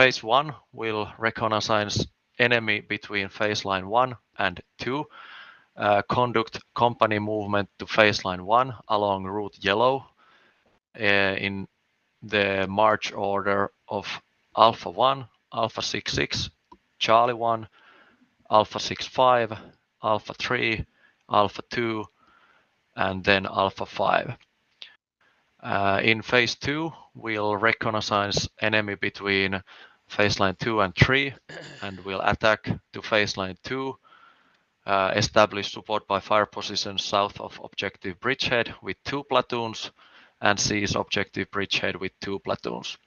Phase 1 will reconnaissance enemy between phase line 1 and 2, conduct company movement to phase line 1 along route yellow in the march order of Alpha 1, Alpha 66, Charlie 1, Alpha 65, Alpha 3, Alpha 2, and then Alpha 5. In phase 2, we'll reconnaissance enemy between phase line 2 and 3, and we'll attack to phase line 2, establish support by fire positions south of objective bridgehead with 2 platoons, and seize objective bridgehead with 2 platoons.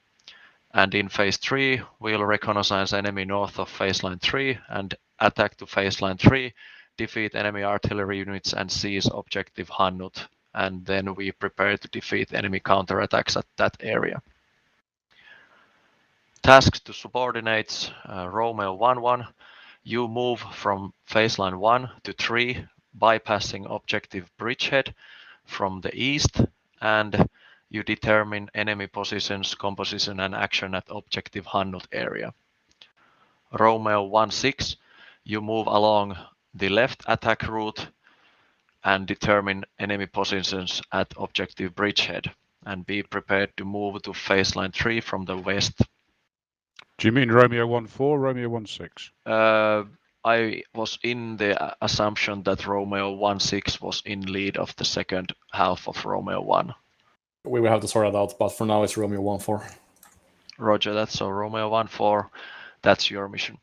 And in phase 3, we'll reconnaissance enemy north of phase line 3 and attack to phase line 3, defeat enemy artillery units and seize objective Hannut. And then we prepare to defeat enemy counterattacks at that area. Tasks to subordinates, Romeo 1-1, you move from phase line 1 to 3, bypassing objective bridgehead from the east, and you determine enemy positions, composition and action at objective Hannut area. Romeo 1-6, you move along the left attack route and determine enemy positions at objective bridgehead, and be prepared to move to phase line 3 from the west. Do you mean Romeo 1-4, Romeo 1-6? I was in the assumption that Romeo 1-6 was in lead of the second half of Romeo 1. We will have to sort it out, but for now it's Romeo 1-4. Roger that, so Romeo 1-4, that's your mission.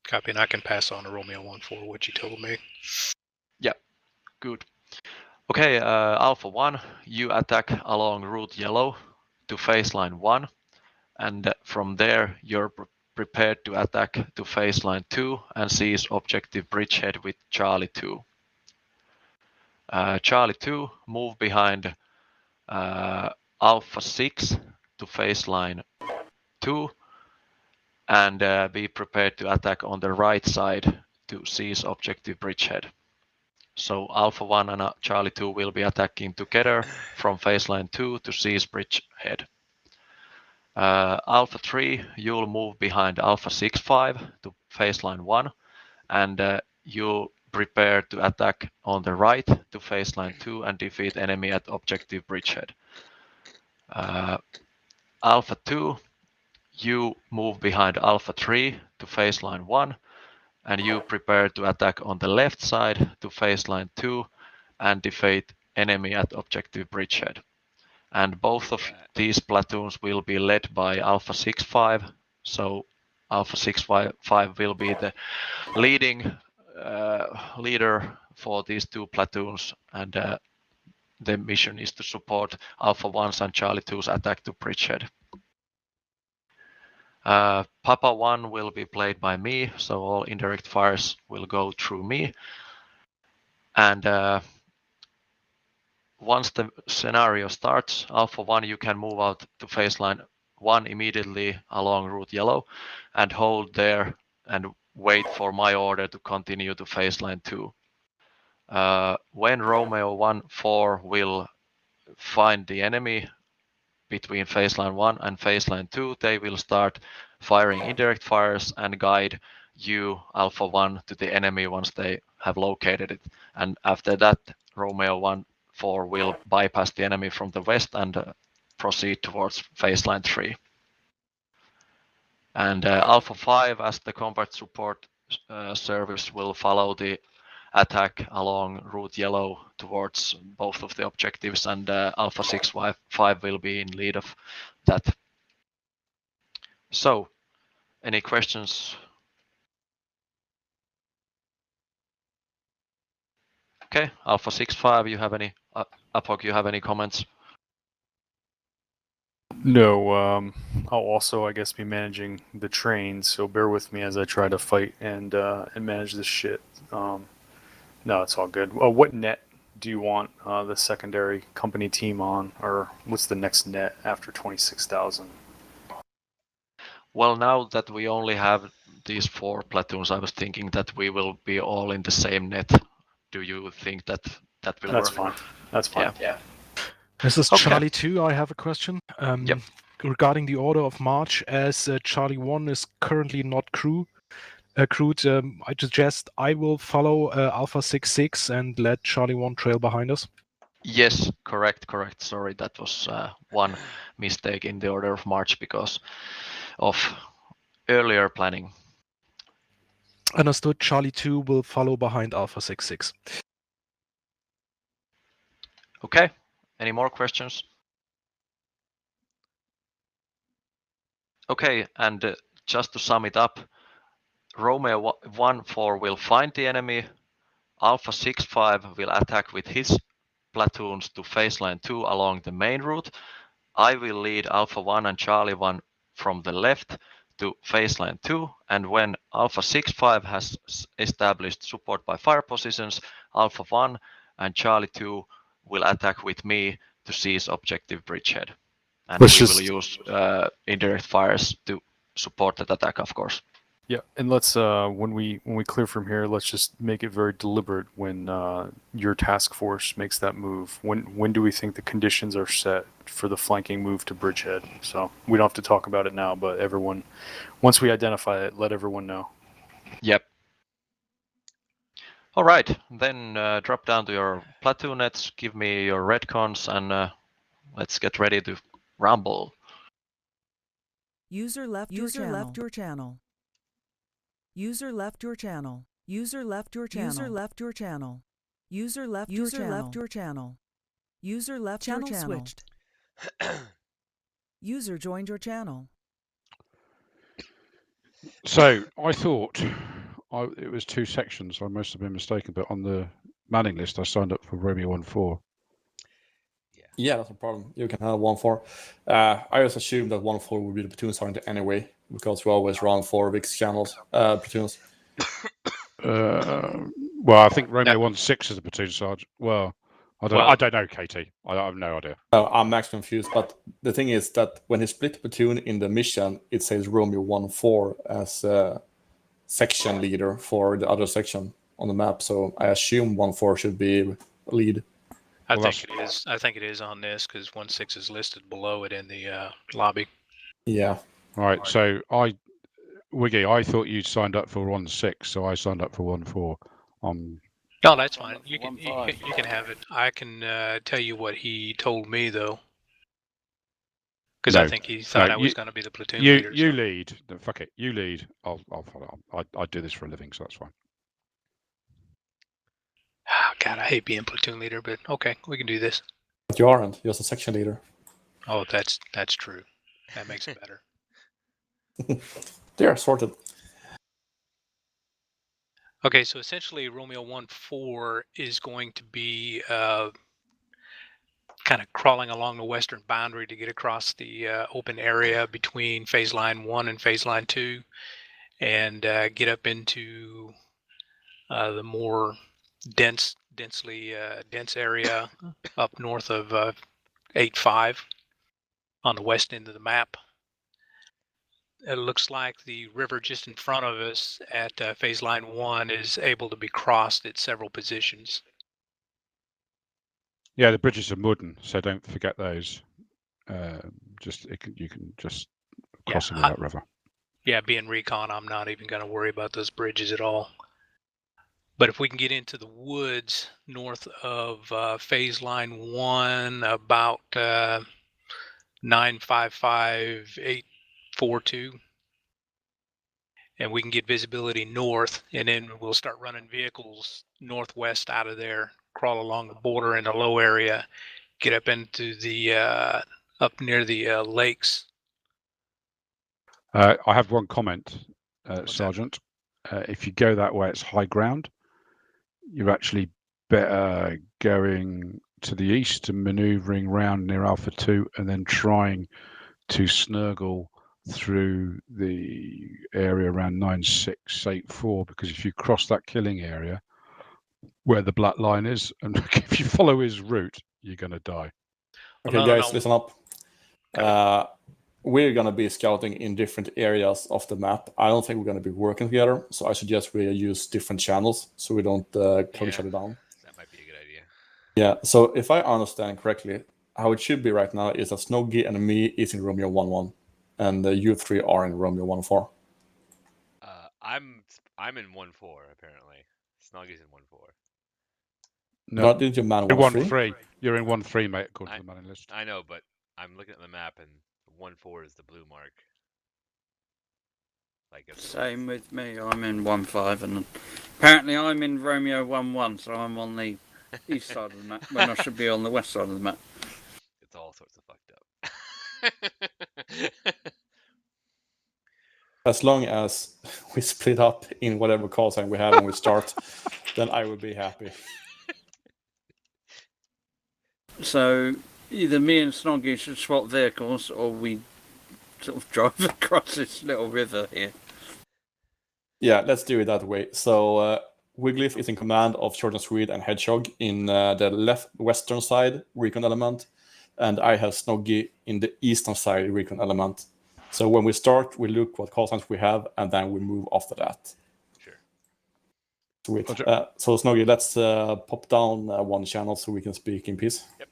Copy, and I can pass on to Romeo 1-4 what you told me. Yeah, good. Okay, Alpha 1, you attack along route yellow to phase line 1, and from there you're prepared to attack to phase line 2 and seize objective bridgehead with Charlie 2. Charlie 2, move behind Alpha 6 to phase line 2 and be prepared to attack on the right side to seize objective bridgehead. So Alpha 1 and Charlie 2 will be attacking together from phase line 2 to seize bridgehead. Alpha 3, you'll move behind Alpha 65 to phase line 1 and you'll prepare to attack on the right to phase line 2 and defeat enemy at objective bridgehead. Alpha 2, you move behind Alpha 3 to phase line 1 and you prepare to attack on the left side to phase line 2 and defeat enemy at objective bridgehead. And both of these platoons will be led by Alpha 65, so Alpha 65 will be the leading leader for these 2 platoons, and the mission is to support Alpha 1's and Charlie 2's attack to bridgehead. Papa 1 will be played by me, so all indirect fires will go through me. And once the scenario starts, Alpha 1, you can move out to phase line 1 immediately along route yellow and hold there and wait for my order to continue to phase line 2. When Romeo 1-4 will find the enemy between phase line 1 and phase line 2, they will start firing indirect fires and guide you, Alpha 1, to the enemy once they have located it. And after that, Romeo 1-4 will bypass the enemy from the west and proceed towards phase line 3. And Alpha 5, as the combat support service, will follow the attack along route yellow towards both of the objectives, and Alpha 6-5 will be in lead of that. So, any questions? Okay, Alpha 6-5, you have any? Apog, you have any comments? No, I'll also, I guess, be managing the train, so bear with me as I try to fight and manage this shit. No, it's all good. What net do you want the secondary company team on, or what's the next net after 26,000? Well, now that we only have these 4 platoons, I was thinking that we will be all in the same net. Do you think that will That's work? fine. That's fine. Yeah. This is Okay. Charlie 2. I have a question. Yep. regarding the order of march, as Charlie 1 is currently not crewed, I suggest I will follow Alpha 6-6 and let Charlie 1 trail behind us. Yes, correct. Sorry, that was one mistake in the order of march because of earlier planning. Understood. Charlie 2 will follow behind Alpha 6-6. Okay, any more questions? Okay, and just to sum it up, Romeo 1-4 will find the enemy, Alpha 6-5 will attack with his platoons to phase line 2 along the main route. I will lead Alpha 1 and Charlie 1 from the left to phase line 2, and when Alpha 6-5 has established support by fire positions, Alpha 1 and Charlie 2 will attack with me to seize objective bridgehead. And we will use indirect fires to support that attack, of course. Yeah, and let's when we clear from here, let's just make it very deliberate when your task force makes that move. When do we think the conditions are set for the flanking move to Bridgehead? So we don't have to talk about it now, but everyone, once we identify it, let everyone know. Yep. All right, then drop down to your platoonets, give me your redcons, and let's get ready to rumble. User left your channel. User left your channel. User left your channel. User left your channel. User left your channel. User left your channel. Channel switched. User joined your channel. So I thought it was 2 sections. I must have been mistaken, but on the manning list, I signed up for Romeo 1-4. Yeah, that's no problem. You can have 1-4. I just assumed that 1-4 would be the platoon sergeant anyway, because we always run 4 VIX channels, platoons. Well, I think Romeo 1-6 is a platoon sergeant. Well, I don't know, Katie. I have no idea. I'm actually confused, but the thing is that when he split the platoon in the mission, it says Romeo 1-4 as a section leader for the other section on the map. So I assume 1-4 should be lead. I think it is on this because 1-6 is listed below it in the lobby. Yeah. All right. So Wiggy, I thought you signed up for 1-6, so I signed up for 1-4. No, that's fine. You can have it. I can tell you what he told me though, because I think he thought I was going to be the platoon leader. You lead. Fuck it. You lead. I'll follow. I do this for a living, so that's fine. Oh, God, I hate being platoon leader, but okay, we can do this. But you aren't. You're just a section leader. Oh, that's true. That makes it better. There, sorted. Okay, so essentially Romeo 1-4 is going to be kind of crawling along the western boundary to get across the open area between phase line 1 and phase line 2 and get up into the more dense area up north of 8-5 on the west end of the map. It looks like the river just in front of us at phase line 1 is able to be crossed at several positions. Yeah, the bridges are wooden, so don't forget those. You can just cross over that river. Yeah, being recon, I'm not even going to worry about those bridges at all. But if we can get into the woods north of phase line 1, about 955-842, and we can get visibility north, and then we'll start running vehicles northwest out of there, crawl along the border in a low area, get up into the up near the lakes. I have one comment, Sergeant. If you go that way, it's high ground. You're actually better going to the east and manoeuvring round near Alpha 2 and then trying to snurgle through the area around 9684, because if you cross that killing area where the black line is, and if you follow his route, you're going to die. Okay, guys, listen up. We're going to be scouting in different areas of the map. I don't think we're going to be working together, so I suggest we use different channels so we don't close each other down. That might be a good idea. Yeah, so if I understand correctly, how it should be right now is that Snoggy and me is in Romeo 1-1, and you three are in Romeo 1-4. I'm in 1-4 apparently. Snoggy's in 1-4. No, Didn't you man you're 1-3? 1-3. You're in 1-3, mate, according to the manning list. I know, but I'm looking at the map and 1-4 is the blue mark. Like Same with me. I'm in 1-5, and apparently I'm in Romeo 1-1, so I'm on the east side of the map when I should be on the west side of the map. It's all sorts of fucked up. As long as we split up in whatever call sign we have when we start, then I will be happy. So either me and Snoggy should swap vehicles, or we sort of drive across this little river here. Yeah, let's do it that way. So Wigglyf is in command of Short and Sweet and Hedgehog in the western side recon element, and I have Snoggy in the eastern side recon element. So when we start, we look what call signs we have, and then we move after that. Sure. Sweet. So Snoggy, let's pop down one channel so we can speak in peace. Yep.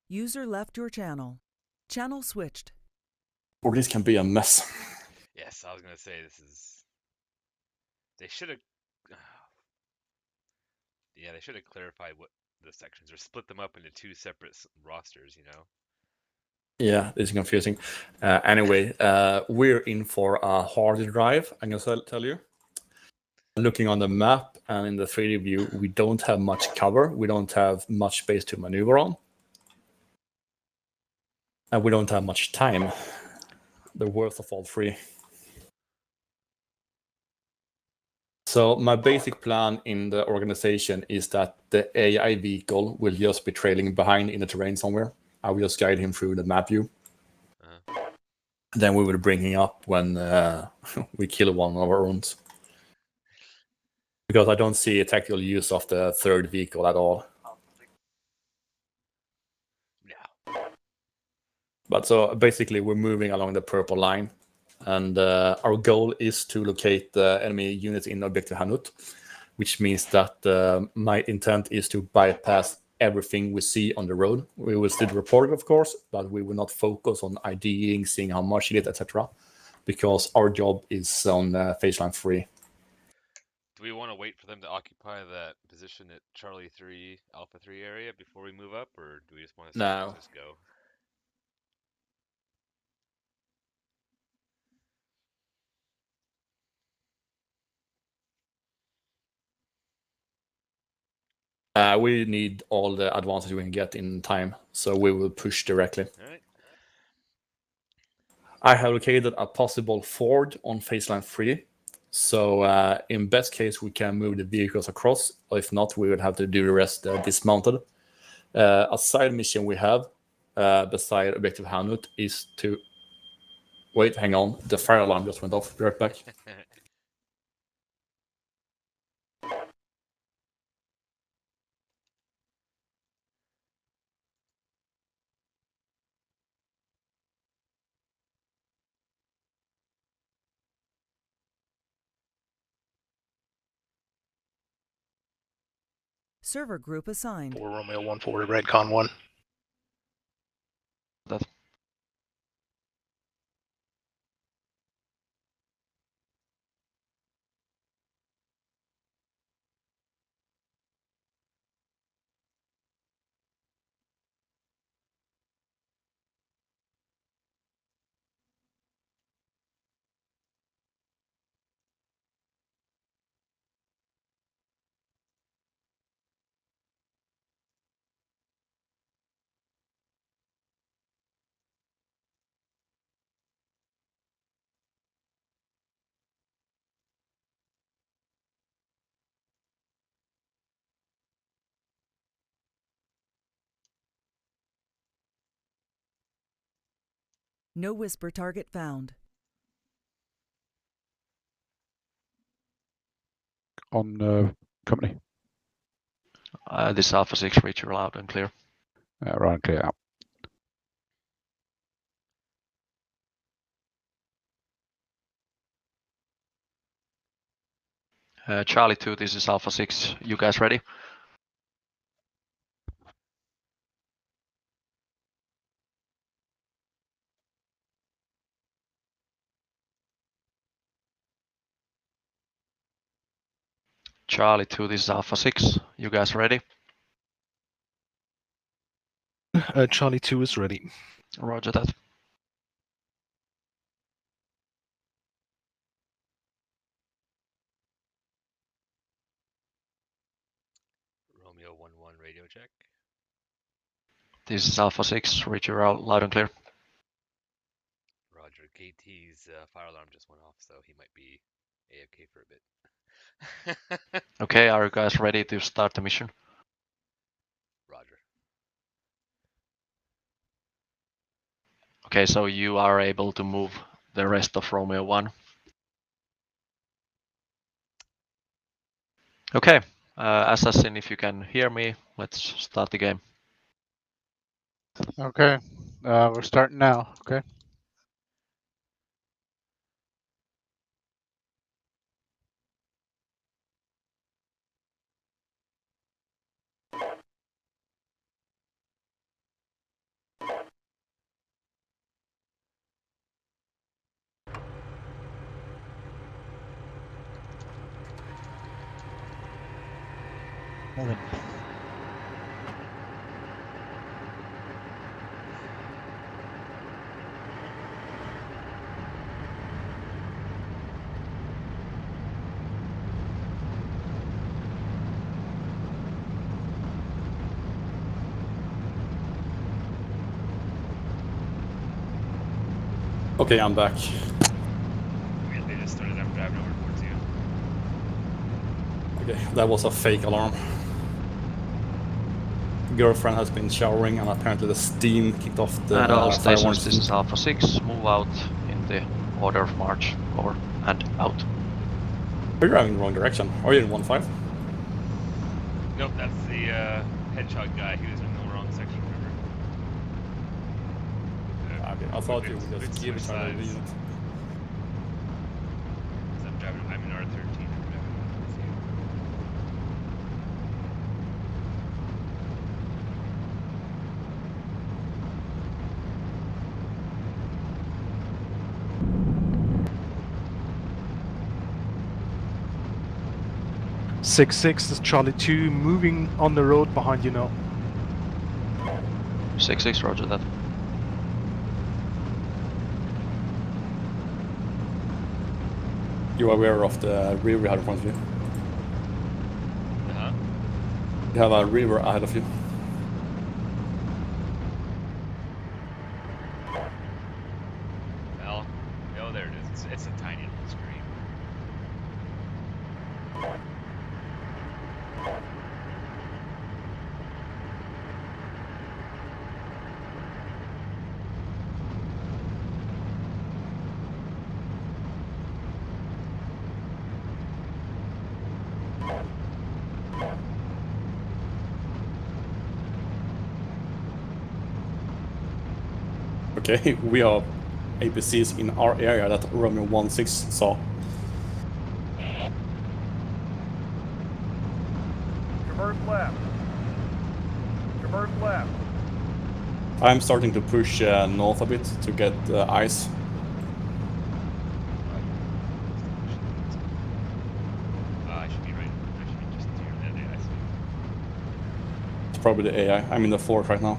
User left your channel. Channel switched. Or this can be a mess. Yes, I was gonna say this is. They should have. Yeah, they should have clarified what the sections or split them up into two separate rosters. You know. Yeah, this is confusing. Anyway, we're in for a hard drive, I'm going to tell you. Looking on the map and in the 3D view, we don't have much cover. We don't have much space to maneuver on. And we don't have much time. The worst of all three. So my basic plan in the organization is that the AI vehicle will just be trailing behind in the terrain somewhere. I will just guide him through the map view. Then we will bring him up when we kill one of our own. Because I don't see a tactical use of the third vehicle at all. Yeah. But so basically we're moving along the purple line. And our goal is to locate the enemy units in Objective Hanut, which means that my intent is to bypass everything we see on the road. We will still report it, of course, but we will not focus on IDing, seeing how much it is, etc. Because our job is on phase line 3. Do we want to wait for them to occupy that position at Charlie 3, Alpha 3 area before we move up, or do we just want to just go? We need all the advances we can get in time, so we will push directly. All right. I have located a possible ford on phase line 3. So in best case, we can move the vehicles across. Or if not, we would have to do the rest dismounted. A side mission we have beside Objective Hanut is to... Wait, hang on. The fire alarm just went off. Be right back. Server group assigned. For Romeo 1-4 to Redcon 1. That. No whisper target found. On company. This Alpha 6 reach you loud and clear. Right and clear out. Charlie 2, this is Alpha 6. You guys ready? Charlie 2, this is Alpha 6. You guys ready? Charlie 2 is ready. Roger that. Romeo 1-1 radio check. This is Alpha 6. Read you out loud and clear. Roger. KT's fire alarm just went off, so he might be AFK for a bit. Okay, are you guys ready to start the mission? Roger. Okay, so you are able to move the rest of Romeo 1. Okay, Assassin, if you can hear me, let's start the game. Okay, we're starting now. Okay. Moving. Okay, I'm back. Yeah, they just started them driving over towards you. Okay, that was a fake alarm. Girlfriend has been showering and apparently the steam kicked off the And all fire stations, this system. is Alpha 6. Move out in the order of march. Over and out. You're driving the wrong direction. Are you in 1-5? Nope, that's the headshot guy. He was in the wrong section, remember? Okay, I thought you Switch- would just switch give each other the sides. unit. 'Cause I'm in R13. I'm driving towards you. Six six is Charlie 2 moving on the road behind you now. 6-6, roger that. You are aware of the river ahead in front of you. Uh-huh. You have a river ahead of you. Well, oh, there it is. It's a tiny little screen. Okay, we have APCs in our area that Romeo 1-6 saw. Traverse left. Traverse left. I'm starting to push north a bit to get ice. I should be right. I should be just to your left. I see. It's probably the AI. I'm in the fort right now.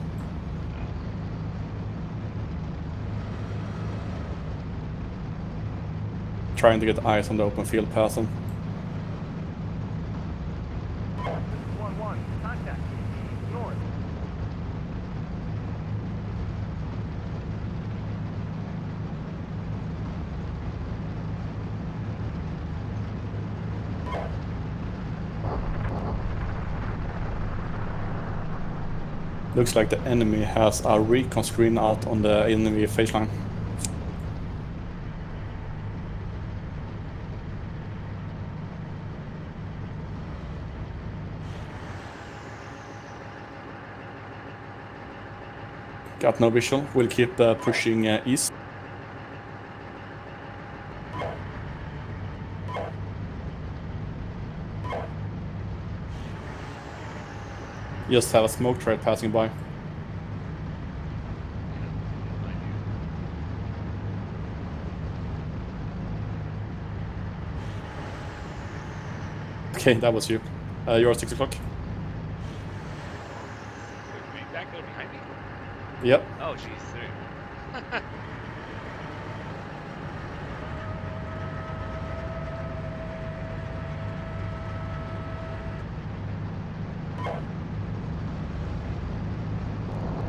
Trying to get eyes on the open field past them. This is 1-1. Contact. North. Looks like the enemy has a recon screen out on the enemy phase line. Got no visual. We'll keep pushing east. Just have a smoke trail passing by. Okay, that was you. You're 6 o'clock. Wait, back there behind me? Yep. Oh, jeez, there you go.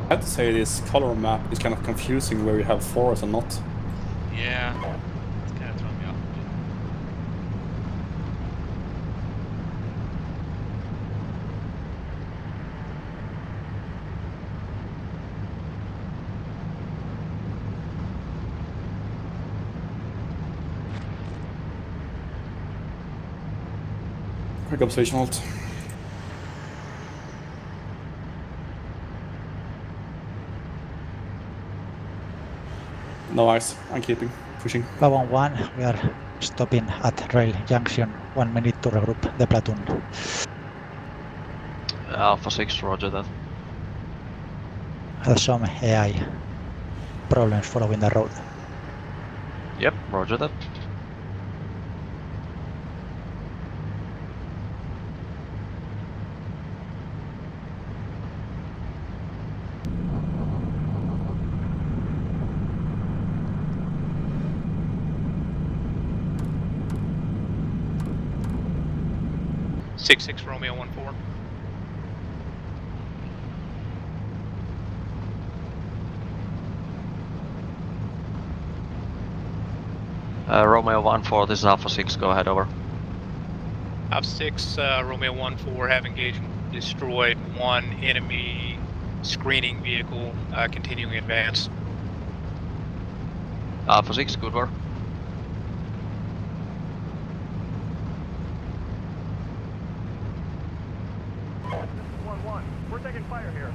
I have to say this color map is kind of confusing where you have forest and not. Yeah, it's kind of throwing me off a bit. Quick observation halt. No ice. I'm keeping. Pushing. Pavon 1, we are stopping at rail junction. 1 minute to regroup the platoon. Alpha 6, roger that. Have some AI problems following the road. Yep, roger that. Six Romeo 14. Romeo 1-4, this is Alpha 6, go ahead, over. Alpha 6, Romeo 14 have engaged and destroyed one enemy screening vehicle, continuing advance. Alpha 6, good work. This is 1-1. We're taking fire here.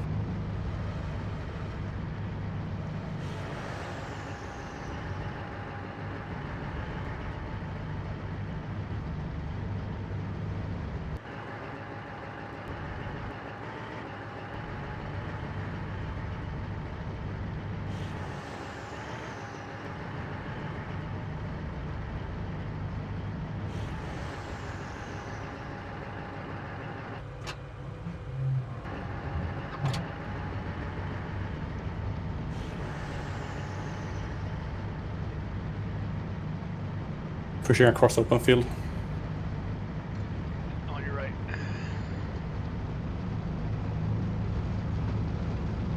Pushing across the open field. On your right.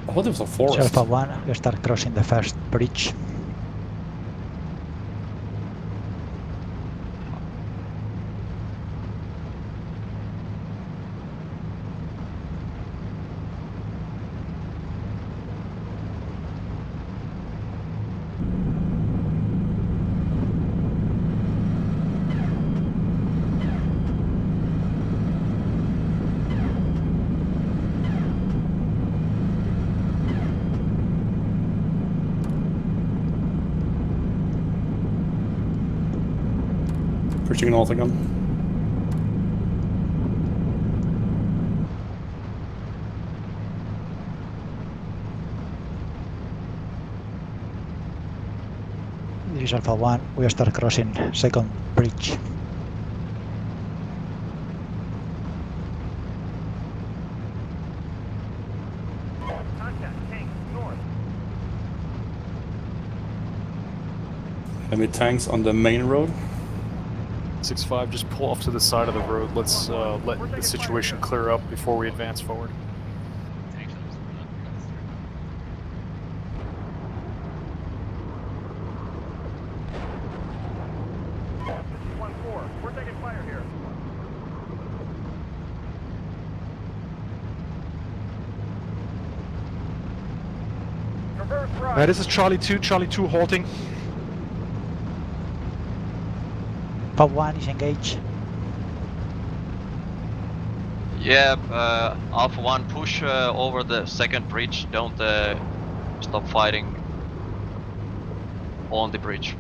I thought it was a So forest. Alpha 1, we start crossing the first bridge. Pushing north again. This is Alpha 1, we start crossing second bridge. Contact. Tank. North. Enemy tanks on the main road. 6-5, just pull off to the side of the road. Let's let the situation clear up before we advance forward. Tanks on this across the street. This is 1-4. We're taking fire here. Traverse right. This is Charlie 2 halting. Alpha 1 is engaged. Yeah, Alpha 1, push over the second bridge, don't stop fighting on the bridge.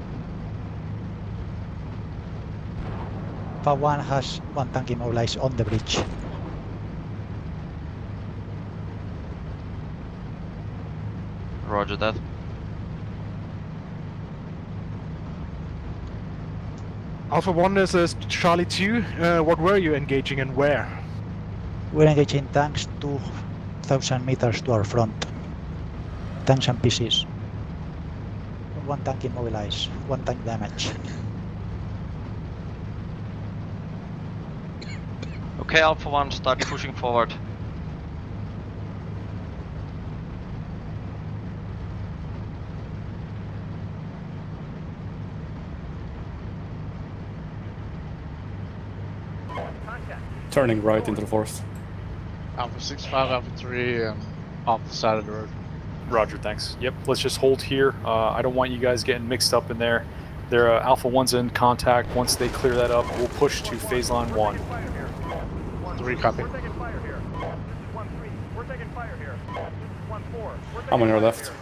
Alpha 1 has one tank immobilized on the bridge. Roger that. Alpha 1, this is Charlie 2. What were you engaging and where? We're engaging tanks 2,000 meters to our front. Tanks and PCs. One tank immobilized, one tank damaged. Okay, Alpha 1, start pushing forward. Turning right into the forest. Alpha 6-5, Alpha 3, off the side of the road. Roger, thanks. Yep, let's just hold here. I don't want you guys getting mixed up in there. Their Alpha 1's in contact. Once they clear that up, we'll push to phase line 1. 3 copy. How many are left?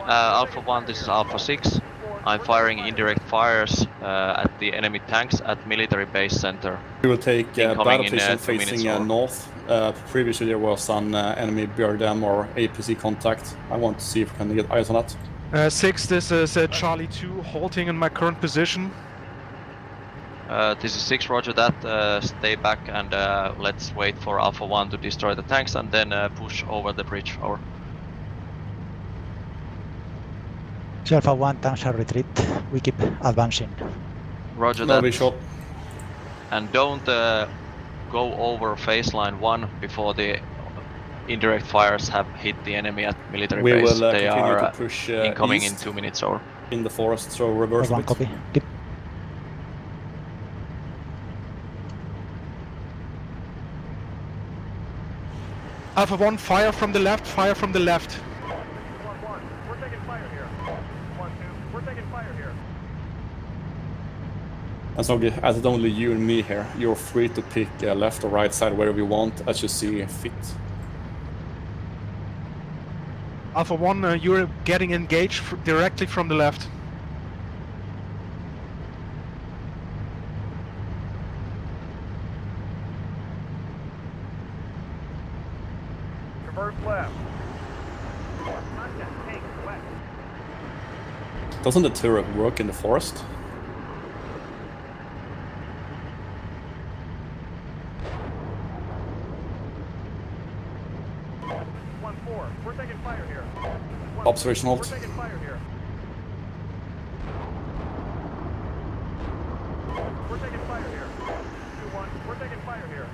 Alpha 1, this is Alpha 6. I'm firing indirect fires at the enemy tanks at military base center. We will take battle Incoming in, position 2 minutes facing or- north. Previously there was an enemy BRDM or APC contact. I want to see if we can get eyes on that. 6, this is Charlie 2, halting in my current position. This is 6, roger that. Stay back and let's wait for Alpha 1 to destroy the tanks and then push over the bridge. Over. Alpha 1, tanks are retreat. We keep advancing. Roger No that. visual. And don't go over phase line 1 before the indirect fires have hit the enemy at military We base. will They continue are to push incoming in east 2 minutes. Over. in the forest, so reverse a One bit. copy. Keep. Alpha 1, fire from the left, fire from the left. We're taking fire here. 1-2, we're taking fire here. As long as it's only you and me here, you're free to pick left or right side wherever you want as you see fit. Alpha 1, you're getting engaged directly from the left. Reverse left. Contact, tank, west. Doesn't the turret work in the forest? We're taking fire here. Observation hold. We're taking fire here. We're taking fire here. 2-1, we're taking fire here.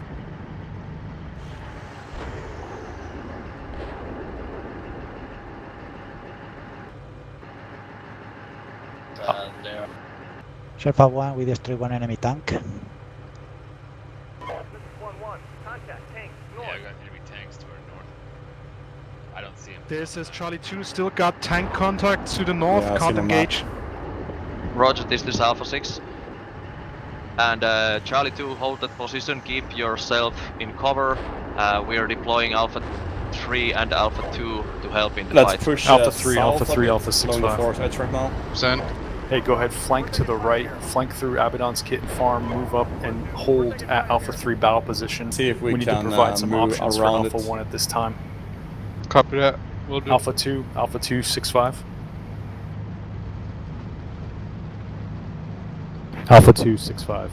Alpha 1, we destroy one enemy tank. This is 1-1. Contact, tank, north. Yeah, I got enemy tanks to our north. I don't see him. This is Charlie 2, still got tank contact to the north, Yeah, I can't see the map. engage. Roger, this is Alpha 6. And Charlie 2, hold that position, keep yourself in cover. We are deploying Alpha 3 and Alpha 2 to help in the Let's fight. push Alpha 3, south Alpha a 3, bit Alpha along the 6-5. forest edge right now. Send. Hey, go ahead, flank to the right, flank through Abaddon's kit and farm, move up and hold at Alpha 3 battle position. See if we need can to provide some move options for around Alpha it. 1 at this time. Copy that. We'll do. Alpha 2, 6-5. Alpha 2, 6-5.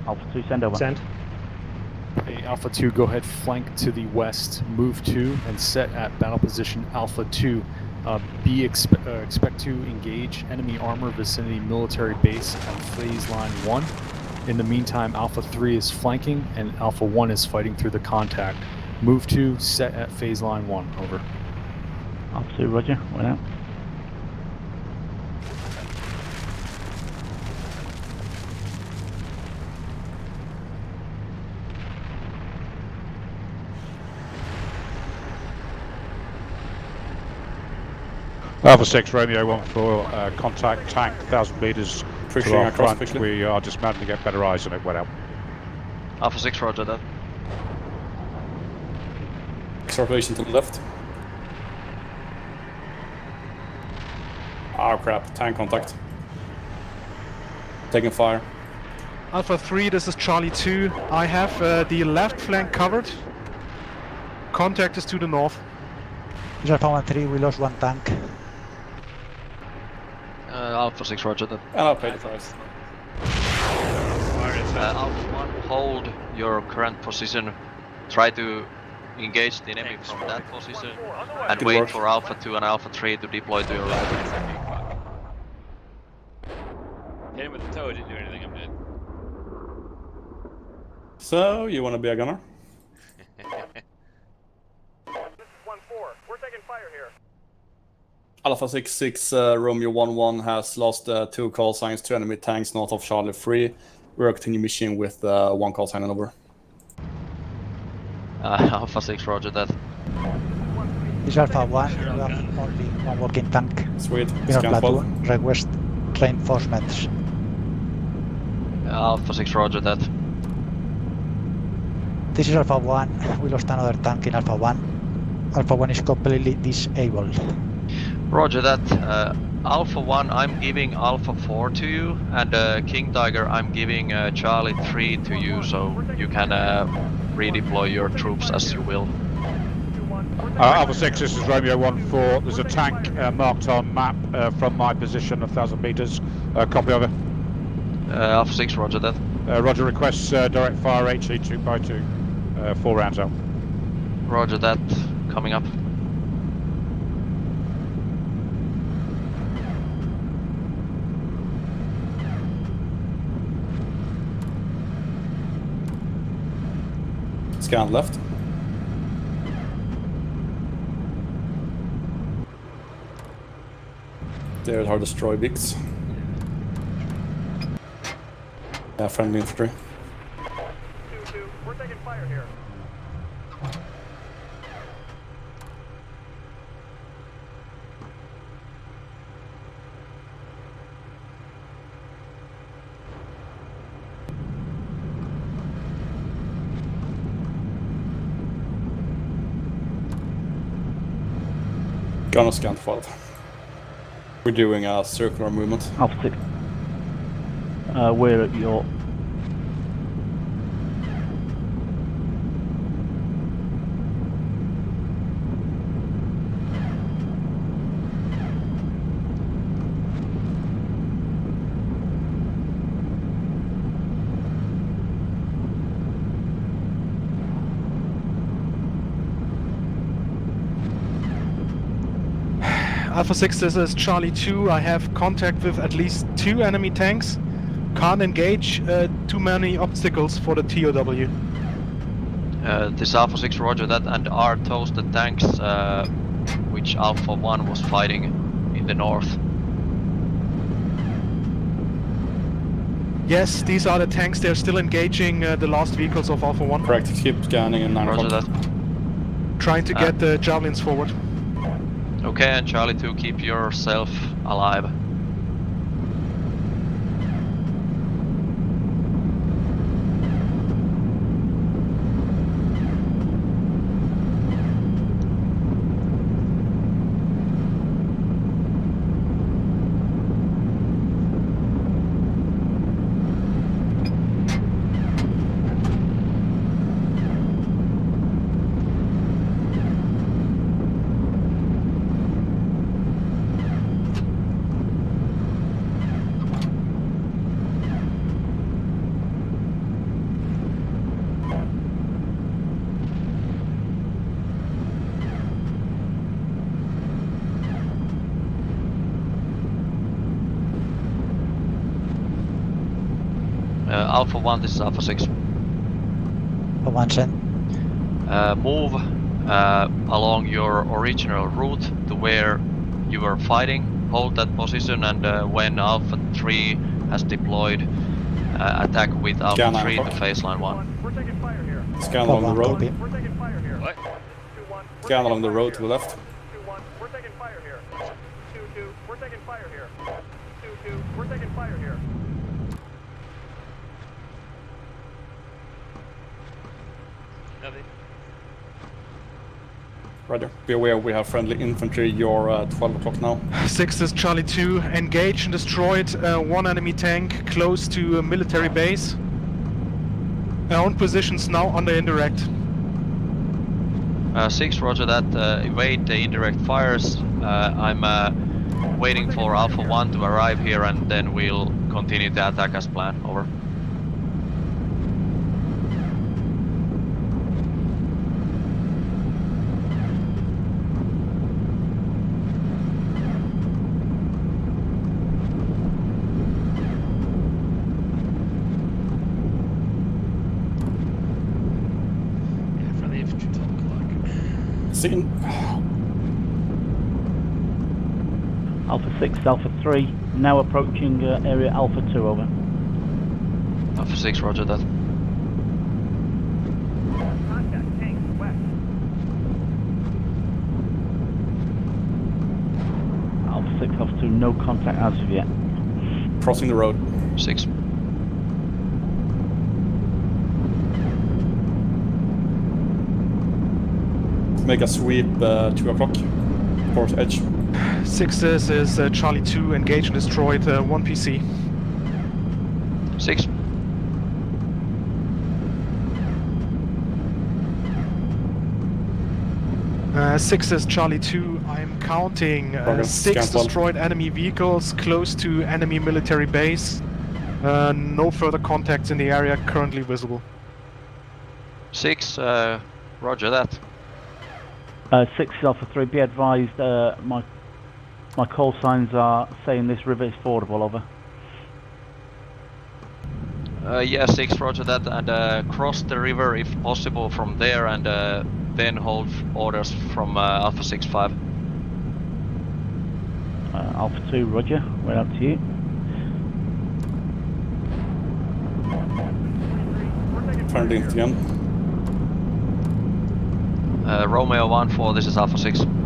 Alpha 2, send over. Send. Hey, Alpha 2, go ahead, flank to the west, move 2, and set at battle position Alpha 2. Expect to engage enemy armor vicinity military base on phase line 1. In the meantime, Alpha 3 is flanking, and Alpha 1 is fighting through the contact. Move 2, set at phase line 1, over. Alpha 2, roger. Went out. Alpha 6, Romeo 1-4, contact tank 1,000 meters Pushing to our across front. quickly. We are just managing to get better eyes on it. Well out. Alpha 6, roger that. Observation to the left. Oh crap, tank contact. Taking fire. Alpha 3, this is Charlie 2. I have the left flank covered. Contact is to the north. This is Alpha 1-3, we lost one tank. Alpha 6, roger that. And I'll pay the price. Alpha 1, hold your current position. Try to engage the enemy from that position and Good wait work. for Alpha 2 and Alpha 3 to deploy to your right. Hit him with the toe, didn't do anything, I'm dead. So, you want to be a gunner? This is 1-4. We're taking fire here. Alpha 6-6, Romeo 1-1 has lost 2 call signs to enemy tanks north of Charlie 3. We're continuing mission with 1 call sign and over. Alpha 6, roger that. This is Alpha 1, we have only one working tank. Sweet. We have Scan platoon, 12. request reinforcements. Alpha 6, roger that. This is Alpha 1, we lost another tank in Alpha 1. Alpha 1 is completely disabled. Roger that. Alpha 1, I'm giving Alpha 4 to you, and King Tiger, I'm giving Charlie 3 to you, so you can redeploy your troops as you will. Alpha 6, this is Romeo 1-4. There's a tank marked on map from my position, 1,000 meters. Copy over. Alpha 6, roger that. Roger, requests direct fire HE 2x2. 4 rounds out. Roger that. Coming up. Scan left. There's our destroy bigs. Yeah, friendly infantry. 2-2. We're taking fire here. Gunner scan 12. We're doing a circular movement. Alpha 6. We're at your... Alpha 6, this is Charlie 2. I have contact with at least 2 enemy tanks. Can't engage, too many obstacles for the TOW. This Alpha 6, roger that, and are those the tanks which Alpha 1 was fighting in the north? Yes, these are the tanks. They're still engaging the last vehicles of Alpha 1. Correct, keep scanning in 9 Roger o'clock. that. Trying to get the javelins forward. Okay, and Charlie 2, keep yourself alive. Alpha 1, this is Alpha 6. Alpha 1 send. Move along your original route to where you were fighting. Hold that position, and when Alpha 3 has deployed, attack with Alpha Scan 3 Alpha. to phase line 1. We're taking fire here. Scan along the road. We're taking fire here. What? 2-1. Scan along the road to the left. 2-1. We're taking fire here. 2-2. We're taking fire here. 2-2. We're taking fire here. Nothing. Roger. Be aware we have friendly infantry. You're 12 o'clock now. 6 is Charlie 2. Engaged and destroyed 1 enemy tank close to a military base. Our own positions now under indirect. 6, roger that. Evade the indirect fires. I'm waiting for Alpha 1 to arrive here and then we'll continue the attack as planned. Over. Seen. Alpha 6, Alpha 3, now approaching area Alpha 2, over. Alpha 6, roger that. Contact tank west. Alpha 6, Alpha 2, no contact as of yet. Crossing the road. 6. Make a sweep 2 o'clock. Port edge. 6, this is Charlie 2, engage and destroyed 1 PC. 6. Six is Charlie 2. I'm counting Progress, 6 scan one. destroyed enemy vehicles close to enemy military base. No further contacts in the area currently visible. 6, roger that. 6 Alpha 3, be advised, my call signs are saying this river is fordable, over. Yeah, 6, roger that, and cross the river if possible from there, and then hold orders from Alpha 6-5. Alpha 2, roger, right up to you. Turned in again. Romeo 1-4, this is Alpha 6. Contact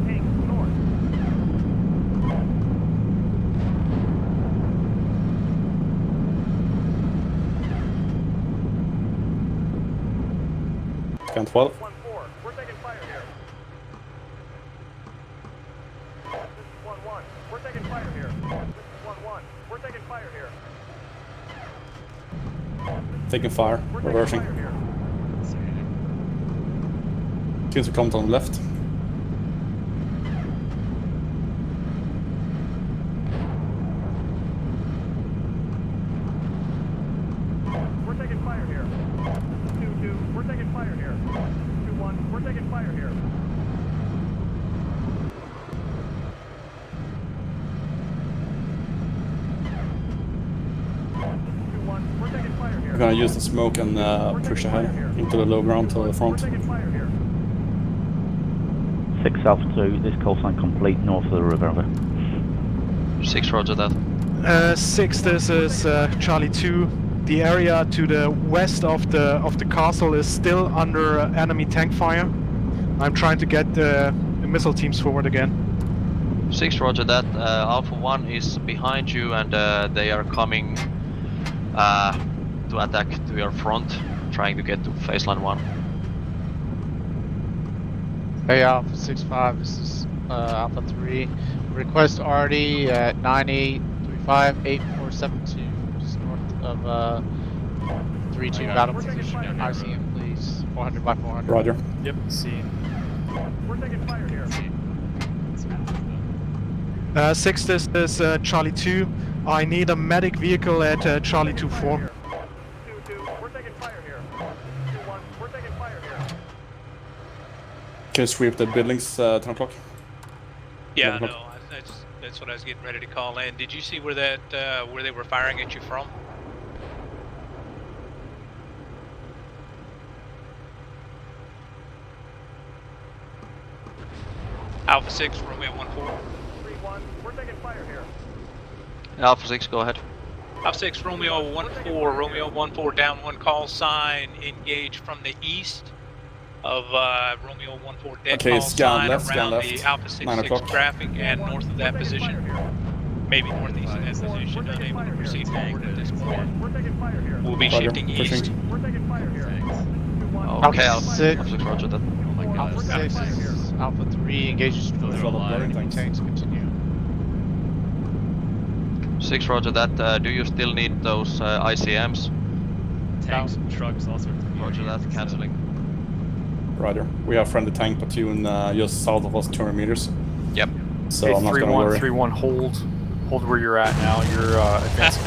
tank north. Scan 12. 1-4. We're taking fire here. This is 1-1. We're taking fire here. This is 1-1. We're taking fire here. Taking fire. We're taking Reversing. fire here. Seems to come on the left. We're taking fire here. 2-2. We're taking fire here. 2-1. We're taking fire here. We're taking fire here. We're gonna use the smoke and push ahead into the low ground to the front. We're taking fire here. 6 Alpha 2, this call sign complete north of the river, over. 6, roger that. 6, this is Charlie 2. The area to the west of the castle is still under enemy tank fire. I'm trying to get the missile teams forward again. 6, roger that. Alpha 1 is behind you and they are coming to attack to your front, trying to get to phase line 1. Hey Alpha 6-5, this is Alpha 3. Request RD at 9835-8472, just north of 3-2 battle position and ICM, please. 400 by 400. Roger. Yep, seen. We're taking fire here. 6, this is Charlie 2. I need a medic vehicle at Charlie 2-4. 2-2. We're taking fire here. 2-1. We're taking fire here. Can you sweep the buildings 10 o'clock? Yeah, 11 no, o'clock. that's what I was getting ready to call in. Did you see where that where they were firing at you from? Alpha 6, Romeo 1-4. 3-1. We're taking fire here. Alpha 6, go ahead. Alpha 6, Romeo 1-4, Romeo 1-4 down 1 call sign, engage from the east of Romeo 1-4 dead Okay, call scan sign left, around scan the left. Alpha 9 6-6 o'clock. traffic and north of that position. Maybe northeast of that position, unable to proceed forward at this point. We're taking fire here. We'll be Roger, shifting pushing. east. We're taking fire here. 2-1. Okay, Alpha Alpha 6, 6, roger that. Alpha 6 is Alpha 3, engages There's a lot of burning enemy tanks. tanks, continue. 6, roger that. Do you still need those ICMs? tanks and trucks, all sorts of Roger that, cancelling. Roger. We have friendly tank platoon just south of us, 200 meters. Yep. So I'm not going to worry. 3-1, hold where you're at now. You're advancing.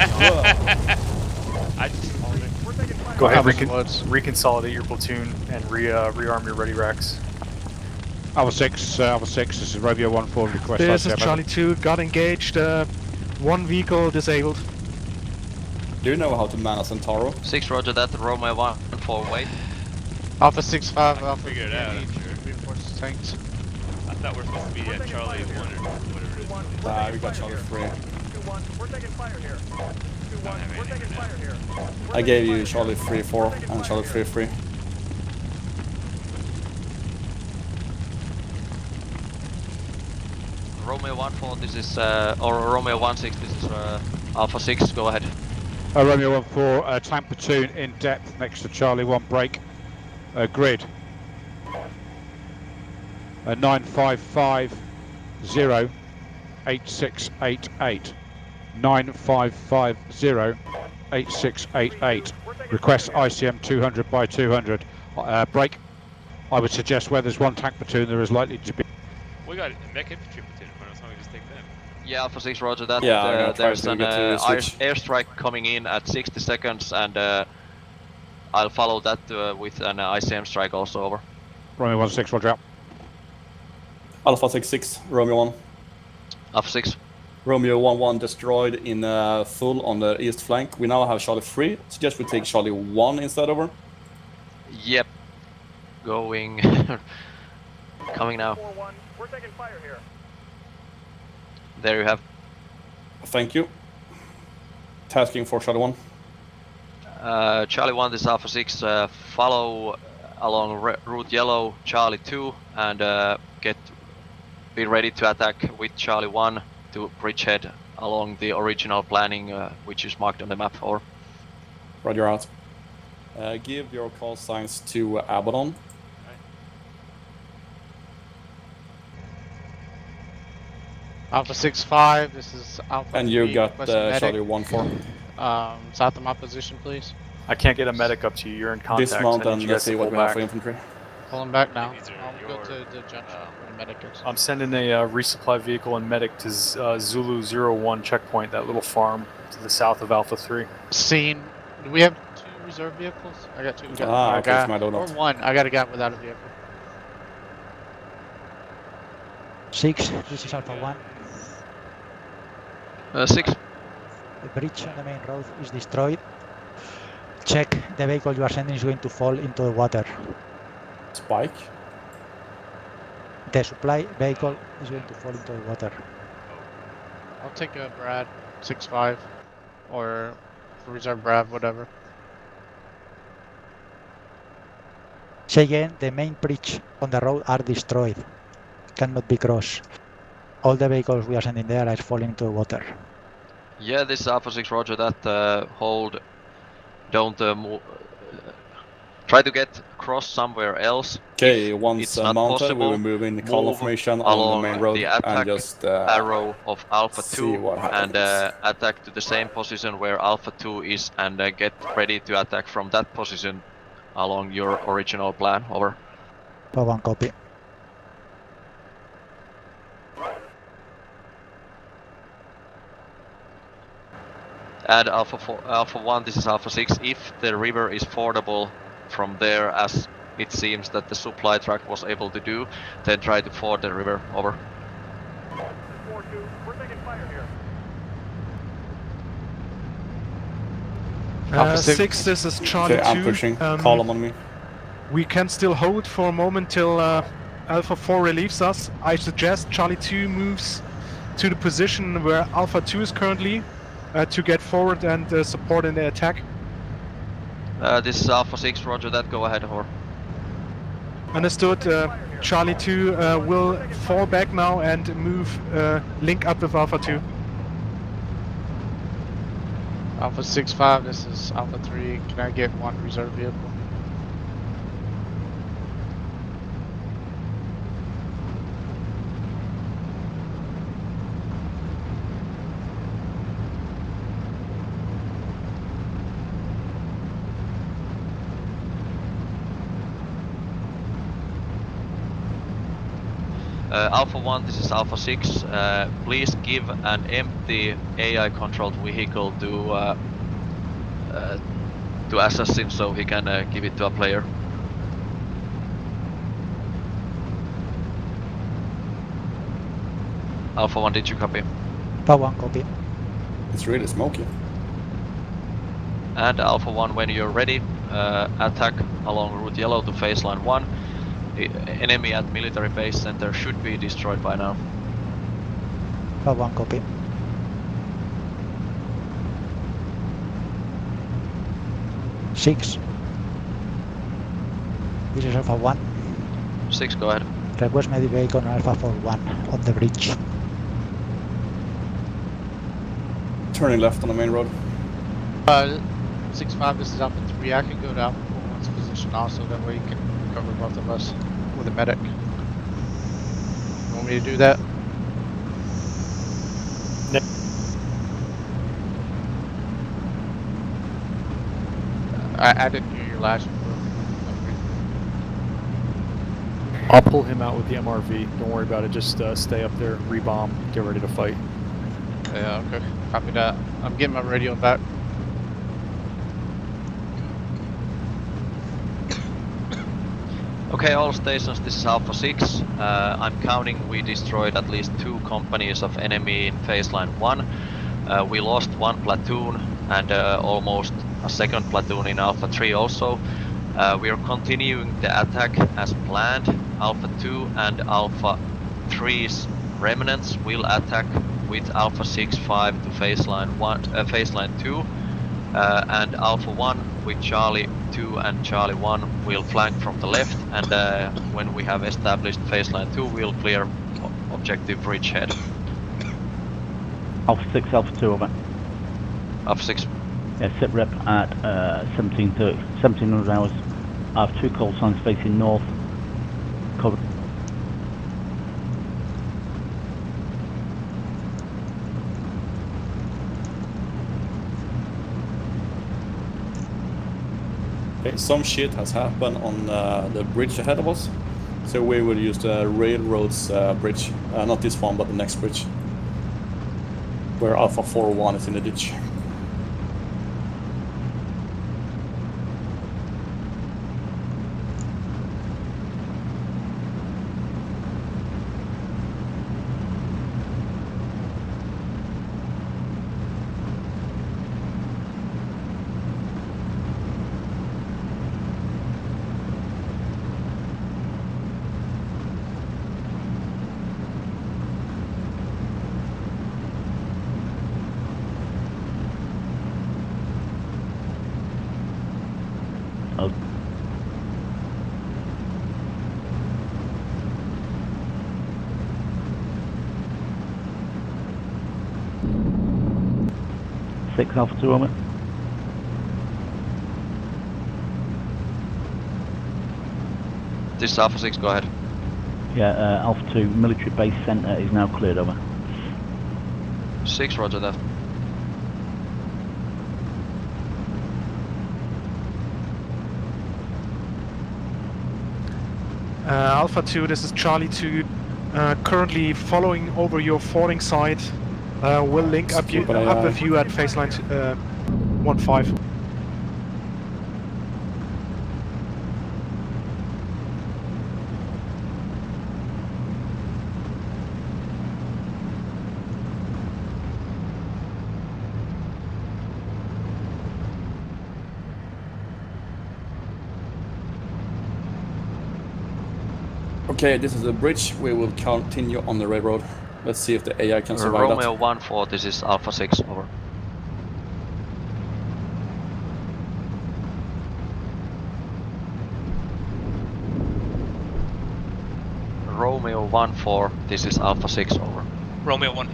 Go ahead, reconsolidate your platoon and rearm your ready racks. Alpha 6, this is Romeo 1-4 request. This is Charlie 2, got engaged, one vehicle disabled. Do you know how to man a Centauro? 6, roger that, Romeo 1-4, wait. Alpha 6-5, Alpha figure it out, I'm sure. Reinforce the tanks. I thought we're supposed to be at Charlie 1 or whatever it is. We got Charlie 3. 2-1, we're taking fire here. 2-1, we're taking fire here. I gave you Charlie 3-4 and Charlie 3-3. Romeo 1-4, this is, or Romeo 1-6, this is Alpha 6, go ahead. Romeo 1-4, tank platoon in depth next to Charlie 1 break. Grid. 9550 8688. 9550 8688. Request ICM 200 by 200. Break. I would suggest where there's one tank platoon, there is likely to be. We got a mech infantry platoon in front of us, why don't we just take them? Yeah, Alpha 6, roger that. Yeah, there's an airstrike coming in at 60 seconds, and I'll follow that with an ICM strike also, over. Romeo 1-6, roger out. Alpha 6-6, Romeo 1. Alpha 6. Romeo 1-1 destroyed in full on the east flank. We now have Charlie 3. Suggest we take Charlie 1 instead, over. Yep. Going. Coming now. 4-1, we're taking fire here. There you have. Thank you. Tasking for Charlie 1. Charlie 1, this is Alpha 6. Follow along route yellow, Charlie 2, and be ready to attack with Charlie 1 to bridgehead along the original planning, which is marked on the map. Or Roger out. Give your call signs to Abaddon. Alpha 6-5, this is Alpha And 3, you got medic. Charlie 1-4. South of my position, please. I can't get a medic up to you. You're in contact. Dismount I need and you let's guys to see what pull we have back. for infantry. Pulling back now. I'll go to the junction where the medic is. I'm sending a resupply vehicle and medic to Zulu 01 checkpoint, that little farm to the south of Alpha 3. Scene. Do we have 2 reserve vehicles? I got 2. Okay, it's my donut. Or 1. I got a guy without a vehicle. 6, this is Alpha 1. 6. The bridge on the main road is destroyed. Check, the vehicle you are sending is going to fall into the water. Spike. The supply vehicle is going to fall into the water. I'll take a Brad 6-5 or reserve Brad, whatever. Say again, the main bridge on the road are destroyed. Cannot be crossed. All the vehicles we are sending there are falling into the water. Yeah, this is Alpha 6, roger that. Hold. Don't move. Try to get across somewhere else. Okay, once it's not mounted, possible, we will move in the column formation along on the main road the attack and just arrow of Alpha see 2 what and happens. attack to the same position where Alpha 2 is, and get ready to attack from that position along your original plan. Over. For 1 copy. And Alpha 1, this is Alpha 6. If the river is fordable from there, as it seems that the supply truck was able to do, then try to ford the river. Over. 4-2, we're taking fire here. Alpha 6, this is Charlie 2. Okay, I'm pushing. Column on me. We can still hold for a moment till Alpha 4 relieves us. I suggest Charlie 2 moves to the position where Alpha 2 is currently to get forward and support in the attack. This is Alpha 6, roger that, go ahead. Over. Understood. Charlie 2 will fall back now and move, link up with Alpha 2. Alpha 6-5, this is Alpha 3. Can I get 1 reserve vehicle? Alpha 1, this is Alpha 6. Please give an empty AI-controlled vehicle to Assassin so he can give it to a player. Alpha 1, did you copy? Alpha 1 copy. It's really smoky. And Alpha 1, when you're ready, attack along route yellow to phase line 1. The enemy at military base center should be destroyed by now. Alpha 1 copy. Six. This is Alpha 1. 6, go ahead. Request medevac on Alpha 4-1 on the bridge. Turning left on the main road. 6-5, this is Alpha 3. I can go to Alpha 4-1's position also, that way you can cover both of us with a medic. You want me to do that? I didn't hear your last one. I'll pull him out with the MRV. Don't worry about it. Just stay up there, rebomb, get ready to fight. Yeah, okay. Copy that. I'm getting my radio back. Okay, all stations, this is Alpha 6. I'm counting we destroyed at least 2 companies of enemy in phase line 1. We lost 1 platoon and almost a 2nd platoon in Alpha 3 also. We are continuing the attack as planned. Alpha 2 and Alpha 3's remnants will attack with Alpha 6-5 to phase line 2. And Alpha 1 with Charlie 2 and Charlie 1 will flank from the left, and when we have established phase line 2 we'll clear objective bridgehead. Alpha 6, Alpha 2 over. Alpha 6. Yeah, sit rep at 1700 hours. I have 2 call signs facing north. Cover. Okay, some shit has happened on the bridge ahead of us, so we will use the railroad's bridge, not this one but the next bridge, where Alpha 4-1 is in the ditch. Oh. Six Alpha 2 over. This is Alpha 6, go ahead. Yeah, Alpha 2 military base center is now cleared over. 6, roger that. Alpha 2, this is Charlie 2. Currently following over your falling side. We'll link up with you at phase line 1-5. Okay, this is the bridge. We will continue on the railroad. Let's see if the AI can survive Romeo that. 1-4, this is Alpha 6, over. Romeo 1-4, this is Alpha 6, over. Romeo 1.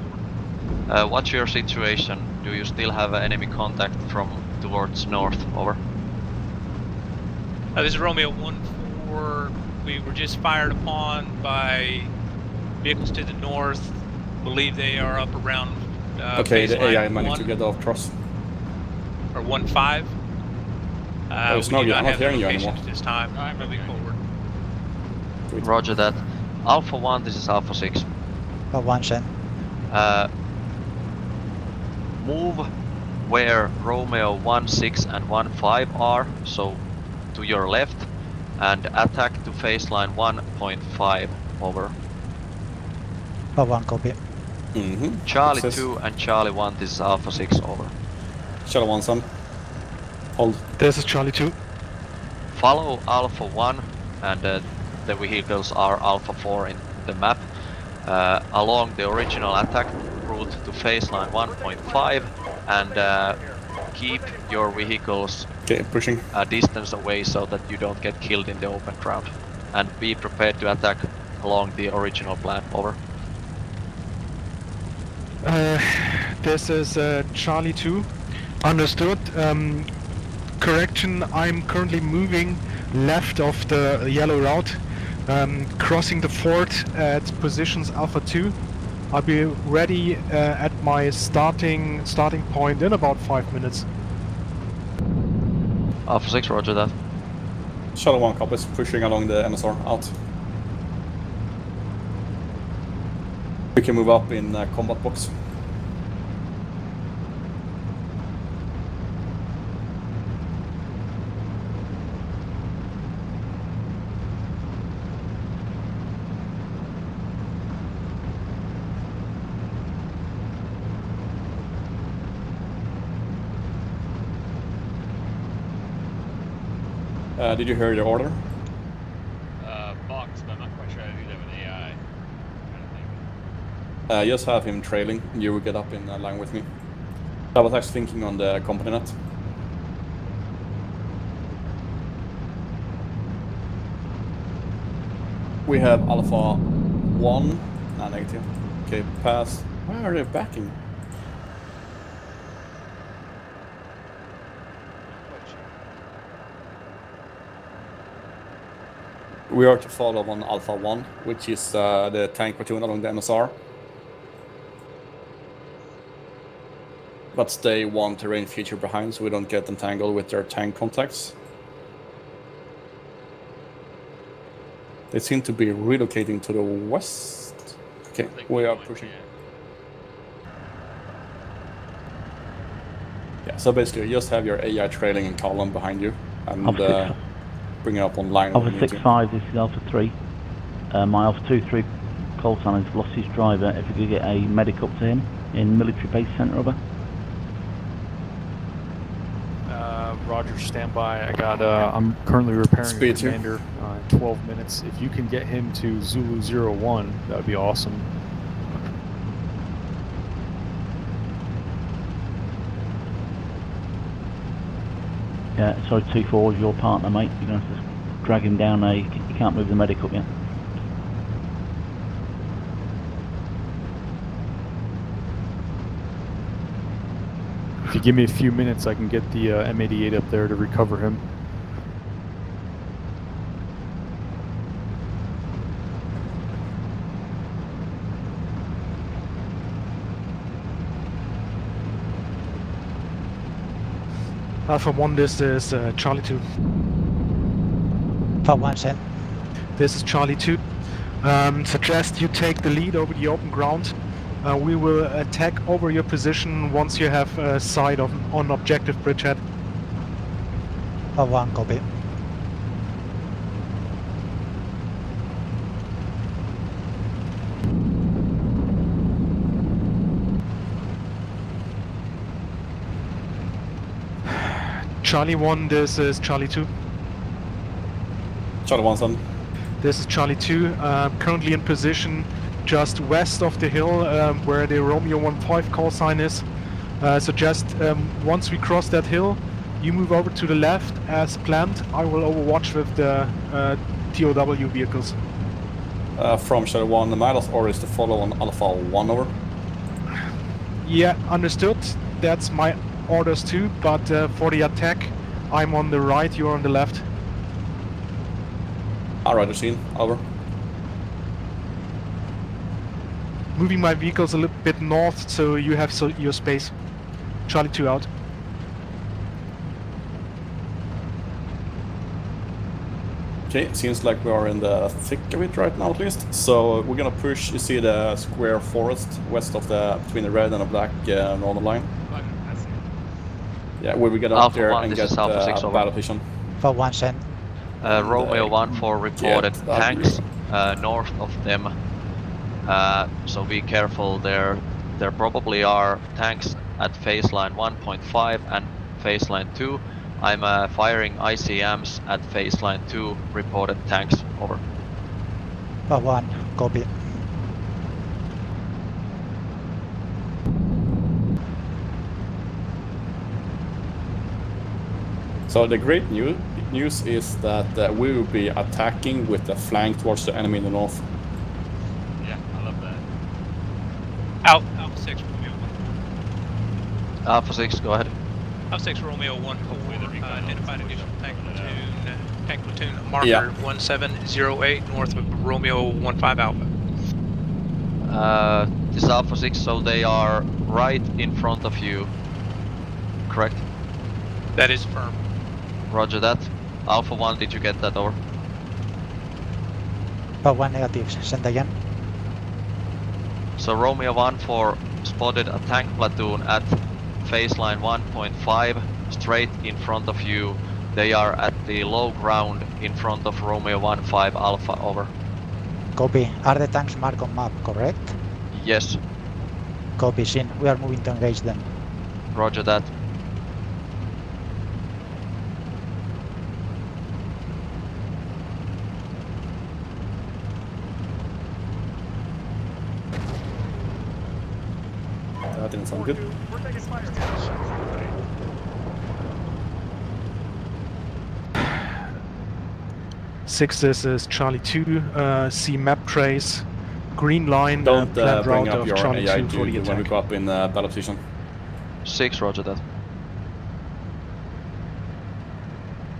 What's your situation? Do you still have enemy contact from towards north, over? This is Romeo 1-4. We were just fired upon by vehicles to the north. Believe they are up around okay, the AI line managed 1, to get off cross. or 1-5. Oh, we Snoggy, do not I'm not have hearing you locations anymore. at this time. Moving forward. Roger that. Alpha 1, this is Alpha 6. Alpha 1 send. Move where Romeo 1-6 and 1-5 are, so to your left, and attack to phase line 1.5, over. Alpha 1 copy. Charlie Success. 2 and Charlie 1, this is Alpha 6, over. Charlie 1 son. Hold. This is Charlie 2. Follow Alpha 1, and the vehicles are Alpha 4 in the map, along the original attack route to phase line 1.5, and keep your vehicles pushing a distance away so that you don't get killed in the open ground. And be prepared to attack along the original plan, over. This is Charlie 2. Understood. Correction, I'm currently moving left of the yellow route, crossing the fort at positions Alpha 2. I'll be ready at my starting point in about 5 minutes. Alpha 6, roger that. Charlie 1 copies, pushing along the MSR out. We can move up in combat box. Did you hear the order? Box, but I'm not quite sure how to do that with AI. Kind of thing. Just have him trailing, and you will get up in line with me. I was actually thinking on the company net. We have Alpha 1. Nah, negative. Okay, pass. Why are they backing? We are to follow on Alpha 1, which is the tank platoon along the MSR. But stay one terrain feature behind so we don't get entangled with their tank contacts. They seem to be relocating to the west. Okay, we are pushing. Yeah, so basically you just have your AI trailing in column behind you and bring it up online. Alpha 6-5, this is Alpha 3. My Alpha 2-3 call sign has lost his driver. If we could get a medic up to him in military base centre, over. Roger, standby. I got. I'm currently repairing Speed a commander. 12 minutes. If you can get him to Zulu 01, that would be awesome. Yeah, sorry, 2-4 is your partner, mate. You're going to have to drag him down there. You can't move the medic up yet. If you give me a few minutes, I can get the M88 up there to recover him. Alpha 1, this is Charlie 2. Alpha 1 send. This is Charlie 2. Suggest you take the lead over the open ground. We will attack over your position once you have sight on objective bridgehead. Alpha 1 copy. Charlie 1, this is Charlie 2. Charlie 1 son. This is Charlie 2, currently in position just west of the hill where the Romeo 15 call sign is. Suggest once we cross that hill, you move over to the left as planned. I will overwatch with the TOW vehicles. From Charlie 1, the Milos order is to follow on Alpha 1, over. Yeah, understood. That's my orders too, but for the attack, I'm on the right, you're on the left. Alright, seen, over. Moving my vehicles a little bit north so you have your space. Charlie 2 out. Okay, seems like we are in the thick of it right now, at least. So we're gonna push. You see the square forest west of between the red and the black northern line. I see. Yeah, where we get up Alpha there 1, and this get is Alpha 6 over. battle position. For 1 send. Romeo 1-4 reported get tanks north of them. So be careful there. There probably are tanks at phase line 1.5 and phase line 2. I'm firing ICMs at phase line 2. Reported tanks over. For 1, copy. So the great news is that we will be attacking with the flank towards the enemy in the north. Yeah, I love that. Alpha 6 Romeo 1. Alpha 6, go ahead. Alpha 6 Romeo 1-4, identified additional tank platoon marker Yeah. 1708 north of Romeo 15 Alpha. This is Alpha 6, so they are right in front of you. Correct? That is firm. Roger that. Alpha 1, did you get that over? For 1 negatives. Send again. So Romeo 1-4 spotted a tank platoon at phase line 1.5 straight in front of you. They are at the low ground in front of Romeo 1-5 Alpha, over. Copy. Are the tanks marked on map, correct? Yes, Copy, Sin. We are moving to engage them. roger that. That didn't sound good. We're taking fire here. Six, this is Charlie 2. See map trace. Green line. Don't planned bring route up of your Charlie AI 2 for the dude when we attack. go up in battle position. 6, roger that.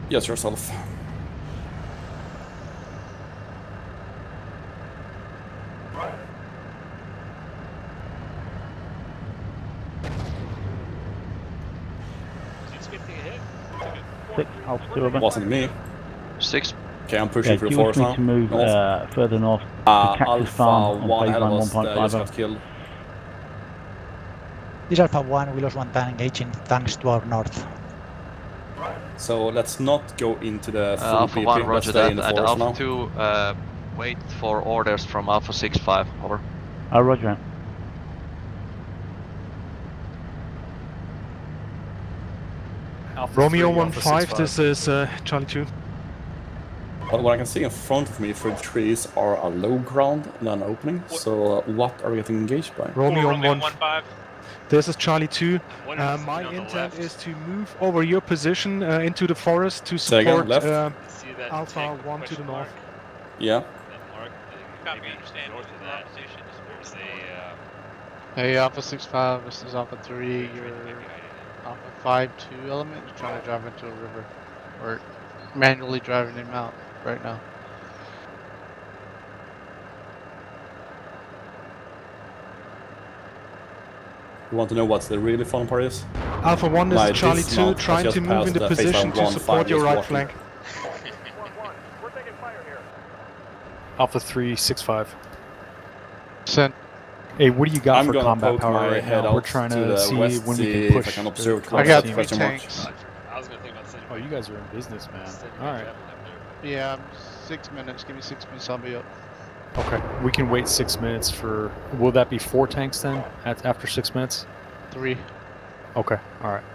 Yes, yourself. Is he skipping ahead? 6, Alpha 2 over. Wasn't me. 6, Okay, I'm pushing Yeah, through do the you wish forest me now. to move North. further north to Cactus Alpha Farm on 1 phase ahead of line us just got 1.5? killed. This Alpha 1, we lost 1 tank engaging tanks to our north. So let's not go into the full Alpha BP. 1, Let's roger stay that. in the And forest Alpha now. 2, wait for orders from Alpha 6-5, over. Roger it. Alpha Romeo 3, Alpha 15, 6-5. this is Charlie 2. But what I can see in front of me through the trees are a low ground and an opening. So what are we getting engaged by? Romeo 15. 1. This is Charlie 2. One of us My on the intent left. is to move over your position into the forest to Say again, support left? See that Alpha tank with 1 to the question north. mark? Yeah. That mark, Copy, maybe understand. north of Moving to our that. position to support There's the north. Hey, Alpha 6-5, this is Alpha 3. Trade You're maybe hiding it. Alpha 5-2 element is trying to drive into a river. We're manually driving him out right now. You want to know what the really fun part is? Alpha 1 My is Charlie 2, dismount has trying just to move passed into the phase position line to 1, support 5 your just right walking. flank. 1-1, we're taking fire here. Alpha 3, 6-5. Send. Hey, what do you got I'm for gonna combat poke power my right head now? We're out trying to to the see west, when we see can if I push. can the observe combat I got team. 3 question mark. tanks. I was gonna think about sending. Oh, you guys are in business, man. sending All my right. javelin up there. Yeah, 6 minutes. Give me 6 minutes, I'll be up. Okay. We can wait 6 minutes for. Will that be 4 tanks then? After 6 minutes? 3. Okay. All right. 'Cause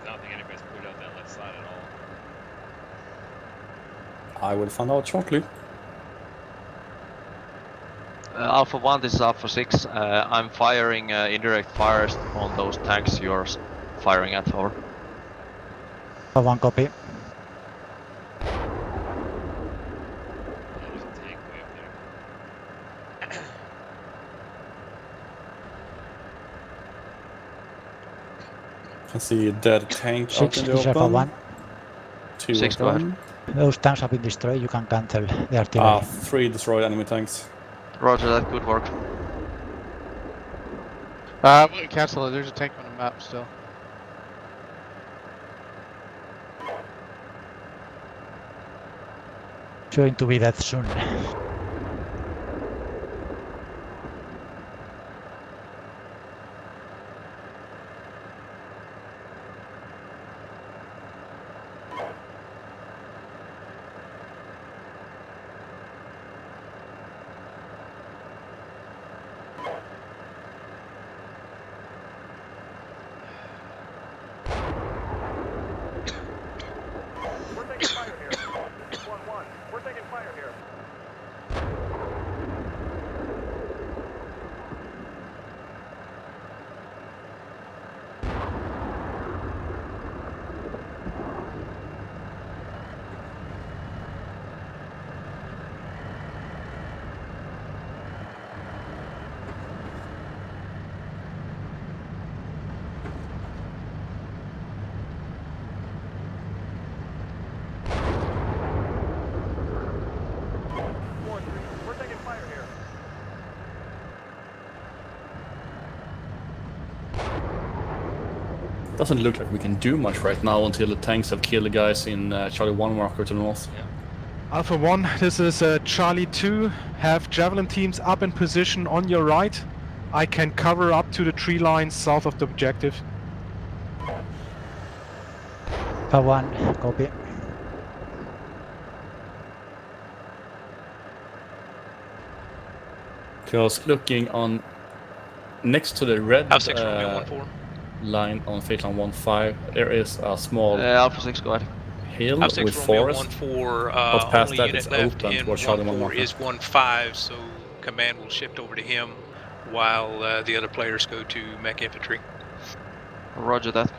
I don't think anybody's put out that left side at all. I will find out shortly. Alpha 1, this is Alpha 6. I'm firing indirect fires on those tanks you're firing at, over. Alpha 1, copy. Yeah, there's a tank way up there. I see a dead tank out 6 in the is Alpha open. 1. 2 6, are go ahead. gone. Those tanks have been destroyed, you can cancel the artillery. 3 destroyed enemy tanks. Roger that, good work. I wouldn't cancel it. There's a tank on the map still. Going to be that soon. We're taking fire here. 1-1. We're taking fire here. We're taking fire here. Doesn't look like we can do much right now until the tanks have killed the guys in Charlie 1 marker to the north. Alpha 1, this is Charlie 2. Have Javelin teams up in position on your right. I can cover up to the tree lines south of the objective. Alpha 1, copy. Because looking on next to the red Alpha 6 Romeo 1-4. line on phase line 1-5, there is a small Alpha 6, go ahead. hill Alpha 6 with Romeo forest. 1-4. But past Only that, unit it's left open in towards Charlie 1 1-4 marker. is 1-5, so command will shift over to him while the other players go to mech infantry. Roger that.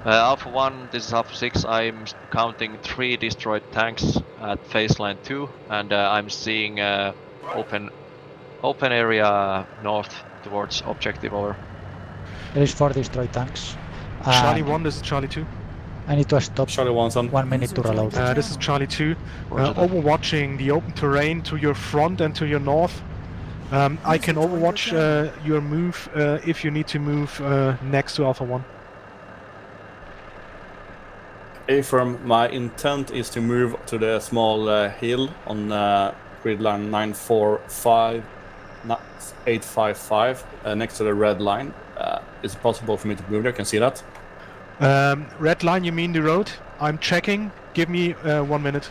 Alpha 1, this is Alpha 6. I'm counting 3 destroyed tanks at phase line 2, and I'm seeing open area north towards objective, over. There is 4 destroyed tanks. Charlie 1, this is Charlie 2. I need to stop. Charlie 1's on. 1 minute to reload. This is Charlie 2. Roger that. Overwatching the open terrain to your front and to your north. I can overwatch your move if you need to move next to Alpha 1. Affirm, my intent is to move to the small hill on grid line 855 next to the red line. Is it possible for me to move there? Can you see that? Red line, you mean the road? I'm checking. Give me 1 minute.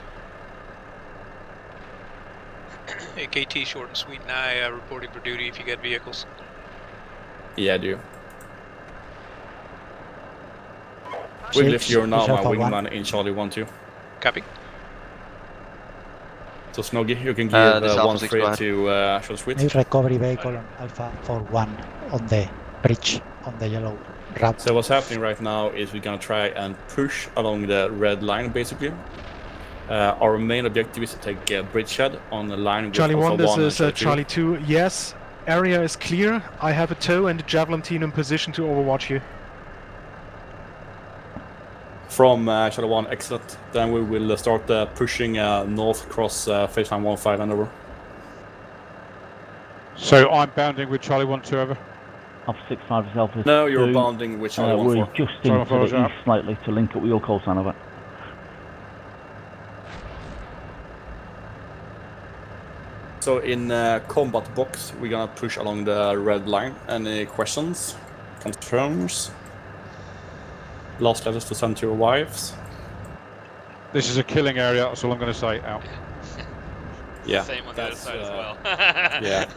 Hey, KT, short and sweet, and I reporting for duty if you get vehicles. Yeah, I do. Wigglyf, you're now my wingman in Charlie 1-2. Copy. So Snoggy, you can give this 1-3 to short sweet. Need recovery vehicle on Alpha 4-1 on the bridge on the yellow route. So what's happening right now is we're gonna try and push along the red line, basically. Our main objective is to take a bridgehead on the line with Charlie 1, Alpha this 1 is Charlie 2. Yes, area is clear. I have a tow and a Javelin team in position to overwatch you. From Charlie 1, excellent. Then we will start pushing north across phase line 1-5 and over. So I'm bounding with Charlie 1-2 over. Alpha 6-5 is Alpha 2. No, you're bounding with Charlie 1-4. We're just into the east slightly to link up with your call sign, over. So in combat box, we're gonna push along the red line. Any questions? Concerns? Last letters to send to your wives? This is a killing area, that's all I'm going to say. Out. Yeah. Same on the other side as well. Yeah.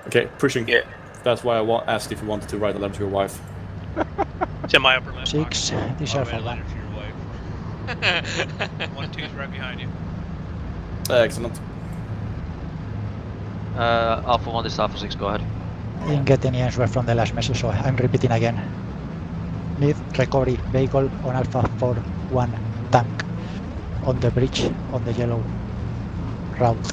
Okay, pushing. Yeah. That's why I asked if you wanted to write a letter to your wife. It's in my upper left 6, this Alpha 1. 1 and 2 is right behind you. Excellent. Alpha 1, this is Alpha 6, go ahead. I didn't get any answer from the last message, so I'm repeating again. Need recovery vehicle on Alpha 4-1 tank on the bridge on the yellow route.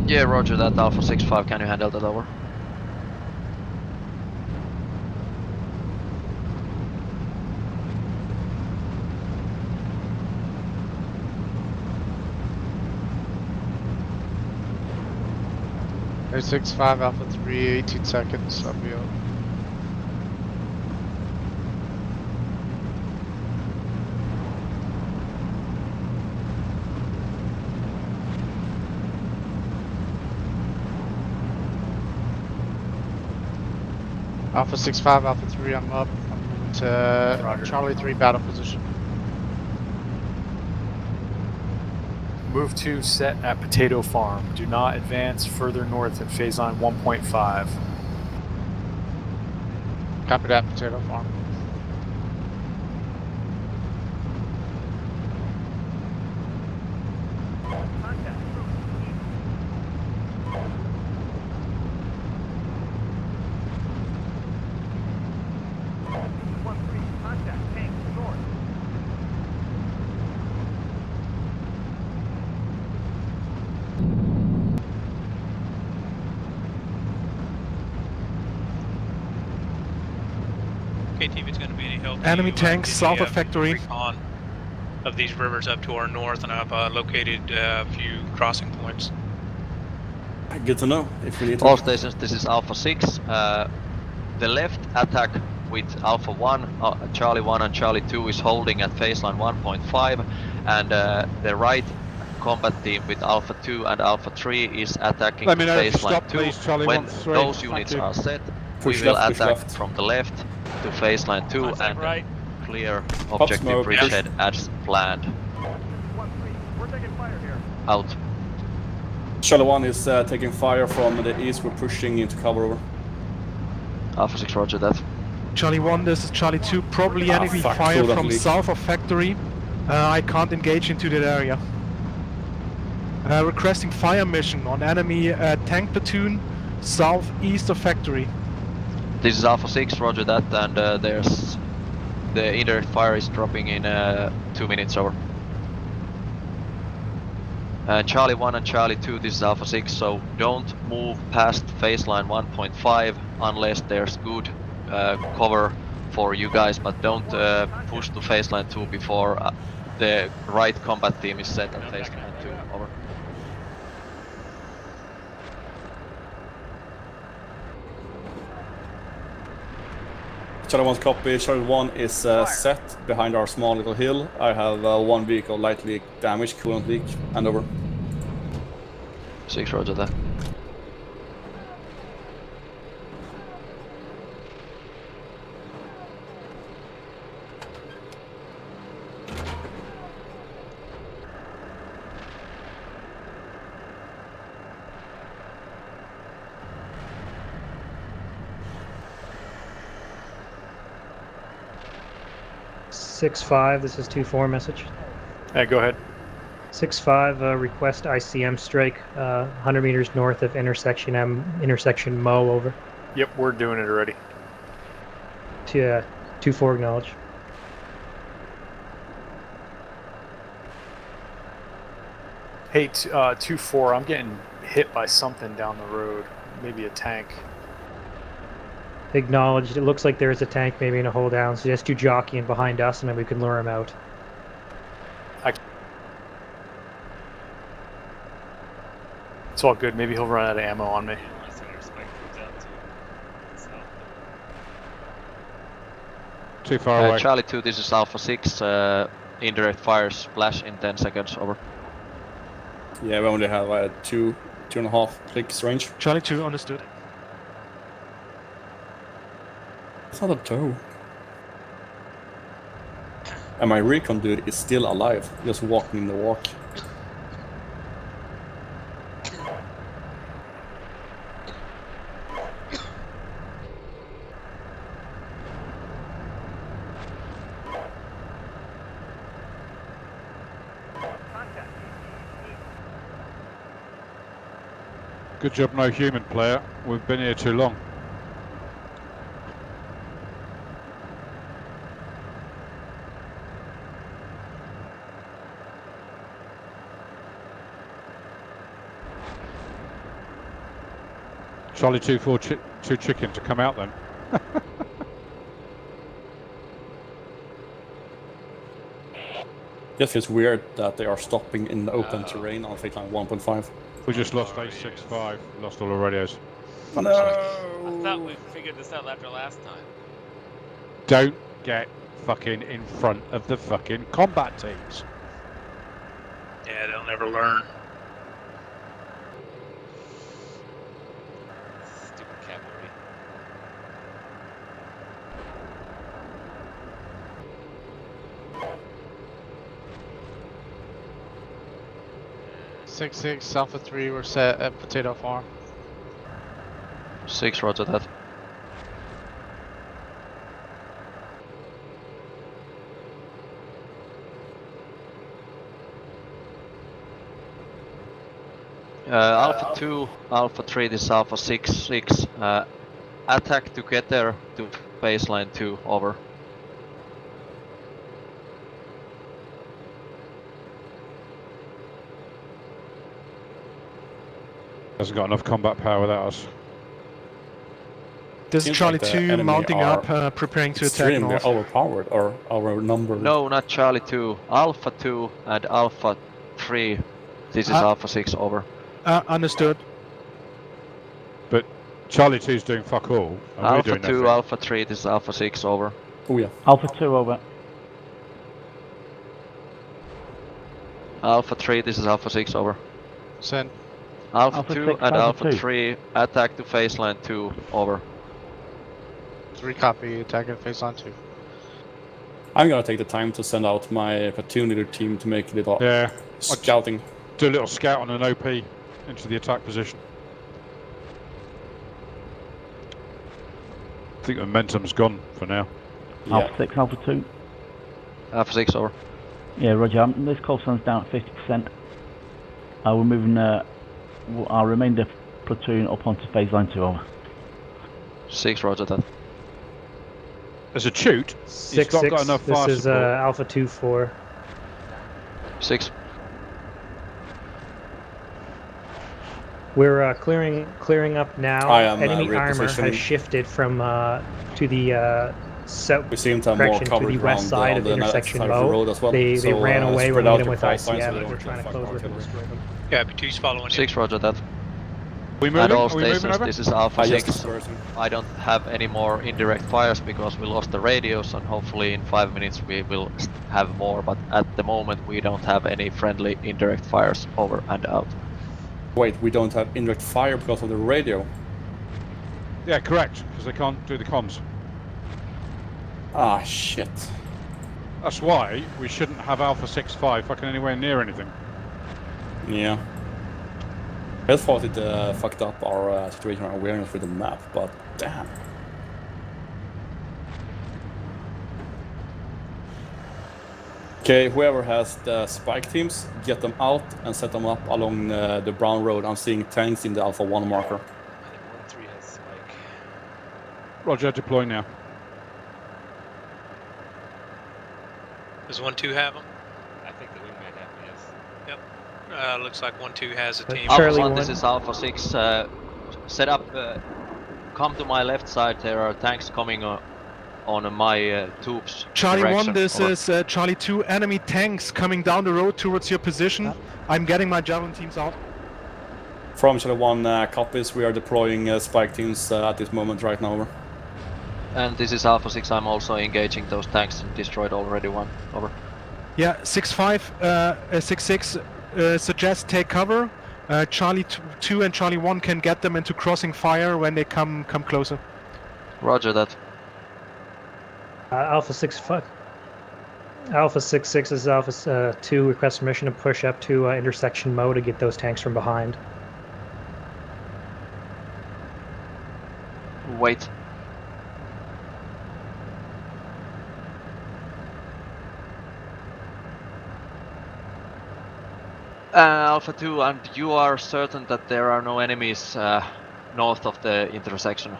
Yeah, roger that. Alpha 6-5, can you handle that, over? There's 6-5, Alpha 3, 18 seconds, I'll be out. Alpha 6-5, Alpha 3, I'm up. I'm moving to Roger. Charlie 3 battle position. Move to set at Potato Farm. Do not advance further north at phase line 1.5. Copy that, Potato Farm. Contact. Contact. Tank. North. Okay, team, it's going to be any help. Enemy to you, tanks did south you of factory. recon of these rivers up to our north, and I've located a few crossing points. Good to know if we need to. All stations, this is Alpha 6. The left attack with Alpha 1, Charlie 1 and Charlie 2 is holding at phase line 1.5, and the right combat team with Alpha 2 and Alpha 3 is attacking Let to me know if you phase line stop, 2. please, Charlie When 1-3. those Thank units you. are set, Push we will left, push attack left. from the left to phase line 2 Contact and right. clear objective smoke, push. bridgehead as planned. 1-3. We're taking fire here. Out. Charlie 1 is taking fire from the east. We're pushing into cover over. Alpha 6, roger that. Charlie 1, this is Charlie 2. Probably enemy fuck, fire full of from leak. south of factory. I can't engage into that area. Requesting fire mission on enemy tank platoon southeast of factory. This is Alpha 6, roger that, and there's the indirect fire is dropping in 2 minutes over. Charlie 1 and Charlie 2, this is Alpha 6, so don't move past phase line 1.5 unless there's good cover for you guys, but don't push to phase line 2 before the right combat team is set at phase line 2. Over. Charlie 1's copy. Charlie 1 is set behind our small little hill. I have one vehicle lightly damaged, coolant leak, and over. 6, roger that. Six 5. This is 2-4 message. Hey, go ahead. 6-5. Request ICM strike. 100 meters north of intersection M. Intersection Mo. Over. Yep, we're doing it already. 2-4. Acknowledge. Hey, 2-4. I'm getting hit by something down the road. Maybe a tank. Acknowledged. It looks like there is a tank maybe in a hold down, so just do jockeying behind us and then we can lure him out. It's all good. Maybe he'll run out of ammo on me. Too far away. Charlie 2, this is Alpha 6. Indirect fire splash in 10 seconds. Over. Yeah, we only have 2.5 clicks range. Charlie 2, understood. It's not a tow. And my recon dude is still alive, just walking in the walk. Good job, no human player. We've been here too long. Charlie 2-4 two chicken to come out then. Just feels weird that they are stopping in the open terrain on fake line 1.5. We just lost A65, lost all the radios. No! I thought we figured this out after last time. Don't get fucking in front of the fucking combat teams. Yeah, they'll never learn. Stupid cavalry. 6-6, Alpha 3, we're set at Potato Farm. 6, roger that. Alpha 2, Alpha 3, this is Alpha 6, attack together to baseline 2, over. Hasn't got enough combat power without us. This is Seems Charlie like the 2 enemy mounting are up, preparing to attack extremely north. overpowered or outnumbered. No, not Charlie 2, Alpha 2 and Alpha 3, this is Alpha 6, over. Understood. But Charlie 2's doing fuck all, and Alpha we're doing 2, nothing. Alpha 3, this is Alpha 6, over. Oh yeah. Alpha 2 over. Alpha 3, this is Alpha 6, over. Send. Alpha, Alpha 2 6, and Alpha Alpha 2. 3, attack to baseline 2, over. 3 copy, attacking face on 2. I'm gonna take the time to send out my platoon leader team to make a little scouting. Do a little scout on an OP into the attack position. I think the momentum's gone for now. Yeah. Alpha 6, Alpha 2. Alpha 6, over. Yeah, roger. This call sign down at 50%. We're moving our remainder platoon up onto phase line 2, over. 6, roger that. As a shoot, 6, not 6. got enough This fire is support. Alpha 2, 4. 6. We're clearing up now. I am, Enemy armor repositioning. has shifted from to the south. We seem to have more correction, to covered the west ground side on of the intersection side of the Mo. road as well. They So, ran away spread when we out hit them your with call signs so ICM, they and don't we're trying to fuck close mark with them it. and destroy them. Yeah, B2's following 6, roger that. We moving? At all Are we moving stations, over? this is Alpha I just 6. dispersing. I don't have any more indirect fires because we lost the radios, and hopefully in 5 minutes we will have more, but at the moment we don't have any friendly indirect fires, over and out. Wait, we don't have indirect fire because of the radio. Yeah, correct, because they can't do the comms. Ah, shit. That's why we shouldn't have Alpha 6-5 fucking anywhere near anything. Yeah. I thought it fucked up our situational awareness with the map, but damn. Okay, whoever has the spike teams, get them out and set them up along the brown road. I'm seeing tanks in the Alpha 1 marker. I think 1-3 has spike. Roger, deploy now. Does 1-2 have them? I think the wingman have them, yes. Looks like 1-2 has a team. Alpha Charlie 1, 1. this is Alpha 6, set up, come to my left side, there are tanks coming on my tubes Charlie direction. 1, this over. is Charlie 2, enemy tanks coming down the road towards your position. I'm getting my javelin teams out. From Charlie 1 copies, we are deploying spike teams at this moment right now. Over. And this is Alpha 6, I'm also engaging those tanks and destroyed already one, over. Yeah, 6-5, 6-6, suggest take cover. Charlie 2 and Charlie 1 can get them into crossing fire when they come closer. Roger that. Alpha 6, Alpha 6-6 is Alpha 2. Request permission to push up to intersection Mo to get those tanks from behind. Wait. Alpha 2, and you are certain that there are no enemies north of the intersection?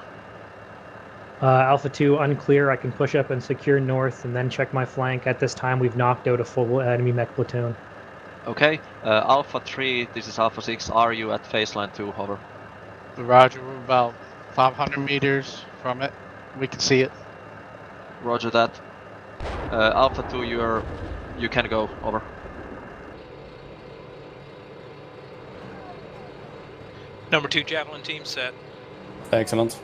Alpha 2, unclear. I can push up and secure north and then check my flank. At this time, we've knocked out a full enemy mech platoon. Okay. Alpha 3, this is Alpha 6. Are you at phase line 2, hover? Roger, we're about 500 meters from it. We can see it. Roger that. Alpha 2, you can go, over. Number 2 javelin team set. Excellent.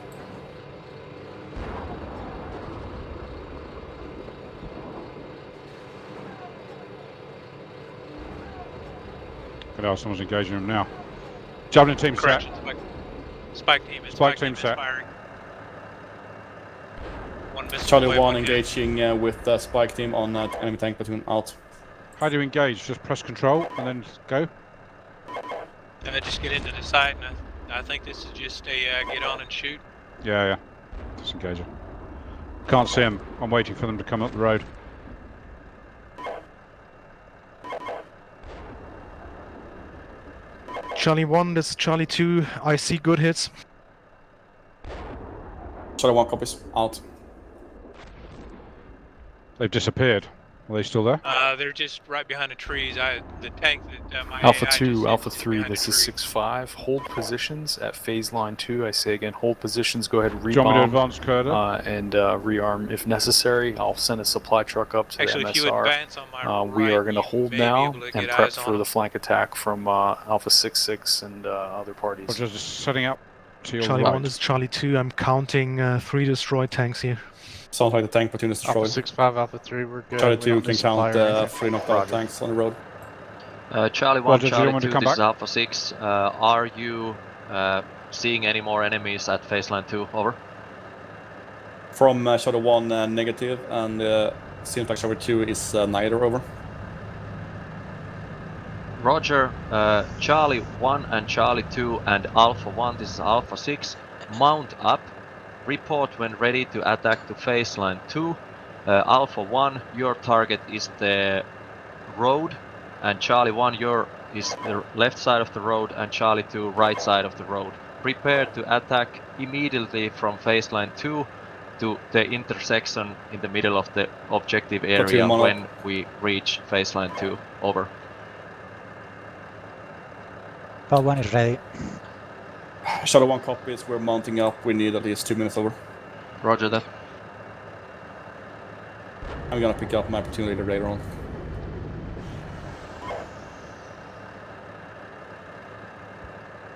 Good hell, someone's engaging them now. Javelin team set. Correction. Spike team is Spike team set. firing. One missile Charlie away, 1 hit. engaging with the spike team on that enemy tank platoon out. How do you engage? Just press control and then go? Just get into the site, and I think this is just a get on and shoot. Yeah. Disengage it. Can't see them. I'm waiting for them to come up the road. Charlie 1, this is Charlie 2. I see good hits. Charlie 1 copies. Out. They've disappeared. Are they still there? They're just right behind the trees. The tank that my Alpha AI 2, just Alpha hit 3, this is 6-5. Hold positions at phase line 2. I say again, hold positions. Go ahead, Do you want me to rebomb advance, Curtis? and rearm if necessary. I'll send a supply truck up to Actually, the if you MSR. advance on my We right, are going to you hold may be now able to and get prep eyes on for the them. flank attack from Alpha 6-6 and other parties. Or just setting up to your Charlie right. 1, this is Charlie 2. I'm counting 3 destroyed tanks here. Sounds like the tank platoon is destroyed. Alpha 6-5, Alpha 3, we're good. Charlie We 2 don't can need supply count or anything. 3 knocked out tanks on the road. Charlie 1, Roger, do you Charlie want me 2, to come this back? is Alpha 6. Are you seeing any more enemies at phase line 2? Over. From Shadow 1, negative, and seems like Shadow 2 is neither. Over. Roger, Charlie 1 and Charlie 2 and Alpha 1, this is Alpha 6. Mount up. Report when ready to attack to phase line 2. Alpha 1, your target is the road, and Charlie 1, is the left side of the road, and Charlie 2, right side of the road. Prepare to attack immediately from phase line 2 to the intersection in the middle of the objective area when we reach phase line 2. Over. Alpha 1 is ready. Shadow 1 copies. We're mounting up. We need at least 2 minutes. Over. Roger that. I'm gonna pick up my platoon leader later on.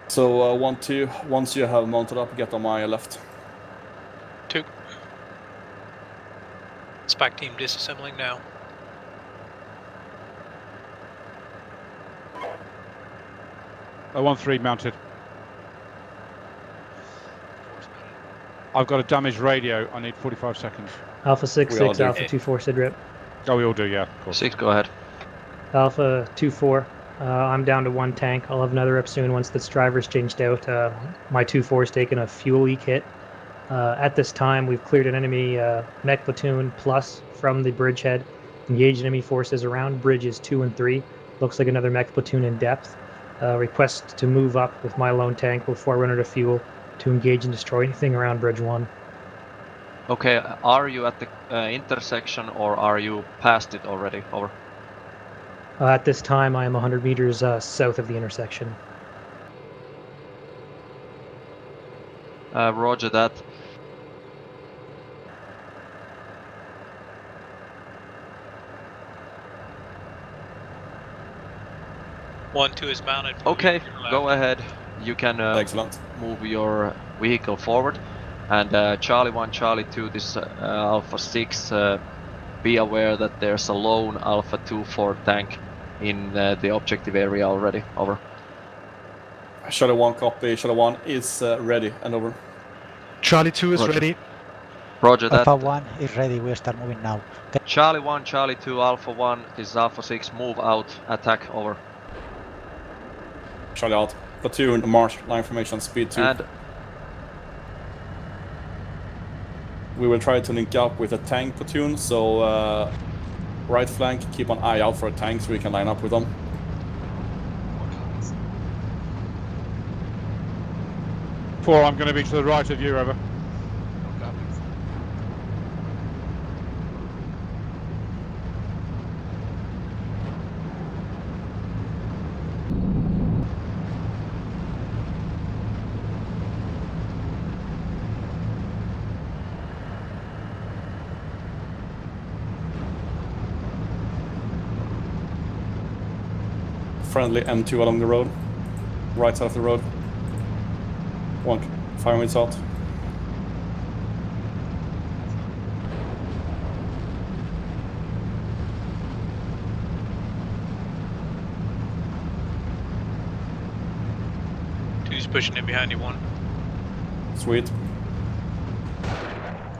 So 1, 2. Once you have mounted up, get on my left. 2. Spec team disassembling now. I 1-3 mounted. I've got a damaged radio. I need 45 seconds. Alpha 6-6, Alpha 2-4, Sidrip. Oh, we all do, yeah, of course. 6, go ahead. Alpha 2-4, I'm down to 1 tank. I'll have another up soon once this driver's changed out. My 2-4's taken a fuel leak hit. At this time, we've cleared an enemy mech platoon plus from the bridgehead. Engaged enemy forces around bridges 2 and 3. Looks like another mech platoon in depth. Request to move up with my lone tank before I run out of fuel to engage and destroy anything around Bridge 1. Okay, are you at the intersection or are you past it already? Over. At this time, I am 100 meters south of the intersection. Roger that. One, 2 is mounted. Okay, go ahead. You can Excellent. move your vehicle forward. And Charlie 1, Charlie 2, this Alpha 6, be aware that there's a lone Alpha 2-4 tank in the objective area already. Over. Shadow 1 copy. Shadow 1 is ready and over. Charlie 2 is Roger. ready. Roger that. Alpha 1 is ready. We'll start moving now. Charlie 1, Charlie 2, Alpha 1, this is Alpha 6, move out, attack. Over. Charlie out. Platoon, march, line formation, speed 2. And we will try to link up with a tank platoon, so right flank, keep an eye out for a tank so we can line up with them. Four, I'm going to be to the right of you, over. Friendly M2 along the road, right side of the road. 1 5 minutes out. Two's pushing in behind you. 1. Sweet.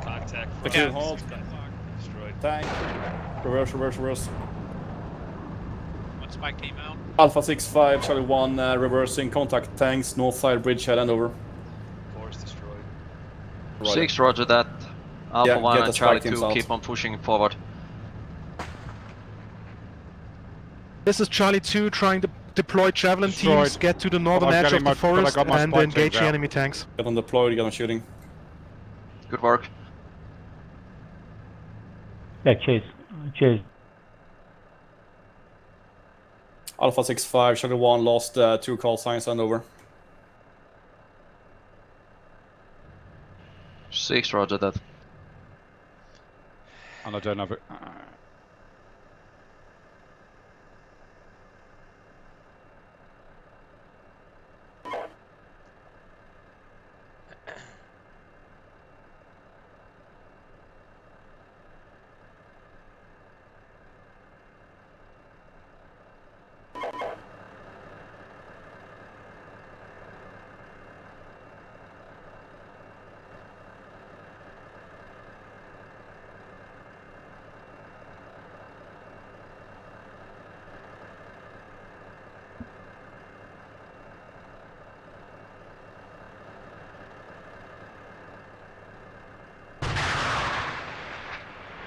Contact. Platoon hold. Destroyed. Tank. Reverse, reverse, reverse. Spike team out. Alpha 6-5, Charlie 1, reversing, contact tanks, north side bridgehead and over. Force destroyed. 6, roger that. Alpha Yeah, 1 get and the Charlie spike teams 2 out. keep on pushing forward. This is Charlie 2 trying to deploy javelin Destroyed. teams, get to the northern I'm edge getting of my- the but I forest, got my and spike engage teams the out. enemy tanks. Get on deployed, get on shooting. Good work. Yeah, cheers. Cheers. Alpha 6-5, Charlie 1 lost 2 call signs and over. 6, roger that. And I don't have it.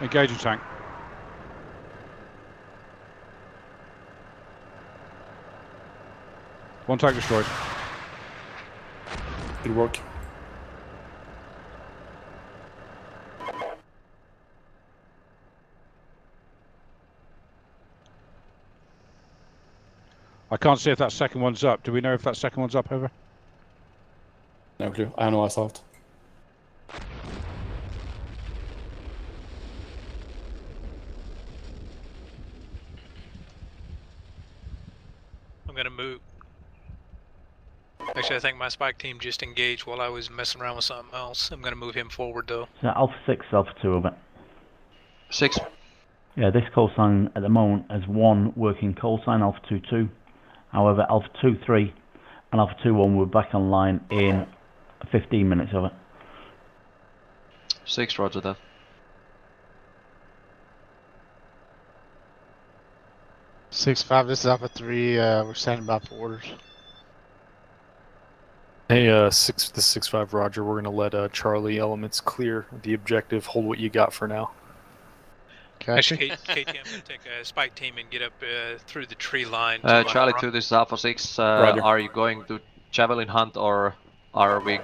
Engaging tank. One tank destroyed. Good work. I can't see if that second one's up. Do we know if that second one's up, over? No clue. I have no eyes out. I'm gonna move. Actually, I think my spike team just engaged while I was messing around with something else. I'm gonna move him forward though. So Alpha 6, Alpha 2 over. 6. Yeah, this call sign at the moment has 1 working call sign, Alpha 2 2. However, Alpha 2 3 and Alpha 2 1 were back online in 15 minutes over. 6, roger that. Six five. This is Alpha 3. We're standing by for orders. Hey, this is 6-5, Roger. We're gonna let Charlie elements clear the objective. Hold what you got for now. Actually, KT, I'm gonna take a spike team and get up through the tree line. To Charlie 2, this is Alpha 6. Are you going to javelin hunt or are we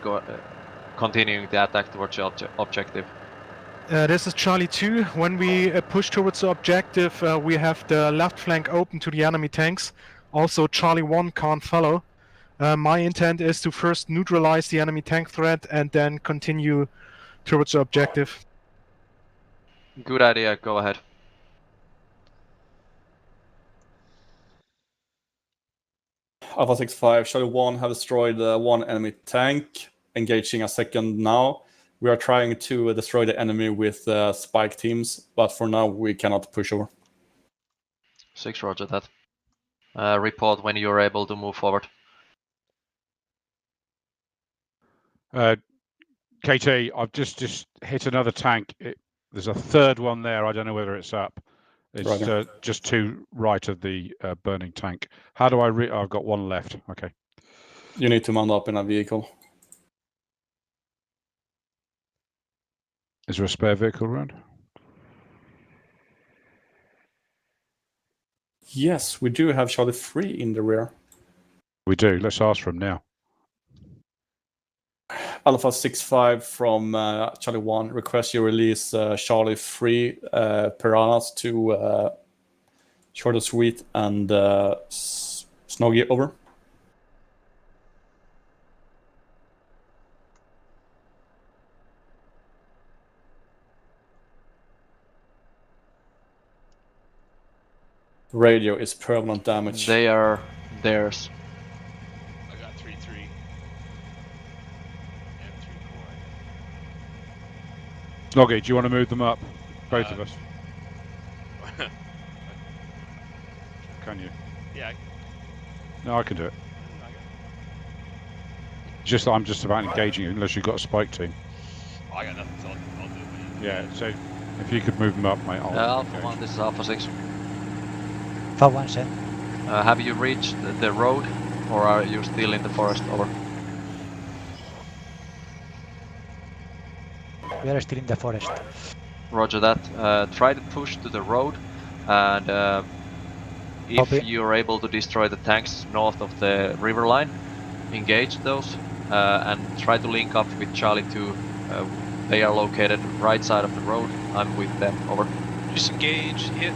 continuing the attack towards the objective? This is Charlie 2. When we push towards the objective, we have the left flank open to the enemy tanks. Also, Charlie 1 can't follow. My intent is to first neutralize the enemy tank threat and then continue towards the objective. Good idea, go ahead. Alpha 6-5, Charlie 1 have destroyed 1 enemy tank, engaging a second now. We are trying to destroy the enemy with spike teams, but for now we cannot push over. 6, roger that. Report when you're able to move forward. KT, I've just hit another tank. There's a third one there. I don't know whether it's up. It's just to right of the burning tank. How do I I've got one left. Okay. You need to mount up in a vehicle. Is there a spare vehicle around? Yes, we do have Charlie 3 in the rear. We do. Let's ask for him now. Alpha 6-5 from Charlie 1. Request you release Charlie 3 piranhas to Short and Sweet and Snoggy over. Radio is permanent damage. They are theirs. I got 3-3 and 3-4. Snoggy, do you want to move them up? Both of us. Can you? Yeah. No, I can do it. Just that I'm just about engaging you, unless you've got a spike team. Oh, I got nothing, so I'll do it. Yeah, so if you could move them up, mate. Alpha 1, this is Alpha 6. Alpha 1 send. Have you reached the road, or are you still in the forest? Over. We are still in the forest. Roger that. Try to push to the road, and if Copy. you're able to destroy the tanks north of the river line, engage those, and try to link up with Charlie 2. They are located right side of the road. I'm with them. Over. Disengage, hit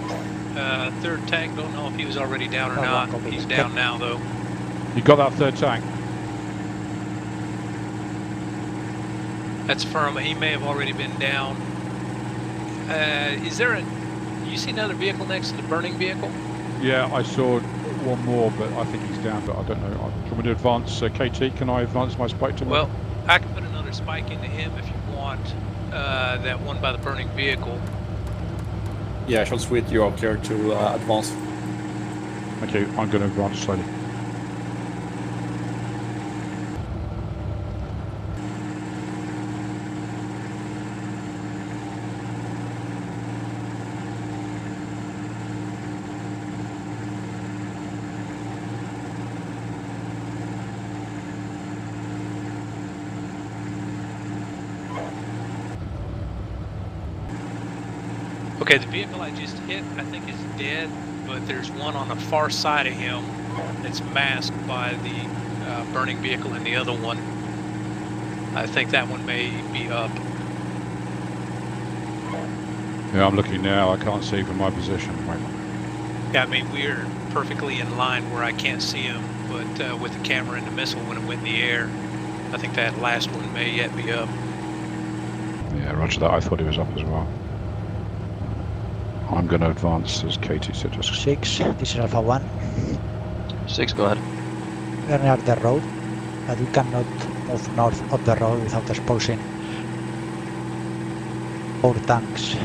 third tank. Don't know if he was already down or not. He's down now, though. You got that third tank? That's firm. He may have already been down. Is there a... You see another vehicle next to the burning vehicle? Yeah, I saw one more, but I think he's down, but I don't know. Do you want me to advance KT? Can I advance my spike to him? Well, I can put another spike into him if you want. That one by the burning vehicle. Yeah, shall sweet, you are clear to advance. Okay, I'm going to advance slowly. Okay, the vehicle I just hit, I think is dead, but there's one on the far side of him that's masked by the burning vehicle and the other one. I think that one may be up. Yeah, I'm looking now. I can't see from my position. Wait. Yeah, I mean, we're perfectly in line where I can't see him, but with the camera and the missile when it went in the air, I think that last one may yet be up. Yeah, roger that. I thought he was up as well. I'm going to advance as KT said. 6, this is Alpha 1. 6, go ahead. We are near the road, but we cannot move north of the road without exposing 4 tanks.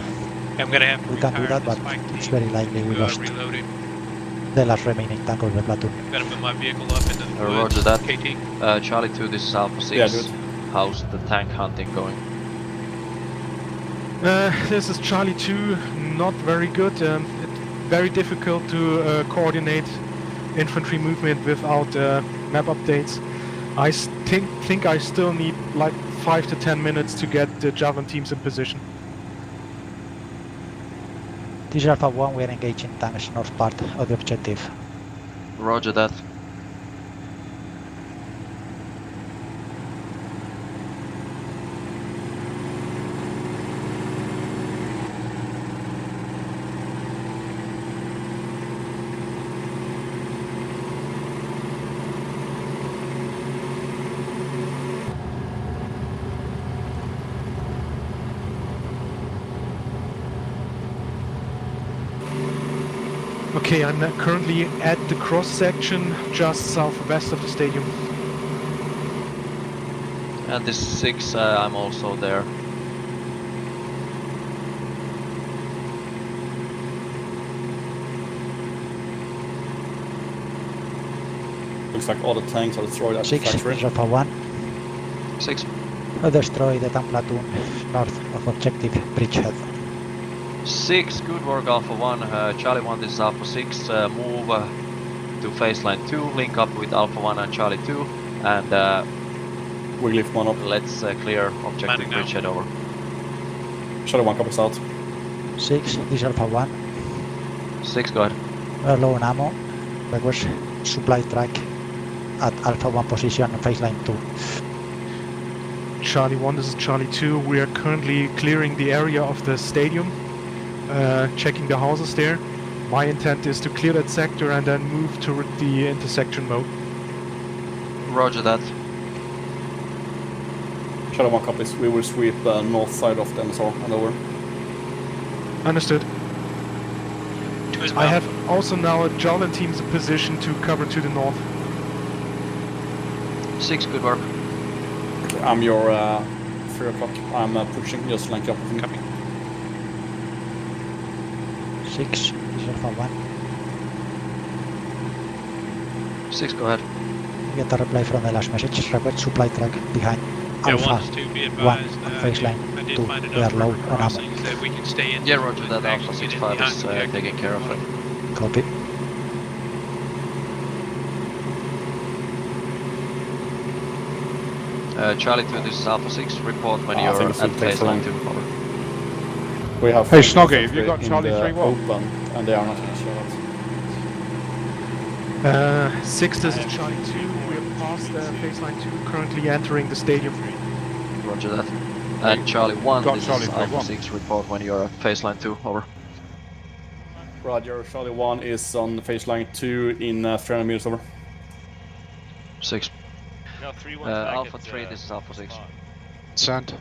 I'm going to have to We can do that, but it's very likely we lost the last remaining tank of the platoon. I'm going to put my vehicle up into the Roger woods. that. KT. Charlie 2, this is Alpha 6. Yeah, good. How's the tank hunting going? This is Charlie 2, not very good. It's very difficult to coordinate infantry movement without map updates. I think I still need like 5 to 10 minutes to get the Javelin teams in position. This is Alpha 1, we are engaging tanks north part of the objective. Roger that. Okay, I'm currently at the cross section just southwest of the stadium. And this is 6, I'm also there. Looks like all the tanks are destroyed at the 6, factory. this is Alpha 1. 6. Destroy the tank platoon north of objective Bridgehead. 6, good work Alpha 1. Charlie 1, this is Alpha 6. Move to phase line 2, link up with Alpha 1 and Charlie 2, and we lift one up. Let's clear objective Bridgehead. Over. Charlie 1 copies out. 6, this is Alpha 1. 6, go ahead. We are low on ammo. Request supply track at Alpha 1 position, phase line 2. Charlie 1, this is Charlie 2. We are currently clearing the area of the stadium, checking the houses there. My intent is to clear that sector and then move toward the intersection mode. Roger that. Charlie 1 copies. We will sweep north side of the MSR and over. Understood. I have also now a Javelin teams in position to cover to the north. 6, good work. Okay, I'm your 3 o'clock. I'm pushing, just link up with me. Copy. 6, this is Alpha 1. 6, go ahead. Get a reply from the last message. Request supply track behind Yeah, Alpha 1 on phase line I did 2. find We are enough low river on ammo. crossings that we can stay in. Yeah, roger that. Alpha 6-5 is taking care of it. Copy. Charlie 2, this is Alpha 6. Report when I you're think at it should take so baseline long. 2. Over. We have Hey, friendly Snoggy, have you got infantry Charlie in the 3-1? open, and they are not being shot at. 6, this is Charlie 2. We're past baseline 2, currently entering the stadium. Roger that. And Charlie 1, got this Charlie is Alpha 3-1. 6. Report when you're at baseline 2. Over. Roger, Charlie 1 is on phase line 2 in 300 meters. Over. 6. No, 3-1's back Alpha at, 3, this is Alpha 6. spawn. Send.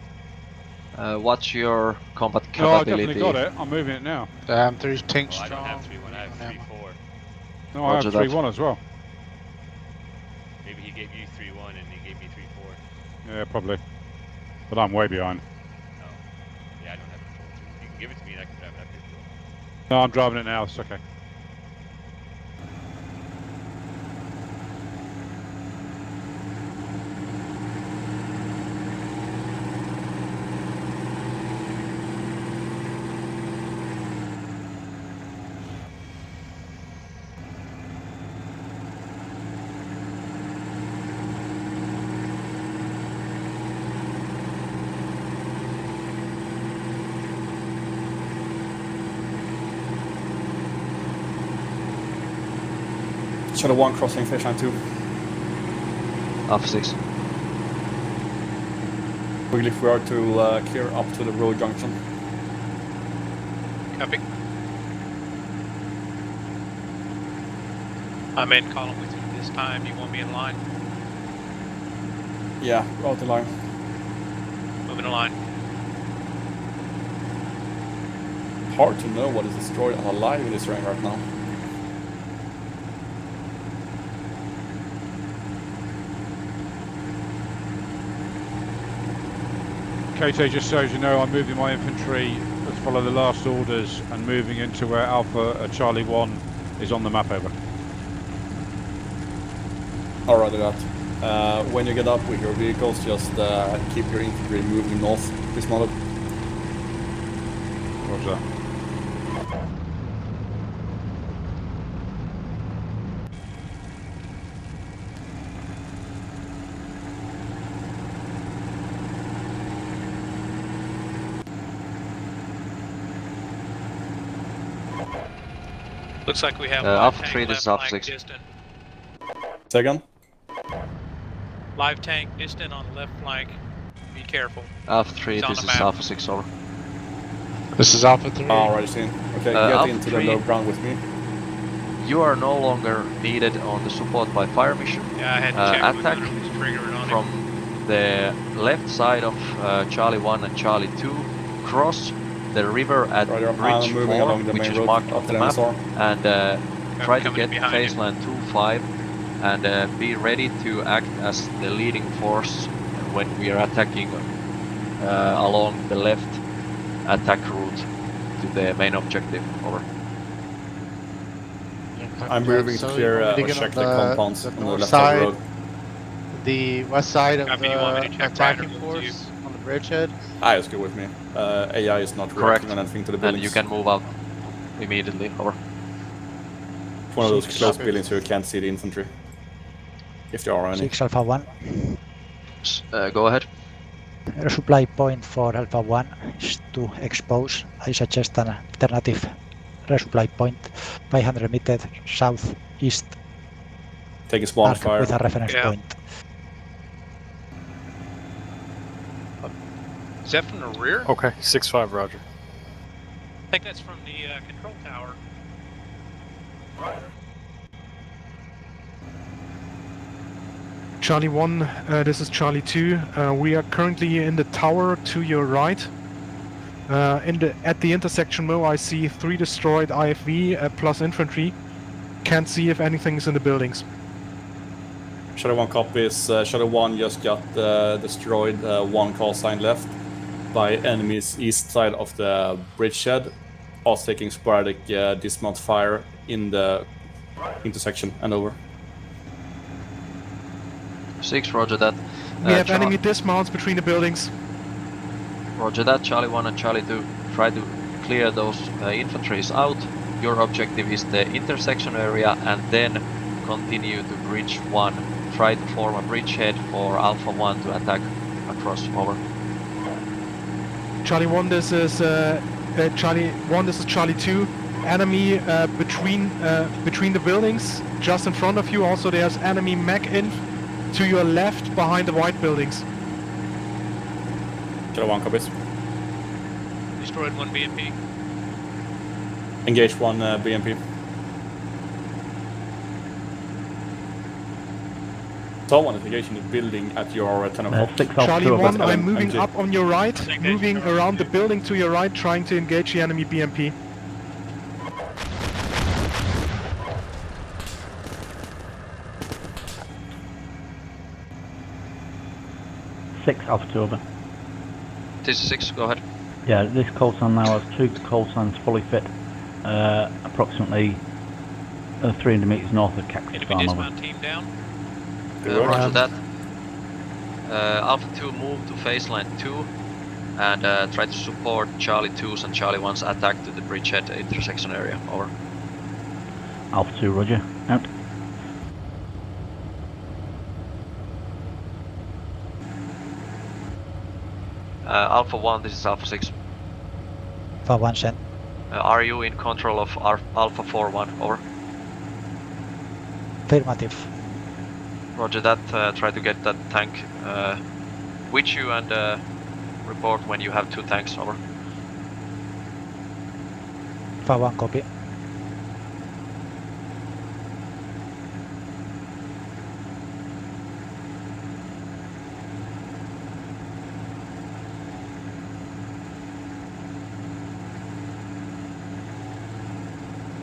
What's your combat No, I capability? definitely got it. I'm moving it now. 3 tank Oh, I don't have strong. 3-1, I have 3-4. No, I have Roger that. 3-1 as well. Maybe he gave you 3-1 and he gave me 3-4. Yeah, probably. But I'm way behind. Oh. Yeah, I don't have control 3. You can give it to me and I can drive it up here if you want. No, I'm driving it now. It's okay. Shadow 1 crossing phase line 2. Alpha 6. Quickly, if we are to clear up to the road junction. Copy. I'm in column with you this time. You want me in line? Yeah, out the line. Moving in line. Hard to know what is destroyed and alive in this terrain right now. KT, just so as you know, I'm moving my infantry to follow the last orders and moving into where Alpha Charlie 1 is on the map. Over. Alright, that. When you get up with your vehicles, just keep your infantry moving north. Dismounted. Roger that. Looks like we have Alpha tank 3, this left is Alpha flank 6. distant. Second. Live tank distant on the left flank. Be careful. Alpha 3, He's on this the is map. Alpha 6. Over. This is Alpha 3. Alright, seen. Okay, get Alpha into 3. the low ground with me. You are no longer needed on the support by fire mission. Yeah, I had to check Attack whether it was triggering on from the left side of Charlie 1 and Charlie 2. Cross the river at Roger, Bridge I'm moving 4, along the which main is road marked up on to the the map, MSR. and try to coming get behind phase you. line 2-5 and be ready to act as the leading force when we are attacking along the left attack route to the main objective. Over. I'm moving to So clear you want me or to get check on the compounds on the north left side of the side, road. the west side of Copy, you want me to the check attacking right or move to force on the bridgehead. Just go with me. AI is not Correct. reacting on anything to the And buildings. you can move out immediately. Over. It's one of those Six. close buildings so you can't see the infantry. If there are any. 6 Alpha 1. Go ahead. Resupply point for Alpha 1 is to expose. I suggest an alternative resupply point 500 meters southeast Take a spawn arc fire. with a reference Yeah. point. Is that from the rear? Okay, 6-5, Roger. I think that's from the control tower. Charlie 1, this is Charlie 2. We are currently in the tower to your right. At the intersection Mo, I see 3 destroyed IFV plus infantry. Can't see if anything's in the buildings. Shadow 1 copies. Shadow 1 just got destroyed. 1 call sign left by enemies east side of the bridgehead. Also taking sporadic dismount fire in the intersection and over. 6, roger that. We have Char- enemy dismounts between the buildings. Roger that, Charlie 1 and Charlie 2. Try to clear those infantries out. Your objective is the intersection area and then continue to Bridge 1 try to form a bridgehead for Alpha 1 to attack across. Over. Charlie 1, this is Charlie 1, this is Charlie 2. Enemy between the buildings, just in front of you. Also, there's enemy mech in to your left behind the white buildings. Charlie 1 copies. Destroyed 1 BMP. Engage 1 BMP. Someone is engaging the building at your 10 o'clock. Charlie 1, I'm moving up on your right, moving around the building to your right, trying to engage the enemy BMP. Alpha 2 over. This is 6, go ahead. Yeah, this call sign now has 2 call signs fully fit, approximately 300 metres north of Cactus Enemy Farm. dismount team down. Roger that. Alpha 2 move to phase line 2 and try to support Charlie 2's and Charlie 1's attack to the bridgehead intersection area. Over. Alpha 2, roger. Out. Alpha 1, this is Alpha 6. Alpha 1 sent. Are you in control of Alpha 4-1? Over. Affirmative. Roger that. Try to get that tank with you and report when you have 2 tanks. Over. Alpha 1 copy.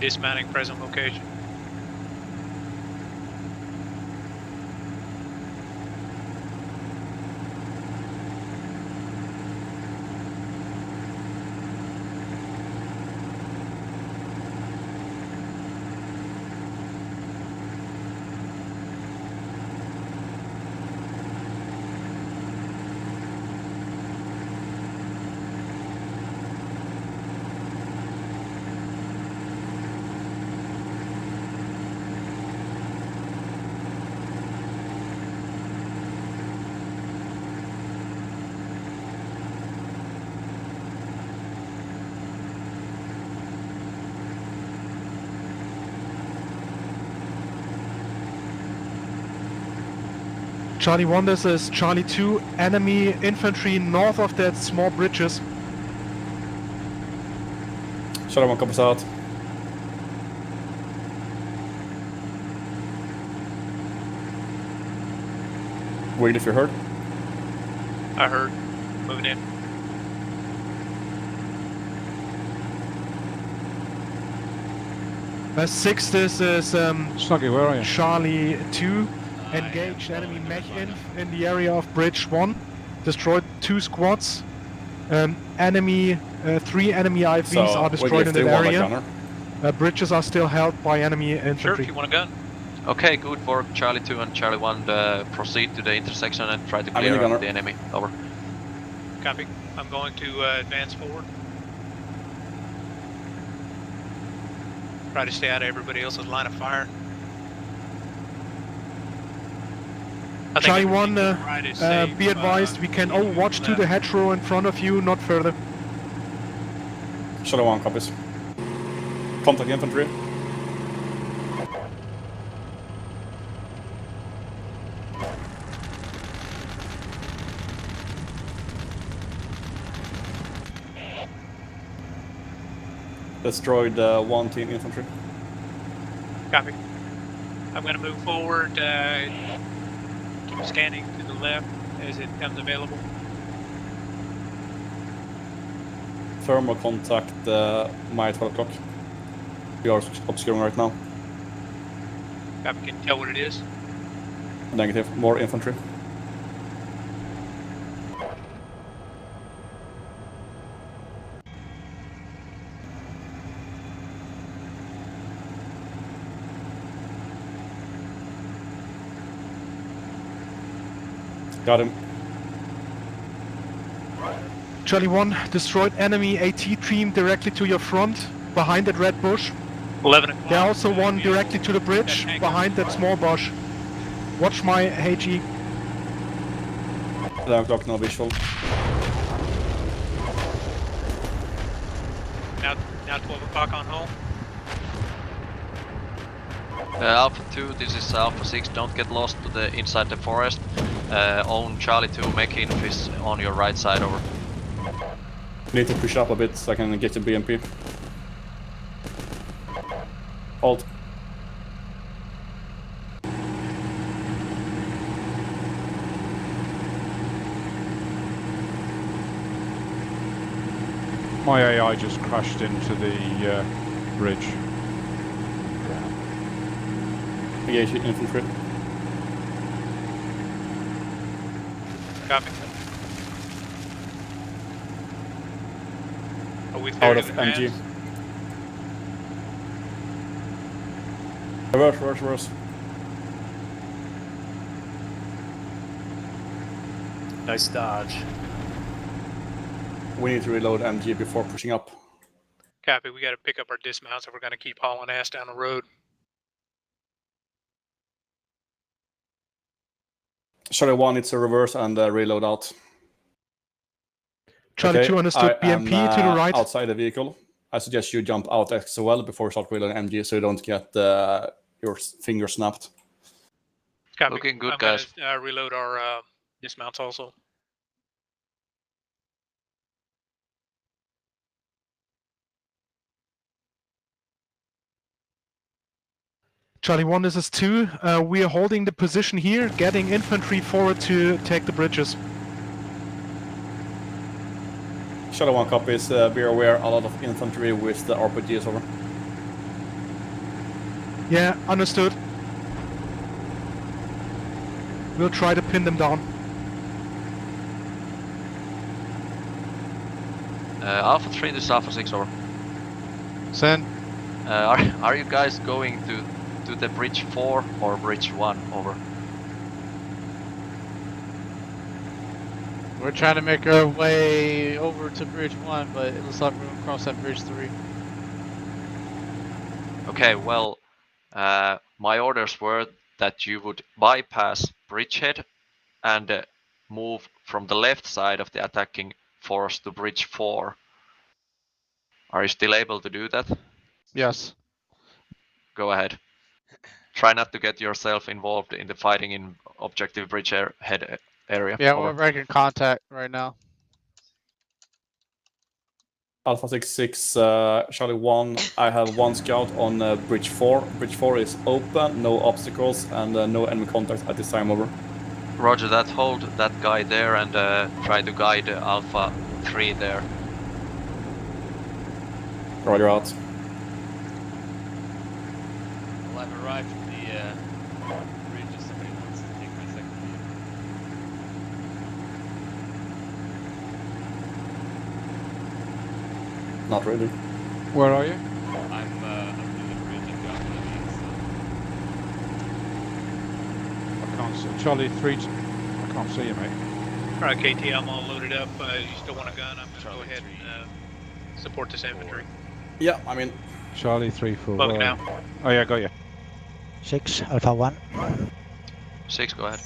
Dismounting present location. Charlie 1, this is Charlie 2. Enemy infantry north of that small bridges. Charlie 1 copies out. Wait if you heard. I heard. Moving in. Six, this is Snuggy, where are you? Charlie 2. Engaged enemy mech in the area of Bridge 1. Destroyed 2 squads. Enemy 3 enemy IVs are destroyed in that area. Bridges are still held by enemy infantry. Sure, if you want a gun. Okay, good work. Charlie 2 and Charlie 1 proceed to the intersection and try to clear out the enemy. Over. Copy. I'm going to advance forward. Try to stay out of everybody else's line of fire. Charlie 1, be advised, we can watch to the hedgerow in front of you, not further. Charlie 1 copies. Contact infantry. Destroyed 1 team infantry. Copy. I'm going to move forward. Keep scanning to the left as it comes available. Thermal contact my 12 o'clock. We are obscuring right now. Copy. Can you tell what it is? Negative. More infantry. Got him. Charlie 1, destroyed enemy AT team directly to your front, behind that red bush. 11 o'clock. There also one directly to the bridge, behind that small bush. Watch my HE. 11 o'clock, no visual. Now 12 o'clock on hull. Alpha 2, this is Alpha 6, don't get lost to the inside the forest. Own Charlie 2, make infis on your right side, over. Need to push up a bit so I can get to BMP. Hold. My AI just crashed into the bridge. Engage infantry. Copy. Are we Out cleared of in the MG. pass? Reverse. Nice dodge. We need to reload MG before pushing up. Copy. We got to pick up our dismounts if we're going to keep hauling ass down the road. Charlie 1 needs to reverse and reload out. Charlie 2 understood. I am, BMP to the right. outside the vehicle. I suggest you jump out as well before you start reloading MG so you don't get your finger snapped. Copy. Looking good, I'm guys. Gonna, reload our dismounts also. Charlie 1, this is 2. We are holding the position here, getting infantry forward to take the bridges. Charlie 1 copies. Be aware, a lot of infantry with the RPGs over. Yeah, understood. We'll try to pin them down. Alpha 3, this is Alpha 6, over. Send. Are you guys going to the bridge 4 or bridge 1, over? We're trying to make our way over to bridge 1, but it looks like we're gonna cross that bridge 3. Okay, well, my orders were that you would bypass bridgehead and move from the left side of the attacking force to bridge 4. Are you still able to do that? Yes. Go ahead. Try not to get yourself involved in the fighting in objective bridgehead area. Yeah, over. we're making contact right now. Alpha 6, Charlie 1, I have one scout on bridge 4. Bridge 4 is open, no obstacles, and no enemy contact at this time, over. Roger that, hold that guy there and try to guide Alpha 3 there. Roger out. Well, I've arrived at the bridge if somebody wants to take my second view. Not really. Where are you? I'm under the bridge and got one of these. I can't see. Charlie 3, I can't see you, mate. Alright, KT, I'm all loaded up. You still want a gun? I'm going to go ahead and support this infantry. Yeah, I mean. Charlie 3, 4. Bug now. Oh yeah, got you. 6, Alpha 1. 6, go ahead.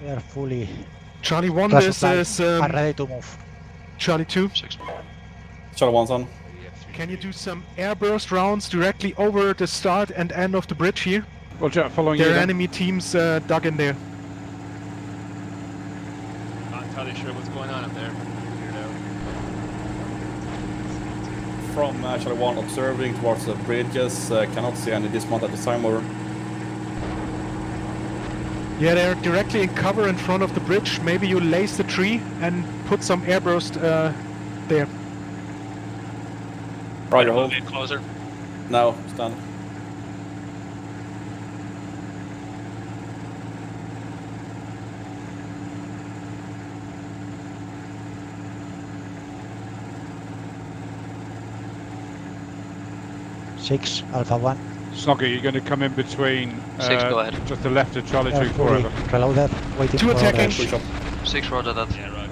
We are fully Charlie 1, class this supplied is and ready to move. Charlie 2. 6. Charlie 1's on. Can you do some airburst rounds directly over the start and end of the bridge here? Roger, following There you are then. enemy teams dug in there. Not entirely sure what's going on up there. Figure it out. From Charlie 1 observing towards the bridges, cannot see any dismount at this time, over. Yeah, they're directly in cover in front of the bridge. Maybe you lace the tree and put some airburst there. Roger, hold. Move in closer. Now, stand. Six, Alpha 1. Snoggy, you're going to come in between 6, go ahead. just the left of Charlie 2, 4 fully over. reloaded, waiting Two for attacking. orders. 6, roger that. Yeah, right.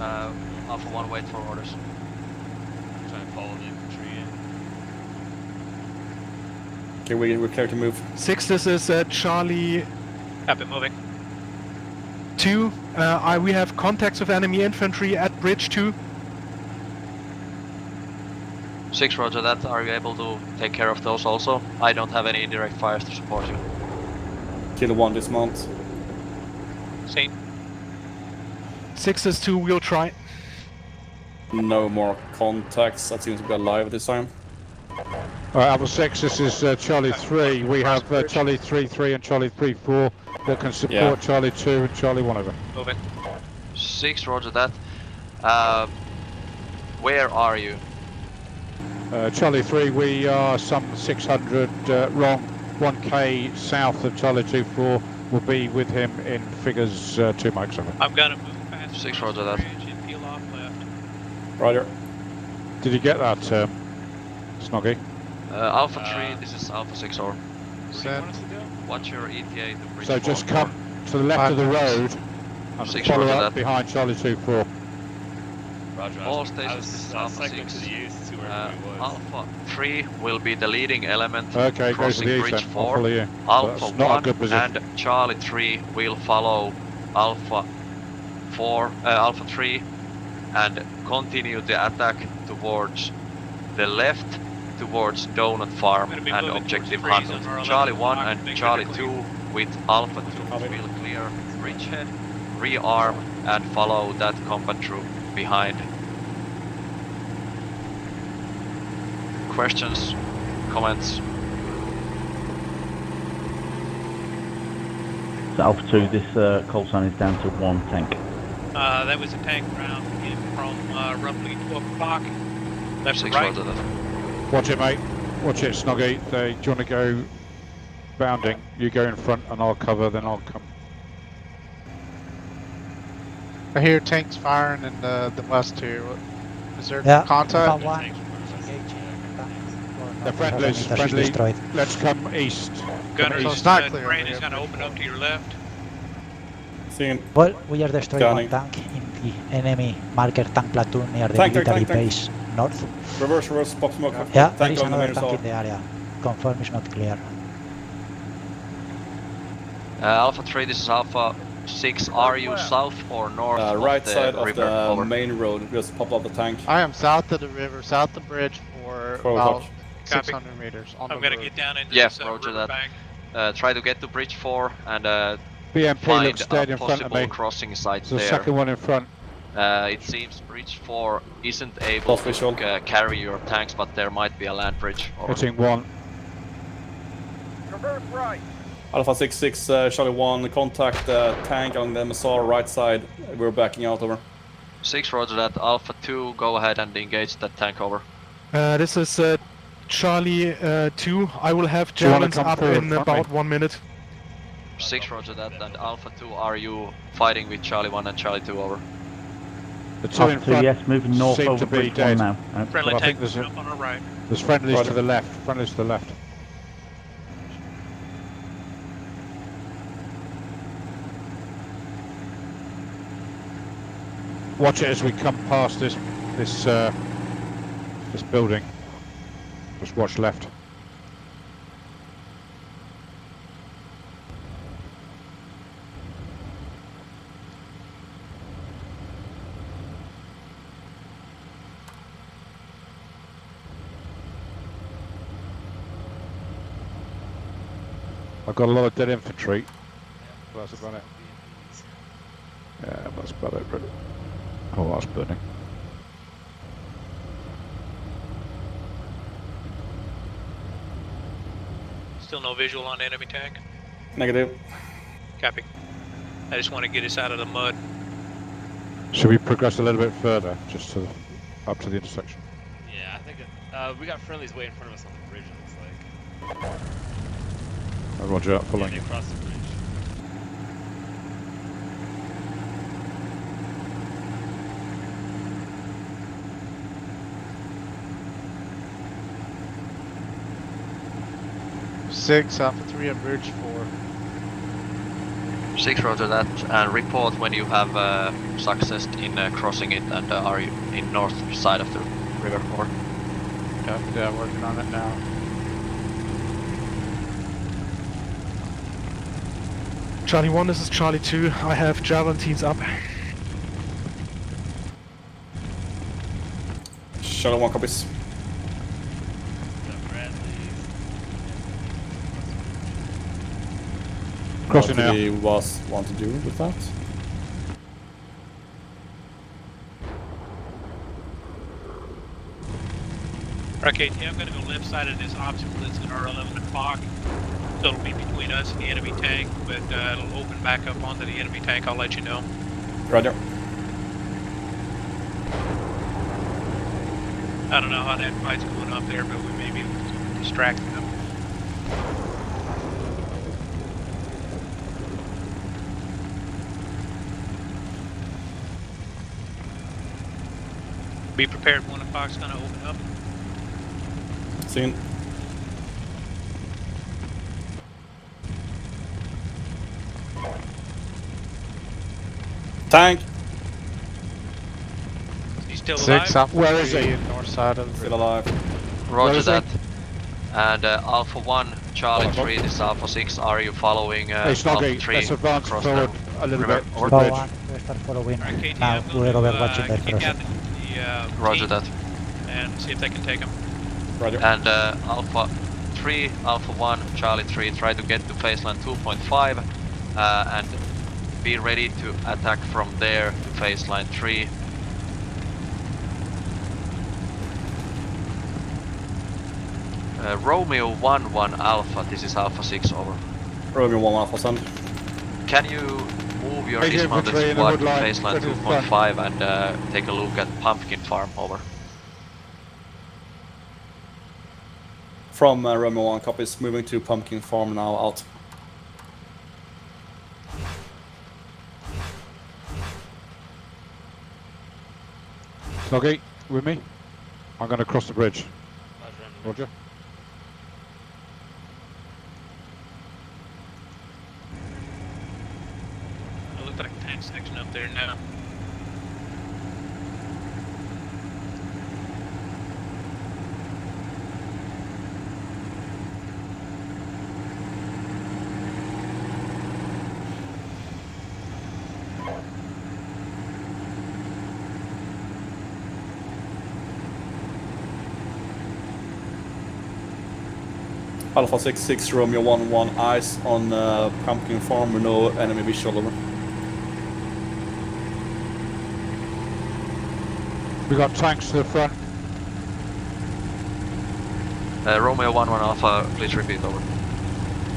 Alpha 1, wait for orders. Try and follow the infantry in. Okay, we're clear to move. 6, this is Charlie Copy, moving. 2, we have contacts with enemy infantry at bridge 2. 6, roger that. Are you able to take care of those also? I don't have any direct fires to support you. Kilo 1, dismount. Seen. 6 is 2, we'll try. No more contacts. That seems to be alive this time. Alright, Alpha 6, this is Charlie 3. We have Charlie 3-3 and Charlie 3-4 that can support Charlie 2 and Charlie 1 over. Moving. 6, roger that. Where are you? Charlie 3, we are some 600 wrong, 1k south of Charlie 2-4. We'll be with him in figures 2 mics over. I'm gonna move past 6, roger that. and peel off left. Roger. Did you get that, Snoggy? Alpha 3, this is Alpha 6 or. Send. What's your ETA to bridge So 4? just come to the left of the road and 6, follow roger up that. behind Charlie 2-4. Roger. All I stations, was this is Alpha segment 6. to the east, to where we was. Alpha 3 will be the leading element Okay, go to crossing the east bridge then. I'll 4. follow you. Alpha That's not a 1 good position. and Charlie 3 will follow Alpha 3 and continue the attack towards the left towards Donut Farm Gonna be and moving objective towards the 100. freeze on our Charlie 11 1 o'clock, and make Charlie sure 2 with Alpha 2 will clear bridgehead, rearm and follow that combat troop behind. Questions? Comments? So Alpha 2, this call sign is down to 1 tank. That was a tank round in from roughly 12 o'clock. Left to 6, right. roger that. Watch it, mate. Watch it, Snoggy. Do you want to go bounding? You go in front and I'll cover, then I'll come. I hear tanks firing in the west here. Is there Yeah, contact? Alpha 1 is engaging. The friendlies, friendly. Let's come east. Gunner, So it's not clear train over is here. gonna open up to your left. Seeing. Well, we are destroying Scanning. one tank in the enemy marker tank platoon near the Tank, military tank, tank. base north. Reverse, pop smoke. Yeah, there Tank is on the another main tank assault. in the area. Confirm is not clear. Alpha 3, this is Alpha 6. Are you south or north Right of the side of river? the Over. main road. Just pop up the tank. I am south of the river, south of the bridge for 12 about o'clock. 600 meters on I'm the gonna road. get down into Yeah, this roger that. riverbank. Try to get to bridge 4 and BMP find looks dead a in front of possible me. crossing site It's the there. second one in front. It seems bridge 4 isn't able Official. to carry your tanks, but there might be a land bridge. Over. Hitting 1. Reverse right. Alpha 6-6, Charlie 1, contact tank on the MSR right side. We're backing out over. 6, roger that. Alpha 2, go ahead and engage that tank over. This is Charlie 2. I will have Do you wanna Germans come up forward in front, about mate? 1 minute. 6, roger that. And Alpha 2, are you fighting with Charlie 1 and Charlie 2 over? The two in Alpha 2, front yes, moving north seem over to be bridge 1 dead. now. Friendly But I tank think there's up on our right. There's friendlies Roger. to the left. Friendlies to the left. Watch it as we come past this building. Just watch left. I've got a lot of dead infantry. That's about it. Yeah, that's about it, really. Oh, that's burning. Still no visual on enemy tank. Negative. Copy. I just want to get us out of the mud. Should we progress a little bit further, just to up to the intersection? Yeah, I think we got friendlies way in front of us on the bridge, it looks like. Roger that, following Yeah, you. they crossed the bridge. Six, Alpha 3 on bridge 4. 6, roger that. And report when you have success in crossing it and are you in north side of the river or? Yeah, working on it now. Charlie 1, this is Charlie 2. I have Javelin teams up. Charlie 1 copies. Crossing now. What do was want to do with that? Okay, I'm going to go left side of this obstacle that's at our 11 o'clock. So it'll be between us and the enemy tank, but it'll open back up onto the enemy tank. I'll let you know. Roger. I don't know how that fight's going up there, but we may be able to distract them. Be prepared, 1 o'clock's going to open up. Seen. Tank! He's still Six alive? Alpha Where is 3, he? North side of the Still alive. Roger is that. And Alpha 1, Charlie Alpha. 3, this is Alpha 6. Are you following Hey, Alpha Snoggy, 3 let's advance across forward the a little river? bit to Over. the Bravo bridge. 1, we start following. Alright, KT, Now I'm going we're to over watching their kick out crossing. the Roger team that. and see if they can take him. Roger. And Alpha 3, Alpha 1, Charlie 3, try to get to Phaseline 2.5 and be ready to attack from there to Phaseline 3. Romeo 1-1 Alpha, this is Alpha 6, over. Romeo 1 Alpha send. Can you move your Major dismounted infantry in the squad wood to line, Phaseline ready to front. 2.5 and take a look at Pumpkin Farm, over. From Romeo 1 copies, moving to Pumpkin Farm now, out. Snoggy, with me? I'm going to cross the bridge. Roger. It looks like a tank section up there now. Alpha 6-6, Romeo 1-1, eyes on Pumpkin Farm, no enemy visual, over. We got tanks to the front. Romeo 1-1 Alpha, please repeat, over.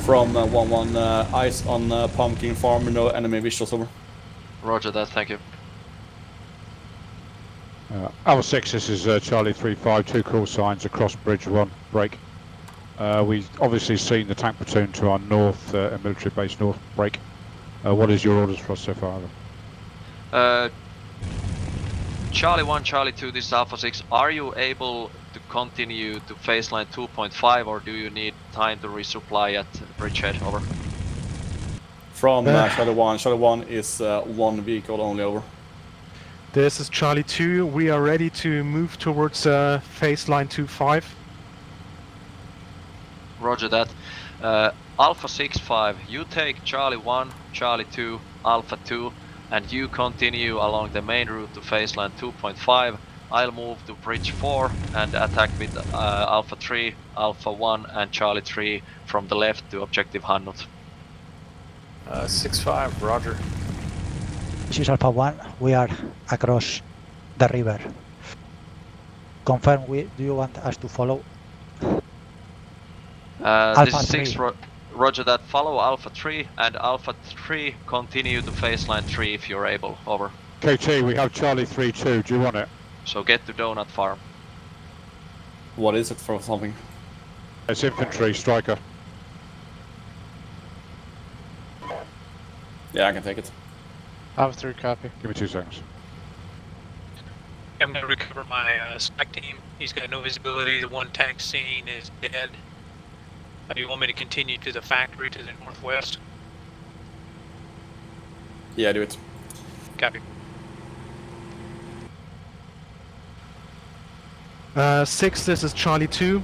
From 1-1, eyes on Pumpkin Farm, no enemy visuals, over. Roger that, thank you. Alpha 6, this is Charlie 3-5, 2 call signs across bridge 1, break. We've obviously seen the tank platoon to our north, military base north, break. What is your orders for us so far? Charlie 1, Charlie 2, this is Alpha 6. Are you able to continue to Phaseline 2.5 or do you need time to resupply at bridgehead, over? From Shadow 1, Shadow 1 is 1 vehicle only, over. This is Charlie 2. We are ready to move towards Phaseline 2.5. Roger that. Alpha 6-5, you take Charlie 1, Charlie 2, Alpha 2, and you continue along the main route to Phaseline 2.5. I'll move to Bridge 4 and attack with Alpha 3, Alpha 1 and Charlie 3 from the left to Objective Hannut. 6-5, roger. This is Alpha 1, we are across the river. Confirm, do you want us to follow? This is 6, roger that. Follow Alpha 3 and Alpha 3 continue to Phaseline 3 if you're able, over. KT, we have Charlie 3-2, do you want it? So get to Donut Farm. What is it for something? It's infantry, striker. Yeah, I can take it. Alpha 3 copy. Give me 2 seconds. I'm going to recover my spec team. He's got no visibility. The one tank scene is dead. Do you want me to continue to the factory to the northwest? Yeah, do it. Copy. 6, this is Charlie 2.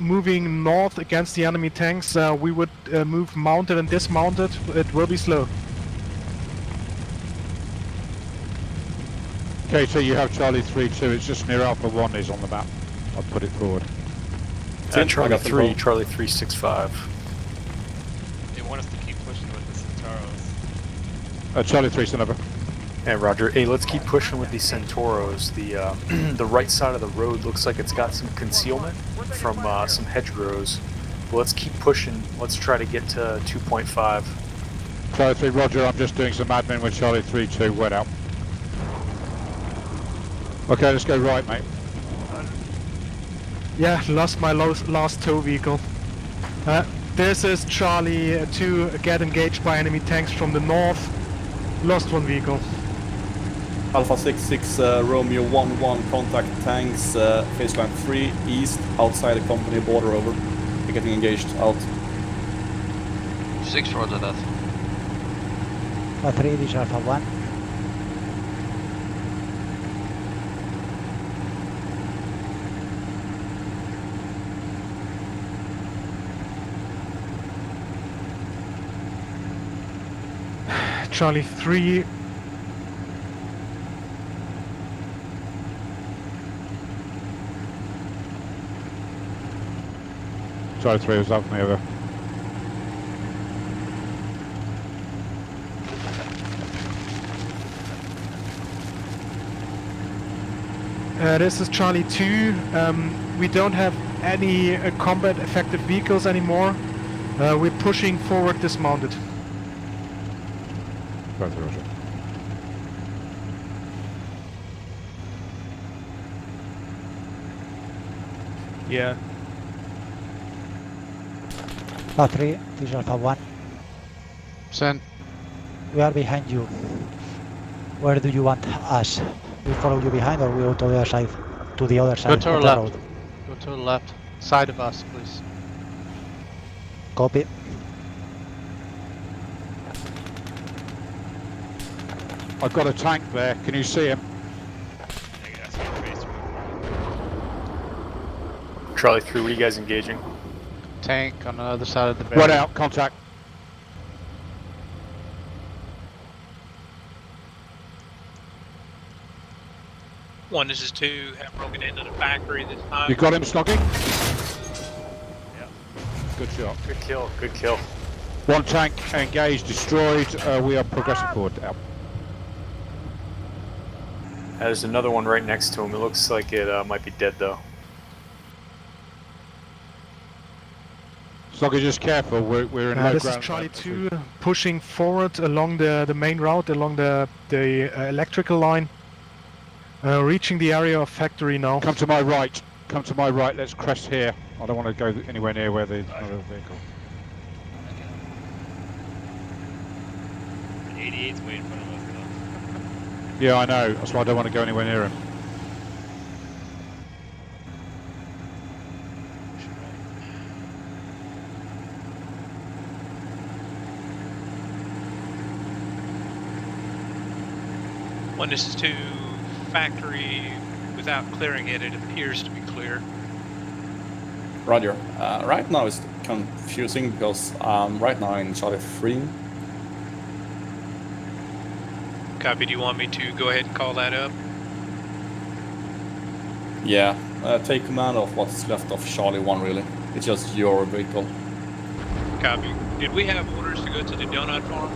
moving north against the enemy tanks. We would move mounted and dismounted. It will be slow. Okay, so you have Charlie 3-2. It's just near Alpha 1 is on the map. I'll put it forward. Charlie 3, Charlie 365. They want us to keep pushing with the Centauros. Charlie 3's another. Hey, Roger. Hey, let's keep pushing with these Centauros. The the right side of the road looks like it's got some concealment from some hedgerows. But let's keep pushing. Let's try to get to 2.5. Charlie 3, Roger. I'm just doing some admin with Charlie 3-2. Wet out. Okay, let's go right, mate. Yeah, lost my last tow vehicle. This is Charlie 2, get engaged by enemy tanks from the north. Lost one vehicle. Alpha 66, Romeo 1-1, contact tanks, phase line 3, east, outside the company border, over. We're getting engaged, out. 6, roger that. Alpha 3, this is Alpha 1. Charlie 3. Charlie 3 was up from the other. This is Charlie 2. We don't have any combat effective vehicles anymore. We're pushing forward dismounted. Roger, Roger. Yeah. Alpha 3, this is Alpha 1. Send. We are behind you. Where do you want us? We follow you behind or we go to the other side? To the other side Go to our of the left. road. Go to the left. Side of us, please. Copy. I've got a tank there. Can you see him? Charlie 3, what are you guys engaging? Tank on the other side of the barrier. Right out, contact. One, this is 2, have broken into the factory this time. You got him, Snoggy? Yeah. Good shot. Good kill, good kill. One tank engaged, destroyed. We are progressing forward. Out. There's another one right next to him. It looks like it might be dead though. Snoggy, just careful. We're in low This ground. is Charlie 2, pushing forward along the main route, along the electrical line. Reaching the area of factory now. Come to my right. Come to my right. Let's crest here. I don't want to go anywhere near where there's another vehicle. 88's way in front of us though. Yeah, I know. That's why I don't want to go anywhere near him. One, this is 2, factory. Without clearing it, it appears to be clear. Roger. Right now it's confusing because right now in Charlie 3. Copy, do you want me to go ahead and call that up? Yeah, take command of what's left of Charlie 1 really. It's just your vehicle. Copy. Did we have orders to go to the donut farm?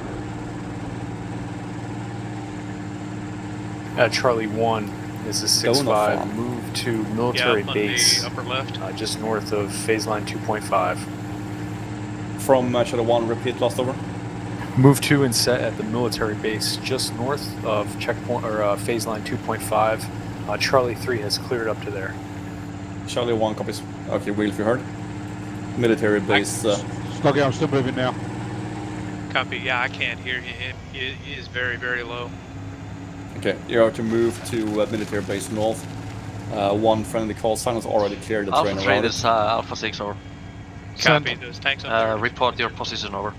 Charlie 1, this is 6-5. Move to military base. The upper left. Just north of phase line 2.5. From Charlie 1, repeat last over. Move to and set at the military base just north of checkpoint or phase line 2.5. Charlie 3 has cleared up to there. Charlie 1 copies. Okay, Will, if you heard. Military base. Snoggy, I'm still moving now. Copy, yeah, I can't hear him. He is very, very low. Okay, you are to move to military base north. One friendly call sign has already cleared the terrain Alpha 3, around this is Alpha 6, over. Copy, those tanks on there. Report your position, over.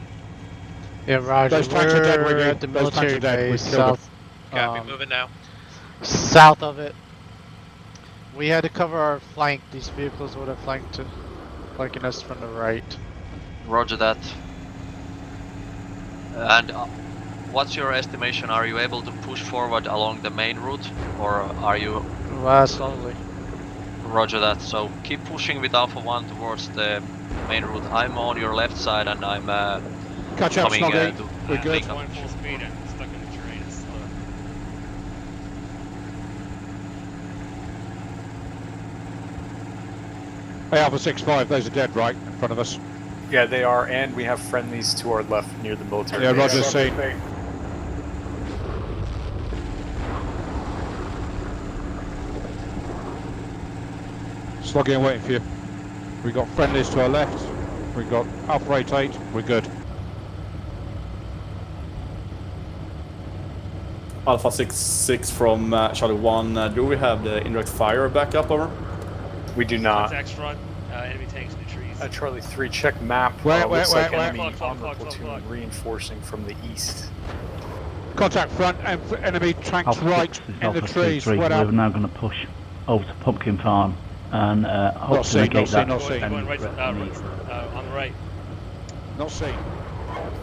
Yeah, Roger. Those tanks are dead, We're at the Those tanks military are dead. base We've killed south. Copy, moving now. South of it. We had to cover our flank. These vehicles would have flanked to. flanking us from the right. Roger that. And what's your estimation? Are you able to push forward along the main route, or are you? Slowly. Roger that. So keep pushing with Alpha 1 towards the main route. I'm on your left side, and I'm Catch up, coming Snoggy. to We're good. I'm going full speed. I'm stuck in the terrain. It's slow. Hey, Alpha 6-5, those are dead, right, in front of us. Yeah, they are, and we have friendlies to our left near the military Yeah, base. Roger, seen. Slogging and waiting for you. We got friendlies to our left. We got Alpha 88. We're good. Alpha 6-6 from Charlie 1. Do we have the indirect fire backup, over? We do not. Contacts front. Enemy tanks in the trees. Charlie 3, check map. Looks like enemy armor platoon reinforcing from the east. Contact front and enemy tanks Alpha right 6 is in Alpha the trees. 3. What We're out? now going to push over to Pumpkin Farm and hope to negate that. Not seen. Going right, on the right. Not seen.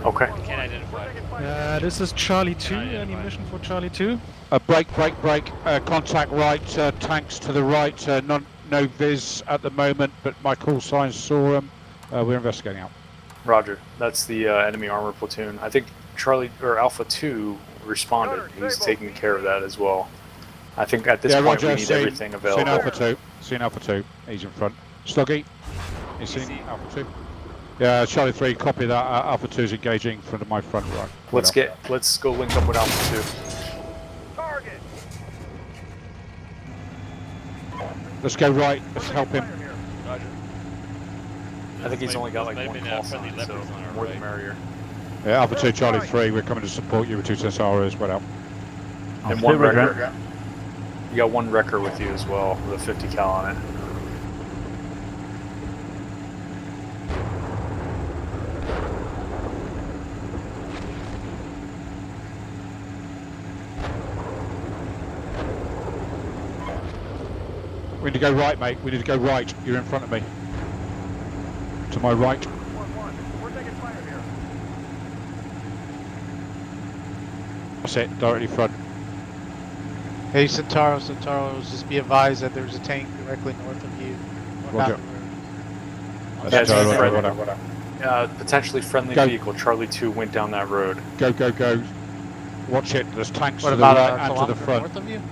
Okay. Can't identify. This is Charlie 2. Any mission for Charlie 2? Break. Contact right. Tanks to the right. No vis at the moment, but my call signs saw them. We're investigating out. Roger. That's the enemy armor platoon. I think Charlie or Alpha 2 responded. He's taking care of that as well. I think at this point Roger, we need everything available. Seen Alpha 2. He's in front. Sluggy. He's seen Alpha 2. Yeah, Charlie 3. Copy that. Alpha 2 is engaging in front of my front right. Let's go link up with Alpha 2. Target. Let's go right. Let's help him. Roger. I think he's only got like one call sign, so more the merrier. Yeah, Alpha 2, Charlie 3. We're coming to support you with 2 SRs. What out? And one wrecker. You got one wrecker with you as well, with a 50 cal on it. We need to go right, mate. We need to go right. You're in front of me. To my right. 1-1. We're taking fire here. That's it. Directly front. Hey, Centauros, just be advised that there's a tank directly north of you. Roger. That's potentially friendly vehicle. Charlie 2 went down that road. Go. Watch it. There's tanks What to the about right and to the kilometer front. north of you?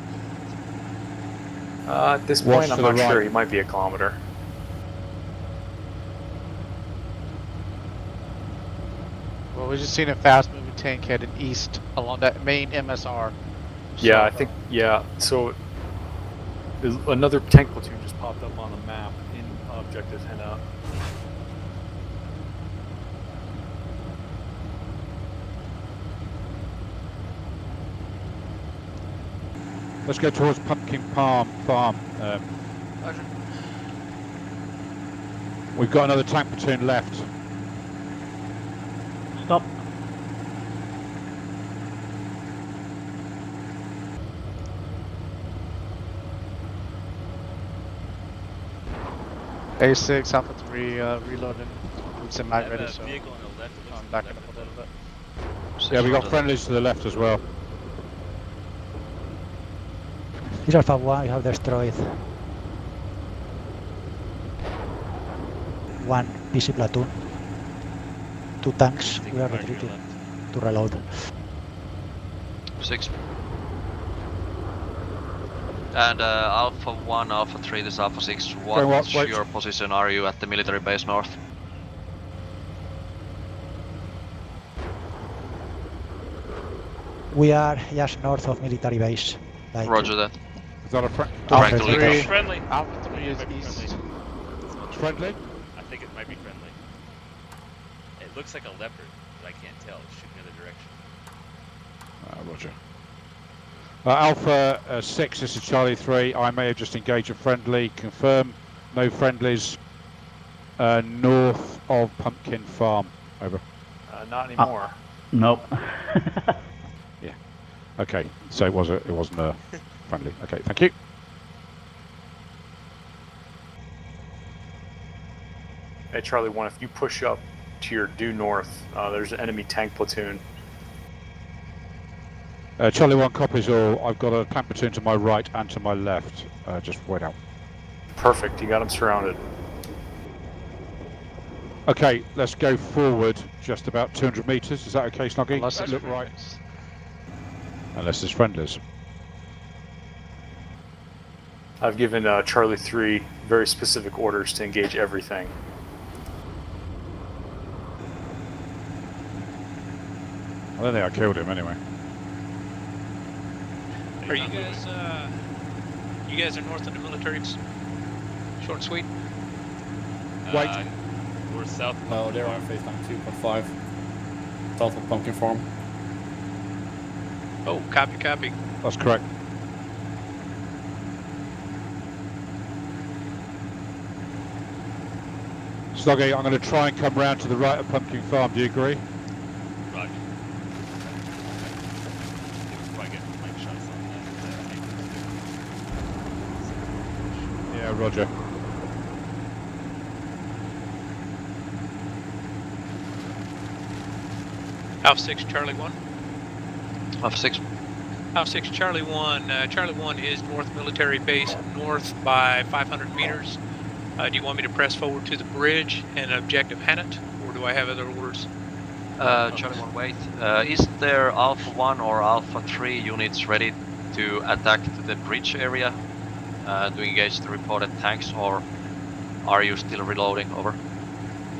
At this point, I'm not sure. He might be a kilometer. Well, we just seen a fast-moving tank heading east along that main MSR. Yeah, I think, so another tank platoon just popped up on the map in objective headout. Let's go towards Pumpkin Farm. We've got another tank platoon left. Stop. A6, Alpha 3, reloading. Boots and mag ready, so Vehicle on the left. I'm backing up a little bit. Yeah, we got friendlies to the left as well. This Alpha 1, you have destroyed one PC platoon, 2 tanks. We are retreating to reload. 6. And Alpha 1, Alpha 3, this is Alpha 6. What's your position? Are you at the military base north? We are just north of military base. Like Roger that. Is that a Alpha 3. Friendly. Alpha 3 is east. Friendly? I think it might be friendly. It looks like a leopard, but I can't tell. It's shooting the other direction. Roger. Alpha 6, this is Charlie 3. I may have just engaged a friendly. Confirm. No friendlies north of Pumpkin Farm. Over. Not anymore. Nope. Yeah. Okay. So it wasn't friendly. Okay. Thank you. Hey, Charlie 1, if you push up to your due north, there's an enemy tank platoon. Charlie 1 copies all. I've got a tank platoon to my right and to my left. Just wait out. Perfect, you got them surrounded. Okay, let's go forward just about 200 meters. Is that okay, Snoggy? Unless it's Look right. friends. Unless it's friendlies. I've given Charlie 3 very specific orders to engage everything. I don't think I killed him anyway. Are you guys, you guys are north of the military? Short and sweet? Wait. We're south. No, they're on phase line 2.5. South of Pumpkin Farm. Oh, copy. That's correct. Snoggy, I'm going to try and come round to the right of Pumpkin Farm. Do you agree? Roger. Probably get flank shots on that. Yeah, roger. Alpha 6, Charlie 1. Alpha 6. Alpha 6, Charlie 1. Charlie 1 is north military base, north by 500 meters. Do you want me to press forward to the bridge and objective Hannett, or do I have other orders? Charlie 1, wait. Is there Alpha 1 or Alpha 3 units ready to attack the bridge area to engage the reported tanks, or are you still reloading? Over.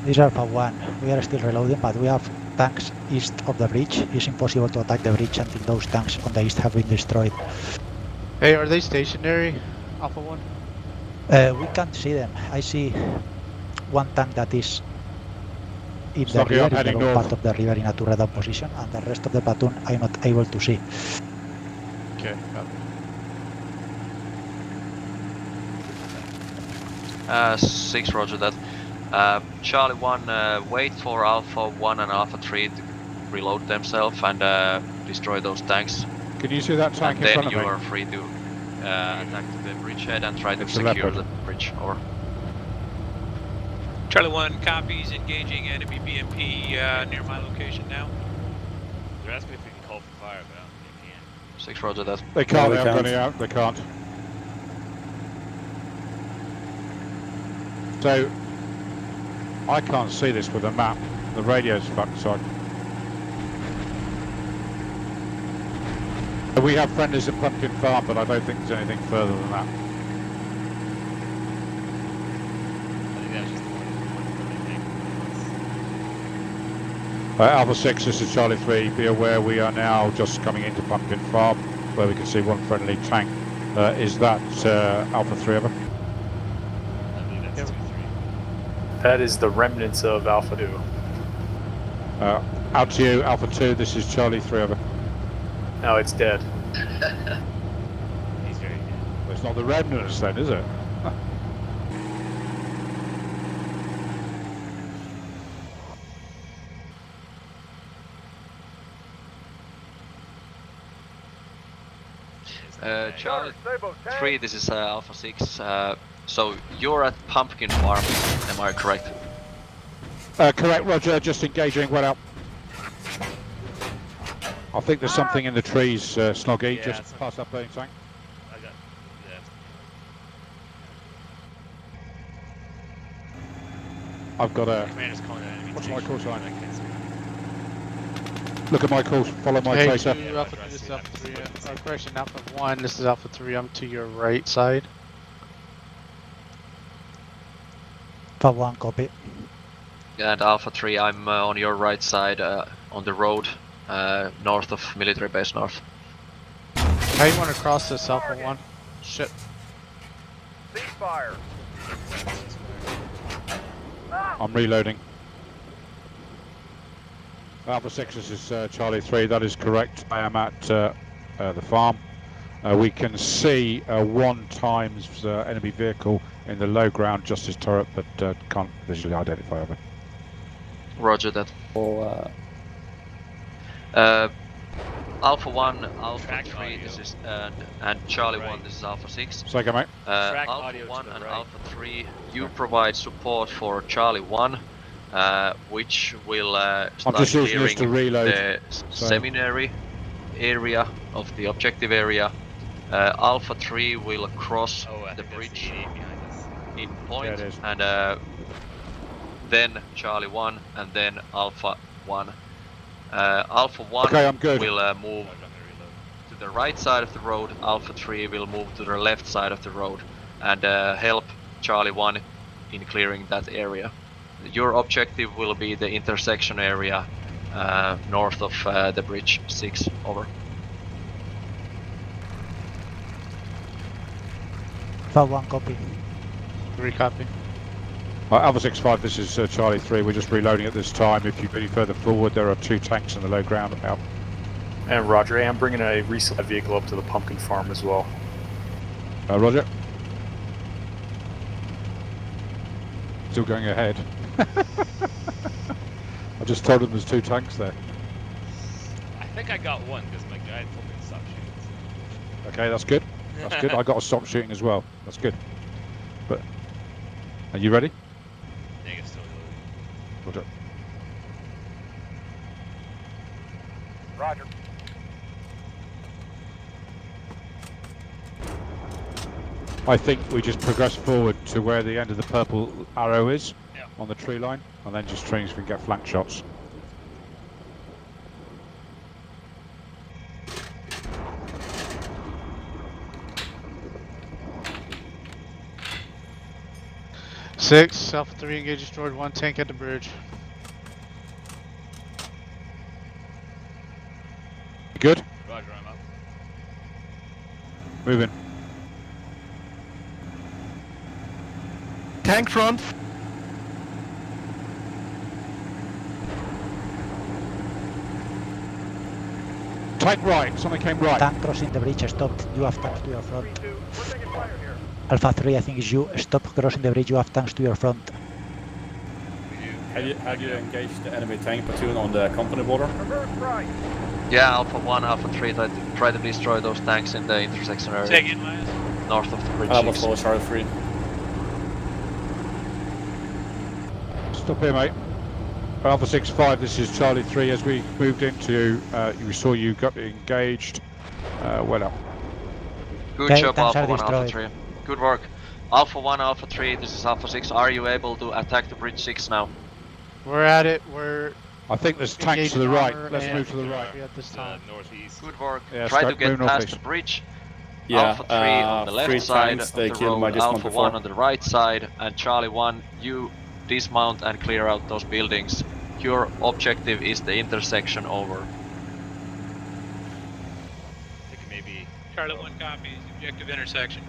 This is Alpha 1. We are still reloading, but we have tanks east of the bridge. It's impossible to attack the bridge until those tanks on the east have been destroyed. Hey, are they stationary, Alpha 1? We can't see them. I see one tank that is in the Snoggy, rear, I'm in the heading low north. part of the river in a turret down position, and the rest of the platoon I'm not able to see. Okay, copy. 6, roger that. Charlie 1, wait for Alpha 1 and Alpha 3 to reload themselves and destroy those tanks. Can you see that tank And in then front of you me? are free to attack the bridgehead and try to It's a secure leopard. the bridge. Over. Charlie 1 copies, engaging enemy BMP near my location now. They're asking if we can call for fire, but I don't think they can. 6, roger that. They can't, No, they they haven't got can't. any out, they can't. So, I can't see this with a map. The radio's fucked, so we have friendlies at Pumpkin Farm, but I don't think there's anything further than that. I think that's just the one Alpha 6, this is Charlie 3. Be aware we are now just coming into Pumpkin Farm, where we can see one friendly tank. Is that Alpha 3 ever? I believe that's 2-3. That is the remnants of Alpha 2. Out to you, Alpha 2, this is Charlie 3 over. No, it's dead. He's very good. Well, it's not the remnants then, is it? Charlie 3, this is Alpha 6. So you're at Pumpkin Farm, am I correct? Correct, roger, just engaging, well out. I think there's something in the trees, Snoggy, Yeah, just it's past that burning tank. I got. Yeah. I've got a... Commander's calling an enemy. What's my call sign? I can't see. Look at my calls, follow my Hey, tracer. two, Alpha 3, this is Alpha 3. Correction, Alpha 1, this is Alpha 3. I'm to your right side. Alpha 1, copy. And Alpha 3, I'm on your right side on the road north of military base north. How you want to cross this, Alpha 1? Shit. Ceasefire. I'm reloading. Alpha 6, this is Charlie 3, that is correct. I am at the farm. We can see one times enemy vehicle in the low ground, just as turret, but can't visually identify over. Roger that. So, Alpha 1, Alpha Track 3, audio. this is and Charlie Right. 1, this is Alpha 6. So go, mate. Track Alpha audio to 1 the and right. Alpha 3, you provide support for Charlie 1, which will start just using this clearing to reload, the so- seminary area of the objective area. Alpha 3 will cross Oh, I the think that's the bridge 88 behind us. in point, it is. and then Charlie 1, and then Alpha 1. Alpha 1 Okay, I'm good. will move Roger, I'm gonna reload. to the right side of the road, Alpha 3 will move to the left side of the road and help Charlie 1 in clearing that area. Your objective will be the intersection area north of the bridge 6, over. Alpha 1 copy. 3 copy. Alpha 6-5, this is Charlie 3. We're just reloading at this time. If you go any further forward, there are 2 tanks in the low ground about. And Roger, I'm bringing a resupply vehicle up to the pumpkin farm as well. Roger. Still going ahead. I just told them there's 2 tanks there. I think I got one because my guide told me to stop shooting. Okay, that's good. That's good. I got to stop shooting as well. That's good. But are you ready? Negative, still reloading. Roger. Roger. I think we just progress forward to where the end of the purple arrow is on the tree line, and then just trains we can get flank shots. Six, Alpha 3 engaged, destroyed 1 tank at the bridge. Good? Roger, I'm up. Moving. Tank front. Tank right, something came right. Tank crossing the bridge, stopped. You have tanks to your front. 3-2, we're taking fire here. Alpha 3, I think is you. Stop crossing the bridge, you have tanks to your front. Have you engaged the enemy tank platoon on the company border? Reverse right. Yeah, Alpha 1, Alpha 3, try to destroy those tanks in the intersection area. Take it, Lance. North of the bridge I will 6. follow Charlie 3. Stop here, mate. Alpha 6-5, this is Charlie 3. As we moved into, we saw you got engaged. Well up. Good Okay, job, tanks Alpha are 1, Alpha 3. destroyed. Good work. Alpha 1, Alpha 3, this is Alpha 6. Are you able to attack the bridge 6 now? We're at it. We're I think there's tanks to the right. Let's move to the right. at this time. Northeast. Good work. Yeah, Try to move get past northeast. the bridge. Yeah, Alpha 3 on the 3 left side tanks, of they the killed my road, dismount Alpha before. 1 on the right side, and Charlie 1, you dismount and clear out those buildings. Your objective is the intersection, over. I think maybe. Charlie 1 copies, objective intersection.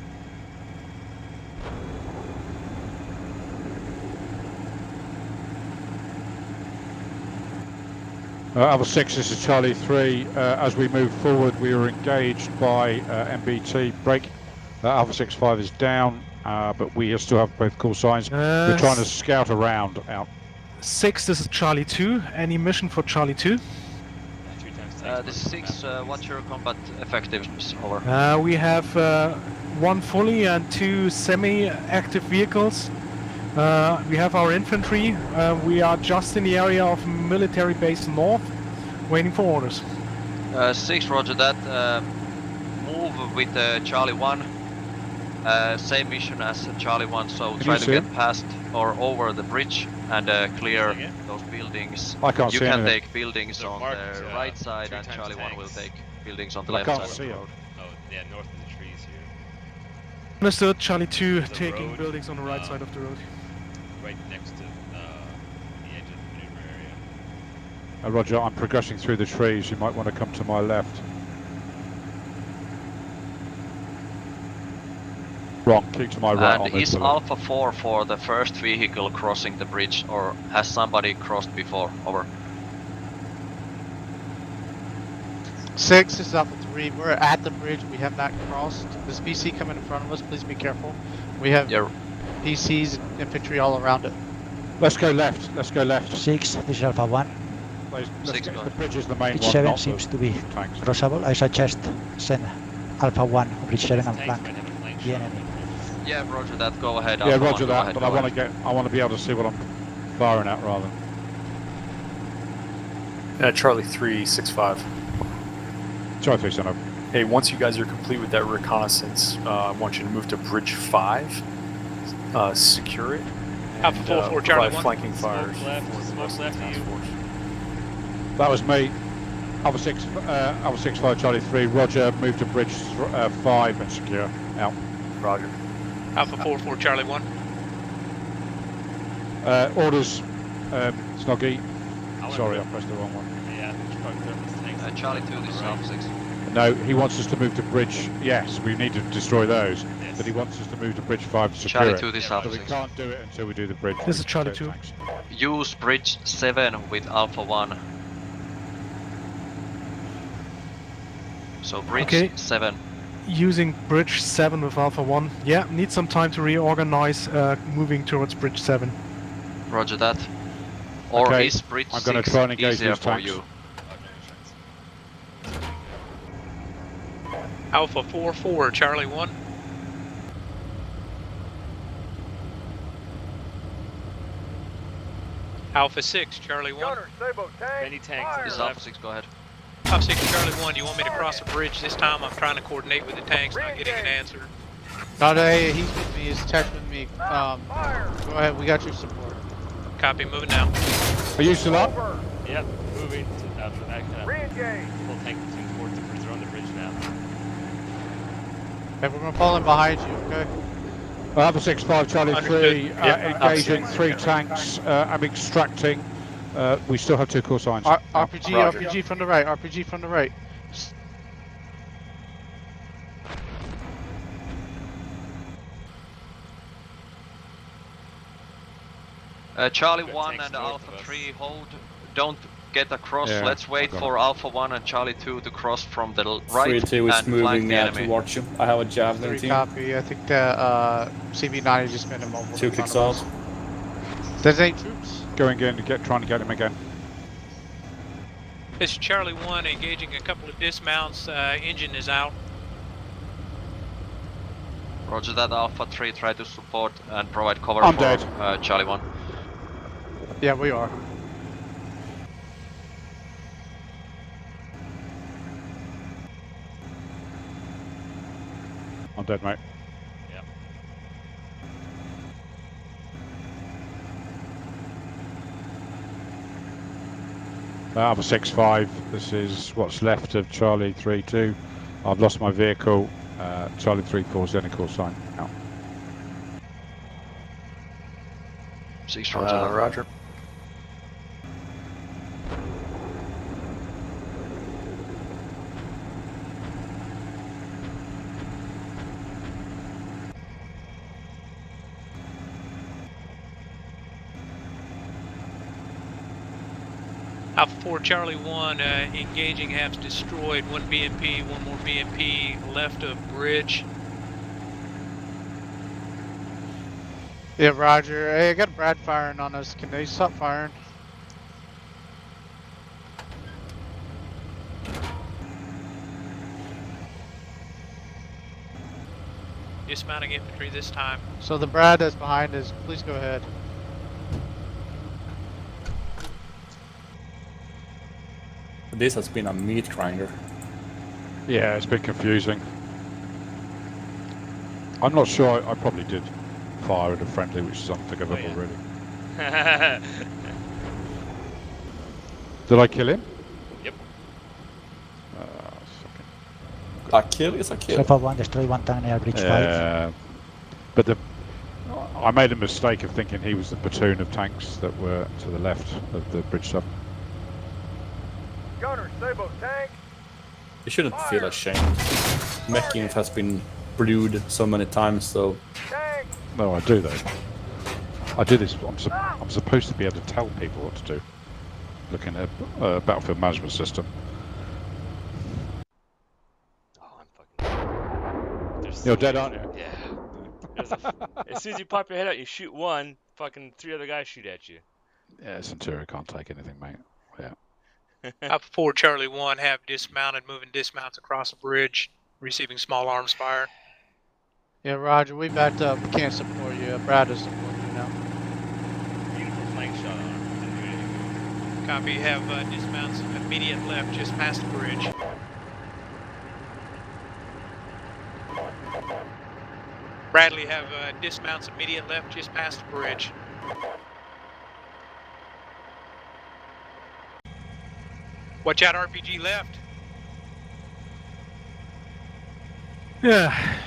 Alpha 6, this is Charlie 3. As we move forward, we are engaged by MBT. Break. Alpha 6-5 is down, but we still have both call signs. We're trying to scout around out. 6, this is Charlie 2. Any mission for Charlie 2? 3 times tanks. This is 6, what's your combat effectiveness, over? We have 1 fully and 2 semi-active vehicles. We have our infantry. We are just in the area of military base north, waiting for orders. 6, roger that. Move with Charlie 1. Same mission as Charlie 1, so Can try you to see get him? past or over the bridge and clear Seeing it? those buildings. I can't You see can anything. take buildings They're on marked, the right side, 3 and times Charlie 1 will tanks. take buildings on the I left can't side of see the it. road. Oh, yeah, north of the trees here. Understood, Charlie 2 The taking road, buildings on the right side of the road. Right next to the edge of the maneuver area. Roger, I'm progressing through the trees. You might want to come to my left. Wrong, keep to my right on And the is bullet. Alpha 4 for the first vehicle crossing the bridge, or has somebody crossed before? Over. 6 is Alpha 3. We're at the bridge. We have not crossed. There's BC coming in front of us. Please be careful. We have Yeah. PCs and infantry all around it. Let's go left. Let's go left. 6, this is Alpha 1. Six, go The ahead. bridge is the main Bridge one, 7 not seems the to be tanks. crossable. I suggest send Alpha 1 on Bridge 7 and Tanks flank might have a flank the shot. enemy. Yeah, roger that. Go ahead. Yeah, Alpha roger 1, go that. ahead, But go ahead. I want to be able to see what I'm firing at rather. Charlie 365. Charlie 3, son of. Hey, once you guys are complete with that reconnaissance, I want you to move to Bridge 5, secure it, Alpha and 4-4, Charlie provide 1. flanking fires Smoke left, for the smoke rest of left the to task you. force. That was me. Alpha 6-5, Charlie 3. Roger, move to Bridge 5 and secure. Out. Roger. Alpha 4-4, Charlie 1. Orders, Snoggy. I'll Sorry, I let pressed the wrong one. Yeah, we should probably clear up these tanks. Charlie 2, this is Alpha 6. No, he wants us to move to Bridge. Yes, we need to destroy those. Yes. But he wants us to move to Bridge 5 to secure Charlie it. 2, this is So Alpha we 6. can't do it until we do the bridge. This is Charlie So 2. thanks. Use Bridge 7 with Alpha 1. So Bridge Okay. 7. Using Bridge 7 with Alpha 1. Yeah, need some time to reorganize, moving towards Bridge 7. Roger that. Or Okay, is Bridge I'm gonna 6 try and engage easier these for tanks. you? Alpha 4-4, Charlie 1. Alpha 6, Charlie 1. Gunner, Sabo, tank. Many tanks on This is the Alpha left. 6, go ahead. Alpha 6, Charlie 1. Do you want me to cross the bridge this time? I'm trying to coordinate with the tanks, not getting an answer. No, hey, he's with me. He's attached with me. Go ahead. We got your support. Copy, moving now. Are you still up? Yep, moving to, after that kind of Re-engage. full tank platoon towards the bridge. They're on the bridge now. Hey, we're gonna fall in behind you, okay? Alpha 6-5, Charlie 3. Understood. Yep, Engaging Alpha 3 tanks. I'm extracting. We still have 2 call signs. RPG, Roger. RPG from the right. RPG from the right. Charlie Got 1 tanks and north Alpha of us. 3 hold. Don't get across. Yeah, Let's wait I got for it. Alpha 1 and Charlie 2 to cross from the right 3-2 is and flank moving the enemy. towards you. I have a javelin 3 team. copy. I think that CV90 just made a mobile. 2 in front kicks of out. us. There's 8 troops. Going in, trying to get him again. This is Charlie 1 engaging a couple of dismounts. Engine is out. Roger that, Alpha 3, try to support and provide cover I'm for dead. Charlie 1. Yeah, we are. I'm dead, mate. Yep. Alpha 6-5. This is what's left of Charlie 3-2. I've lost my vehicle. Charlie 3-4 is the only call sign. Out. 6, roger that. Roger. Alpha 4, Charlie 1, engaging halves destroyed. 1 BMP, 1 more BMP left of bridge. Yeah, Roger. Hey, I got Brad firing on us. Can they stop firing? Dismounting infantry this time. So the Brad that's behind us, please go ahead. This has been a meat grinder. Yeah, it's a bit confusing. I'm not sure. I probably did fire at a friendly, which is unforgivable, yeah. really. Did I kill him? Yep. A kill is a kill. Alpha 1 destroy 1 tank near Bridge 5. Yeah. But I made a mistake of thinking he was the platoon of tanks that were to the left of the bridge sub. Gunner, Sabo, tank. You shouldn't feel ashamed. Mech-Inf has been brewed so many times, so... Tank. No, I do though. I do this. I'm supposed to be able to tell people what to do. Looking at a battlefield management system. Oh, I'm fucking. You're dead, aren't you? Yeah. As soon as you pop your head out, you shoot one. Fucking 3 other guys shoot at you. Yeah, Centurion can't take anything, mate. Yeah. Alpha 4, Charlie 1, have dismounted, moving dismounts across the bridge, receiving small arms fire. Yeah, Roger, we backed up. We can't support you. Brad is supporting you now. Beautiful flank shot on him. Didn't do anything. Copy, have dismounts immediate left, just past the bridge. Bradley, have dismounts immediate left, just past the bridge. Watch out, RPG left. Yeah.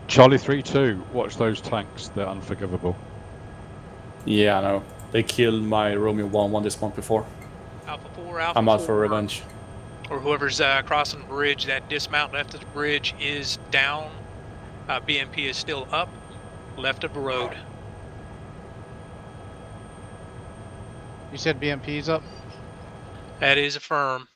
Charlie 3-2, watch those tanks, they're unforgivable. Yeah, I know. They killed my Romeo 1-1 this month before. Alpha 4, Alpha I'm out 4, for revenge. Or whoever's crossing the bridge, that dismount left of the bridge is down. BMP is still up, left of the road. You said BMP's up? That is affirm.